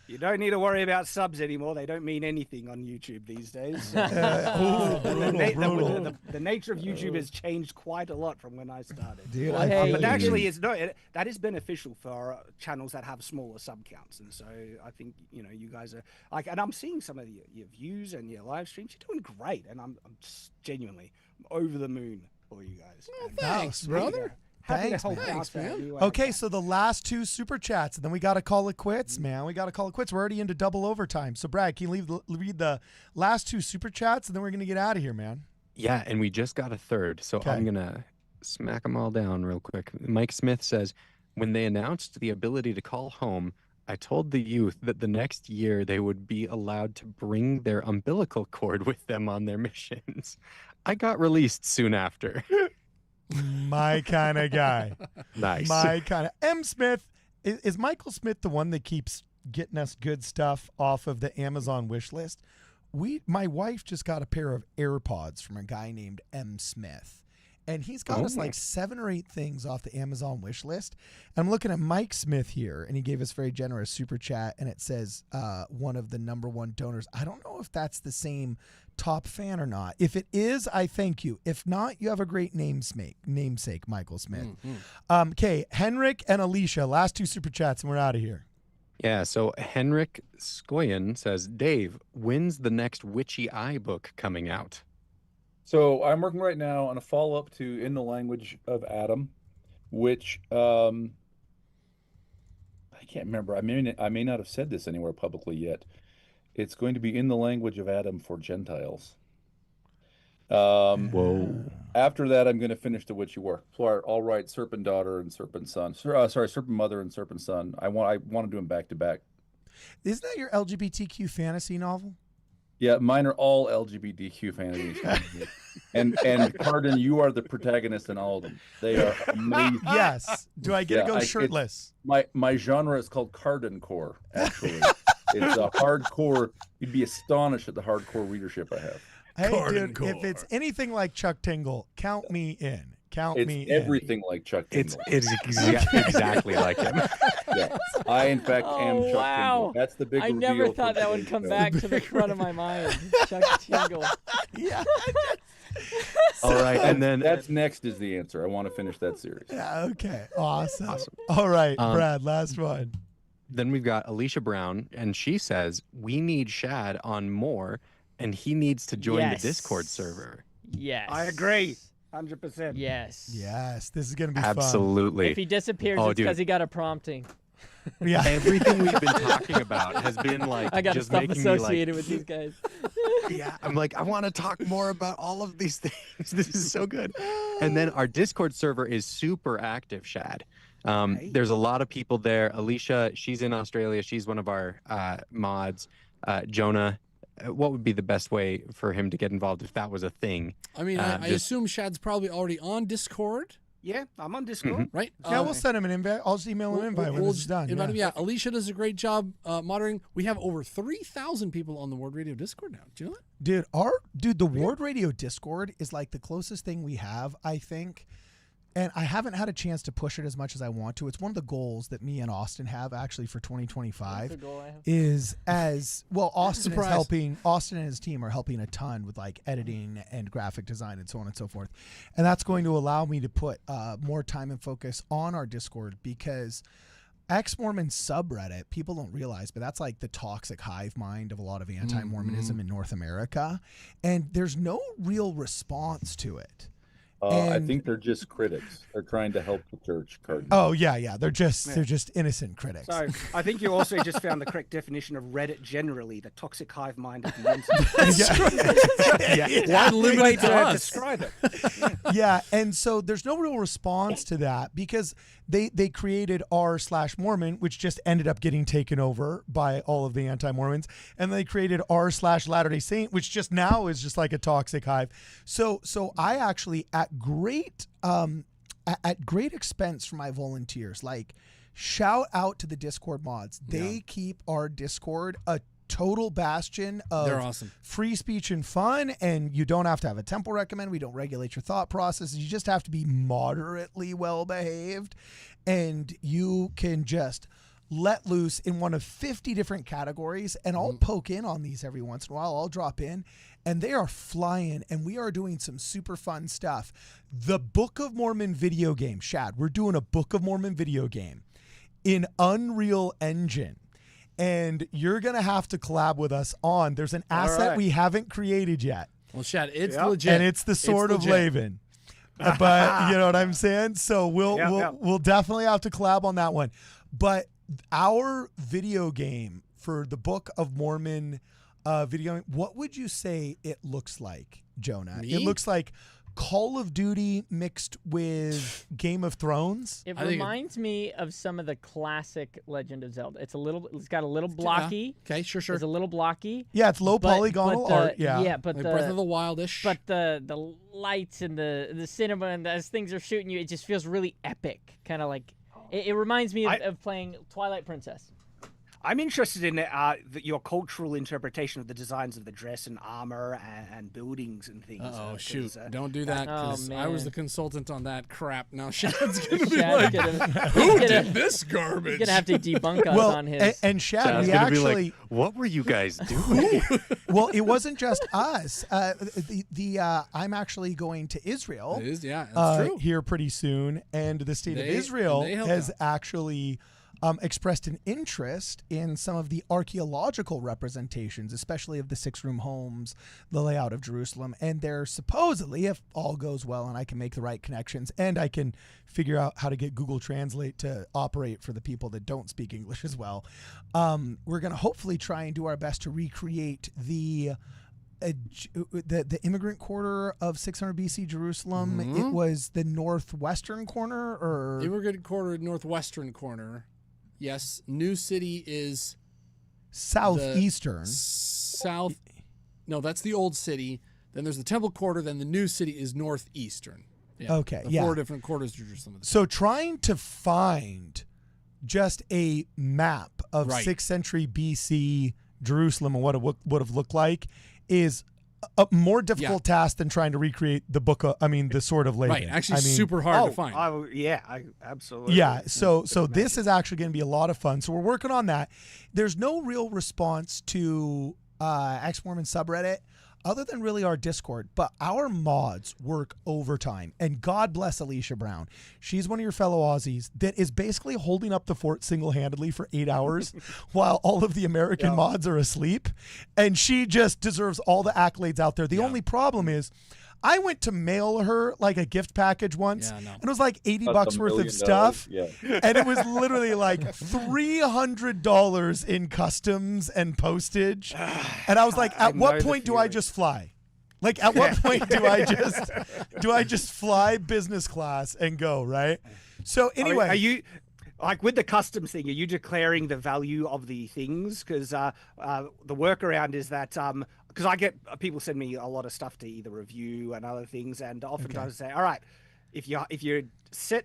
You don't need to worry about subs anymore. They don't mean anything on YouTube these days. Brutal. The nature of YouTube has changed quite a lot from when I started. Dude, Well, I hey, feel But you. actually, that is beneficial for channels that have smaller sub counts. And so I think, you know, you guys are like, and I'm seeing some of your views and your live streams. You're doing great. And I'm just genuinely over the moon for you guys. And Thanks, brother. happy Thanks, to help man. out that any way I Okay, can. so the last two super chats, and then we got to call it quits, man. We got to call it quits. We're already into double overtime. So, Brad, can you read the last two super chats, and then we're going to get out of here, man. Yeah, and we just got a third, so Okay. I'm going to smack them all down real quick. Mike Smith says, when they announced the ability to call home, I told the youth that the next year they would be allowed to bring their umbilical cord with them on their missions. I got released soon after. My kind of guy. Nice. My kind of. M. Smith, is Michael Smith the one that keeps getting us good stuff off of the Amazon wish list? My wife just got a pair of AirPods from a guy named M. Smith. And he's got us like 7 or 8 things off the Amazon wish list. And I'm looking at Mike Smith here, and he gave us very generous super chat, and it says one of the #1 donors. I don't know if that's the same top fan or not. If it is, I thank you. If not, you have a great namesake, Michael Smith. Okay, Henrik and Alicia, last 2 super chats, and we're out of here. Yeah, so Henrik Skoyen says, Dave, when's the next Witchy Eye book coming out? So I'm working right now on a follow-up to In the Language of Adam, which I can't remember. I may not have said this anywhere publicly yet. It's going to be In the Language of Adam for Gentiles. Whoa. After that, I'm going to finish the Witchy War. So I'll write Serpent Daughter and Serpent Son. Serpent Mother and Serpent Son. I want to do them back to back. Isn't that your LGBTQ fantasy novel? Yeah, mine are all LGBTQ fantasies. and Cardin, you are the protagonist in all of them. They are amazing. Yes. Do I get to go it's- shirtless? My genre is called Cardincore, actually. It's a hardcore. You'd be astonished at the hardcore readership I have. Hey, dude, if it's anything like Chuck Tingle, count me in. Count It's me everything like Chuck It's Tingle. exactly like him. Yeah. I, in fact, am Oh, Chuck wow. Tingle. That's the big I reveal. never for thought that would today's come show. back to the front of my mind. Chuck Tingle. in. Yeah. All right, and then That's next is the answer. I want to finish that series. Yeah, okay. Awesome. All right, Brad, last one. then we've got Alicia Brown, and she says, we need Shad on more, and he needs to join the Discord server. Yes. I agree. 100%. Yes. Yes, this is going to be fun. Absolutely. If he disappears, Oh, it's because dude. he got a prompting. Yeah. Everything we've been talking about has been like I got just stuff making me like, associated with these guys. yeah, I'm like, I want to talk more about all of these things. This is so good. And then our Discord server is super active, Shad. There's a lot of people there. Alicia, she's in Australia. She's one of our mods. Jonah, what would be the best way for him to get involved if that was a thing? I mean, I assume Shad's probably already on Discord, Yeah, I'm on Discord. right? Yeah, we'll send him an invite. I'll just email him an invite when We'll this is done. invite Yeah. him. Yeah, Alicia does a great job moderating. We have over 3,000 people on the Ward Radio Discord now. Do you know that? Dude, the Ward Radio Discord is like the closest thing we have, I think. And I haven't had a chance to push it as much as I want to. It's one of the goals that me and Austin have actually for 2025 the goal I have? is as well. Austin is Surprise. helping. Austin and his team are helping a ton with like editing and graphic design and so on and so forth. And that's going to allow me to put more time and focus on our Discord because ex-Mormon subreddit, people don't realize, but that's like the toxic hive mind of a lot of anti-Mormonism in North America. And there's no real response to it. I think they're just critics. They're trying to help the church, Cardinal. Oh yeah. They're just innocent critics. So I think you also just found the correct definition of Reddit generally, the toxic hive mind of the internet. Why limit Way it to to us? describe it. Yeah, and so there's no real response to that because they created r/Mormon, which just ended up getting taken over by all of the anti-Mormons, and they created r/Latter-day Saint, which just now is just like a toxic hive. So I actually at great expense for my volunteers, like shout out to the Discord mods. They keep our Discord a total bastion of They're awesome. free speech and fun, and you don't have to have a temple recommend. We don't regulate your thought processes. You just have to be moderately well behaved, and you can just let loose in one of 50 different categories. And I'll poke in on these every once in a while. I'll drop in, and they are flying, and we are doing some super fun stuff. The Book of Mormon video game, Shad, we're doing a Book of Mormon video game in Unreal Engine. And you're going to have to collab with us on. There's an asset we haven't created yet. Well, Shad, it's legit. And it's the Sword of legit. Laban. But you know what I'm saying? So we'll definitely have to collab on that one. But our video game for the Book of Mormon video, what would you say it looks like, Jonah? Me? It looks like Call of Duty mixed with Game of Thrones. It I think reminds me of some of the classic Legend of Zelda. It's got a little blocky. Okay, sure. It's a little blocky. Yeah, it's low but- polygonal but the- art. Yeah. but Like the Breath of the Wildish. but the lights and the cinema and as things are shooting you, it just feels really epic. Kind of like it reminds me of playing Twilight Princess. I'm interested in your cultural interpretation of the designs of the dress and armor and buildings and things. Oh shoot! Don't do that Oh, because I was man. the consultant on that crap. Now Shad's gonna be Shad's like, gonna- "Who he's did gonna- this He's garbage?" gonna have to debunk us Well, on his. and Shad, Shad's we gonna be actually like, what were you guys doing? well, it wasn't just us. I'm actually going to Israel. It is, yeah, that's true. Here pretty soon, and the state of They Israel helped has out. actually expressed an interest in some of the archaeological representations, especially of the 6-room homes, the layout of Jerusalem, and they're supposedly, if all goes well and I can make the right connections and I can figure out how to get Google Translate to operate for the people that don't speak English as well, we're going to hopefully try and do our best to recreate the immigrant quarter of 600 BC Jerusalem. It was the northwestern corner, or Immigrant quarter, northwestern corner. Yes, New City is southeastern. south. No, that's the old city. Then there's the Temple quarter. Then the New City is northeastern. Yeah, Okay, the yeah. 4 different quarters of Jerusalem. So trying to find just a map of Right. 6th century BC Jerusalem and what it would have looked like is a more difficult task than trying to recreate the Sword of Laban. Right, actually, I mean, super hard to find. Absolutely. Yeah, so this is actually going to be a lot of fun. So we're working on that. There's no real response to ex-Mormon subreddit other than really our Discord, but our mods work overtime. And God bless Alicia Brown. She's one of your fellow Aussies that is basically holding up the fort single-handedly for 8 hours while all of the American mods are asleep. And she just deserves all the accolades out there. The only problem is I went to mail her like a gift package once, Yeah, no. and it was like $80 That's $1 worth million. of stuff. Yeah. And it was literally like $300 in customs and postage. And I was like, at what point do I just fly? Like, at what point do I just fly business class and go, right? So anyway, are you like with the customs thing? Are you declaring the value of the things? Because the workaround is that because I get people send me a lot of stuff to either review and other things, and oftentimes say, all right, if you say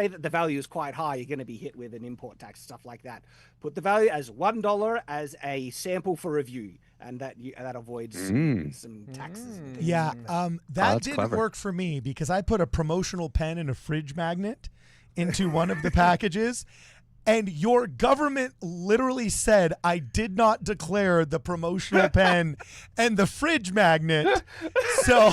that the value is quite high, you're going to be hit with an import tax, stuff like that. Put the value as $1 as a sample for review, and that avoids some taxes. And things. yeah, that that's didn't clever. work for me because I put a promotional pen and a fridge magnet into one of the packages. And your government literally said I did not declare the promotional pen and the fridge magnet. So,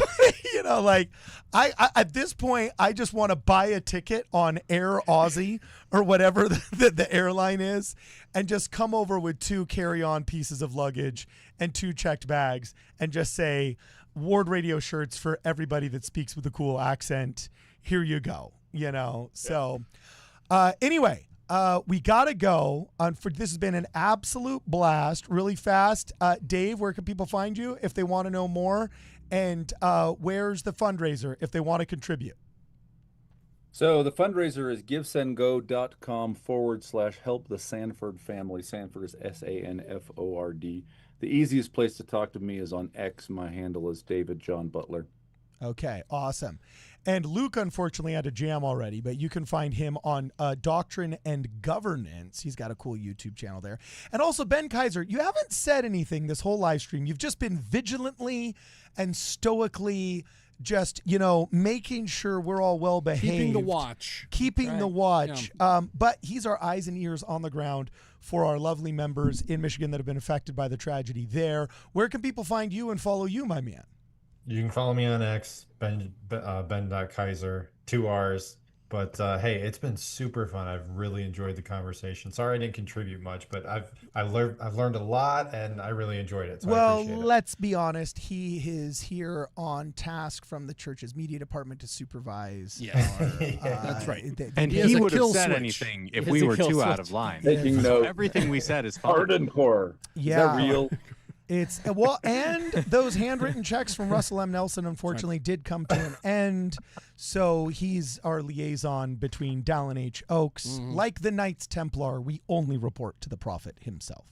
like I at this point, I just want to buy a ticket on Air Aussie or whatever the airline is and just come over with 2 carry-on pieces of luggage and 2 checked bags and just say, Ward Radio shirts for everybody that speaks with a cool accent. Here you go. So anyway. We gotta go. This has been an absolute blast. Really fast, Dave. Where can people find you if they want to know more? And where's the fundraiser if they want to contribute? So the fundraiser is givesendgo.com/help the Sanford family. Sanford is SANFORD. The easiest place to talk to me is on X. My handle is David John Butler. Okay, awesome. And Luke, unfortunately, had a jam already, but you can find him on Doctrine and Governance. He's got a cool YouTube channel there. And also, Ben Kaiser, you haven't said anything this whole live stream. You've just been vigilantly and stoically just, making sure we're all well behaved. Keeping the watch. Keeping the watch. Yeah. But he's our eyes and ears on the ground for our lovely members in Michigan that have been affected by the tragedy there. Where can people find you and follow you, my man? You can follow me on X, Ben.Kaiser, 2 R's. But hey, it's been super fun. I've really enjoyed the conversation. Sorry I didn't contribute much, but I've learned a lot and I really enjoyed it. So I appreciate it. Let's be honest. He is here on task from the church's media department to supervise. Yes. That's right. And He has he a would have kill said switch. anything if He we has a were kill too out switch. of line. Taking So note. everything we said is fine. Hardcore. Yeah. Is that real? It's and those handwritten checks from Russell M. Nelson unfortunately did come to an end. So he's our liaison between Dallin H. Oaks. Like the Knights Templar, we only report to the prophet himself.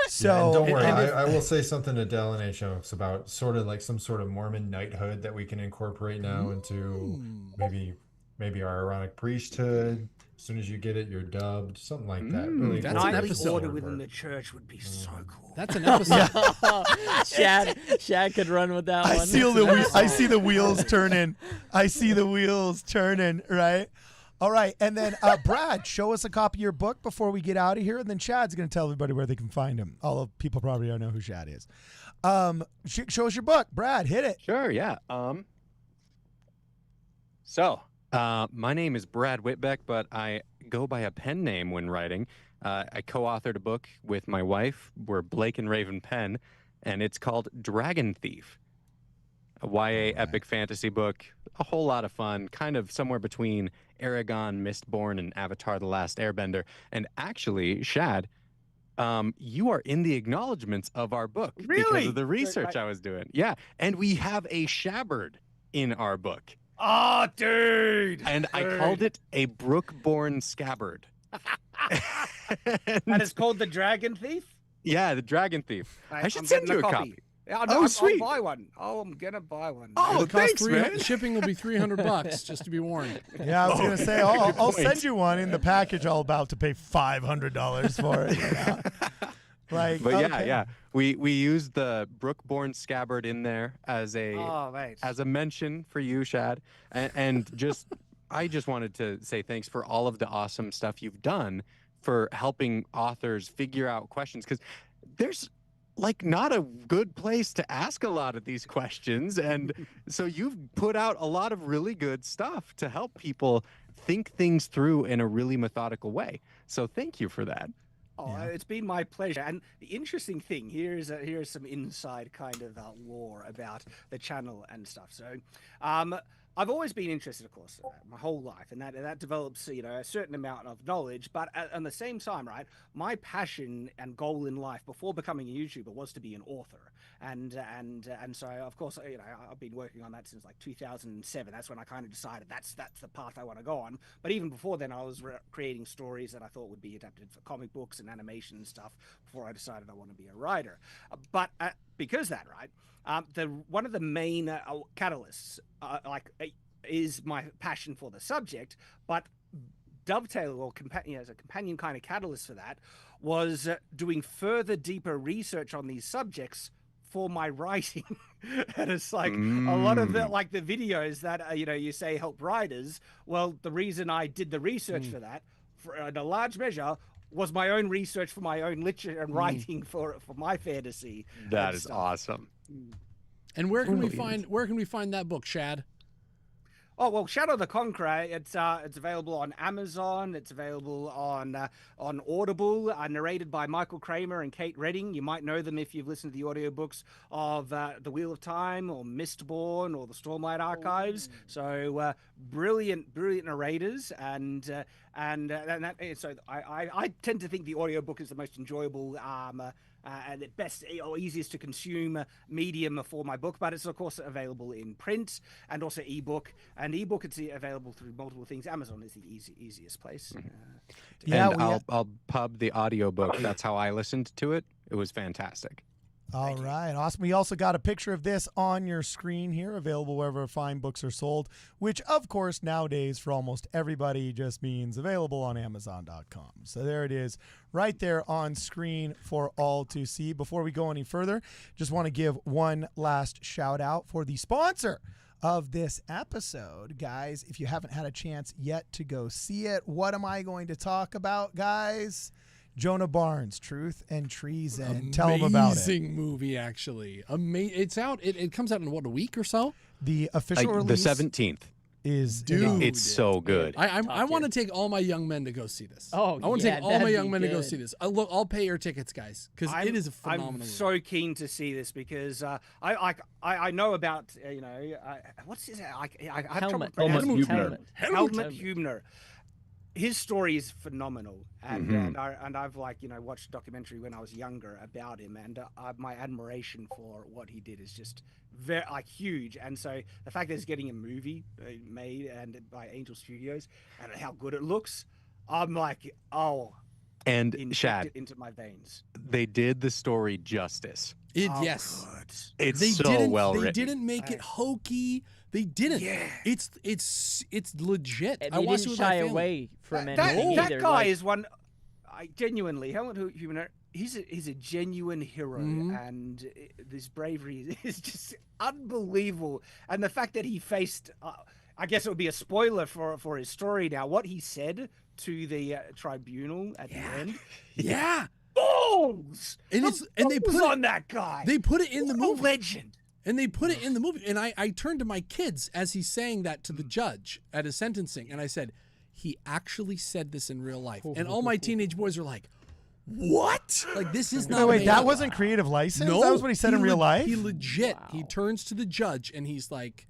So Yeah, and don't worry, I will say something to Dallin H. Oaks about sort of like some sort of Mormon knighthood that we can incorporate now into maybe our Aaronic priesthood. As soon as you get it, you're dubbed. Something like that. Really That's cool. an Knightly episode. order within the church would be so cool. That's an episode. Shad could run with that I one. see the wheels turning. I see the wheels turning, right? All right. And then Brad, show us a copy of your book before we get out of here. And then Shad's going to tell everybody where they can find him. All of people probably don't know who Shad is. Show us your book. Brad, hit it. Sure, yeah. My name is Brad Whitbeck, but I go by a pen name when writing. I co-authored a book with my wife. We're Blake and Raven Penn, and it's called Dragon Thief, a YA epic fantasy book. A whole lot of fun, kind of somewhere between Aragon, Mistborn, and Avatar: The Last Airbender. And actually, Shad, you are in the acknowledgments of our book because Really? of the research I was doing. Yeah, and we have a Shabbard in our book. Oh, dude. And I called it a Brookborn scabbard. And it's called the Dragon Thief? Yeah, the Dragon Thief. I should I'm send getting you a copy. Yeah, Sweet. I'll buy one. Oh, I'm gonna buy one. Oh, It'll cost thanks, man. Shipping will be $300, just to be warned. Yeah, I was going to say, good I'll point. send you one in the package. I'll about to pay $500 for it. Like, But okay. yeah, we used the Brookborn scabbard in there as Oh, mate. a mention for you, Shad, and just I just wanted to say thanks for all of the awesome stuff you've done for helping authors figure out questions, because there's like not a good place to ask a lot of these questions, and so you've put out a lot of really good stuff to help people think things through in a really methodical way. So thank you for that. Oh, Yeah. it's been my pleasure. And the interesting thing here's some inside kind of lore about the channel and stuff. So, I've always been interested, of course, my whole life, and that develops, a certain amount of knowledge. But at the same time, right, my passion and goal in life before becoming a YouTuber was to be an author, and so of course, I've been working on that since like 2007. That's when I kind of decided that's the path I want to go on. But even before then, I was creating stories that I thought would be adapted for comic books and animation and stuff before I decided I want to be a writer. But because that, right, one of the main catalysts, is my passion for the subject, but dovetail or as a companion kind of catalyst for that was doing further deeper research on these subjects for my writing. And it's like a lot of the videos that you say help writers. Well, the reason I did the research for that, in a large measure, was my own research for my own literature and writing for my fantasy. That is awesome. And where can we find that book, Shad? Oh well, Shadow the Conqueror. It's available on Amazon. It's available on Audible. Narrated by Michael Kramer and Kate Redding. You might know them if you've listened to the audiobooks of The Wheel of Time or Mistborn or the Stormlight Archives. So brilliant narrators, and so I tend to think the audiobook is the most enjoyable and the best or easiest to consume medium for my book, but it's of course available in print and also ebook. And ebook, it's available through multiple things. Amazon is the easiest place. And I'll pub the audiobook. That's how I listened to it. It was fantastic. All right, awesome. We also got a picture of this on your screen here, available wherever fine books are sold, which, of course, nowadays for almost everybody just means available on Amazon.com. So there it is right there on screen for all to see. Before we go any further, just want to give one last shout out for the sponsor of this episode. Guys, if you haven't had a chance yet to go see it, what am I going to talk about, guys? Jonah Barnes, Truth and Treason. Tell them about it. Amazing movie, actually. It's out. It comes out in what, a week or so? The official release, the 17th. is Dude, it's so good. I want to take all my young men to go see this. Oh, I want to yeah, take all my that'd young be men to go good. see this. I'll pay your tickets, guys, because it is a phenomenal I'm movie. so keen to see this because I know about what's his I have trouble pronouncing Helmut Hubner. His story is phenomenal, and I've watched a documentary when I was younger about him, and my admiration for what he did is just very huge. And so the fact that he's getting a movie made and by Angel Studios and how good it looks, I'm like, And inject Shad, it into my veins. they did the story justice. Yes. Good. It's so well They written. didn't make it hokey. They didn't. Yeah. It's legit. And I he watched didn't it with my shy family. away from That anything either. guy like, is one. I genuinely, Helmut Hubner. He's a genuine hero, and this bravery is just unbelievable. And the fact that he faced, I guess it would be a spoiler for his story now. What he said to the tribunal at the end. Yeah. Balls! And they put on that guy. They put it in the What a movie. legend. And they put it in the movie. And I turned to my kids as he's saying that to the judge at his sentencing. And I said, he actually said this in real life. And all my teenage boys are like, what? Like, this is not Wait, made that up. wasn't creative license? No. That was what he said in real life? He legit. He turns to the judge and he's like,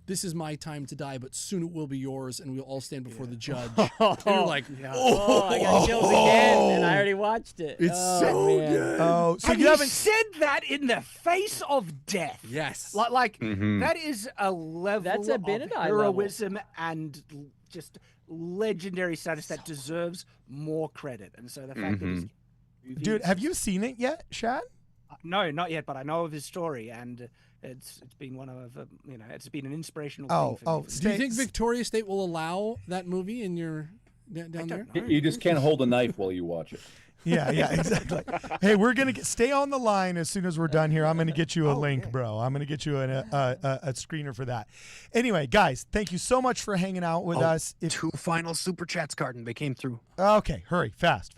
this is my time to die, but soon it will be yours, and we'll all stand before the judge. And you're like, oh, I got chills again, and I already watched it. It's oh, so man. good. Oh, so And you he haven't... said that in the face of death. Yes. That is a level That's a of Benedai heroism and just legendary status that deserves more credit. And so the fact that he's Dude, have you seen it yet, Shad? No, not yet, but I know of his story, and it's been one of it's been an inspirational Oh, thing for me. Do you think Victoria State will allow that movie in your down there? You just can't hold a knife while you watch it. Yeah, exactly. Hey, we're going to stay on the line as soon as we're done here. I'm going to get you a link, bro. I'm going to get you a screener for that. Anyway, guys, thank you so much for hanging out with us. Two final super chats, Carden. They came through. Okay, hurry, fast.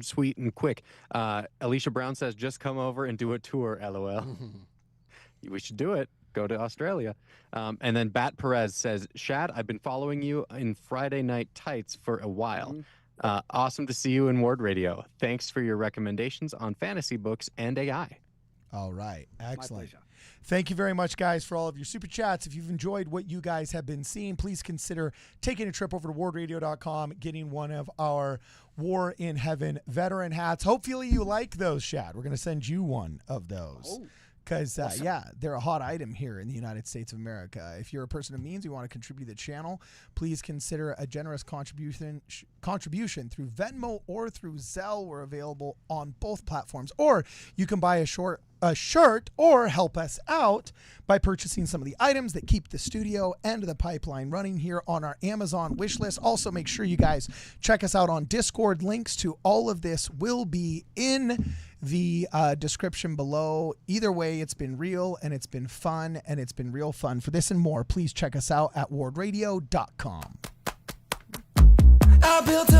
Sweet and quick. Alicia Brown says, just come over and do a tour, LOL. We should do it. Go to Australia. And then Bat Perez says, Shad, I've been following you in Friday Night Tights for a while. Awesome to see you in Ward Radio. Thanks for your recommendations on fantasy books and AI. All right. Excellent. pleasure. Thank you very much, guys, for all of your super chats. If you've enjoyed what you guys have been seeing, please consider taking a trip over to wardradio.com, getting one of our War in Heaven veteran hats. Hopefully you like those, Shad. We're going to send you one of those. Because, yeah, they're a hot item here in the United States of America. If you're a person of means, you want to contribute to the channel, please consider a generous contribution through Venmo or through Zelle. We're available on both platforms. Or you can buy a shirt or help us out by purchasing some of the items that keep the studio and the pipeline running here on our Amazon wish list. Also, make sure you guys check us out on Discord. Links to all of this will be in the description below. Either way, it's been real and it's been fun, and it's been real fun. For this and more, please check us out at wardradio.com. I built a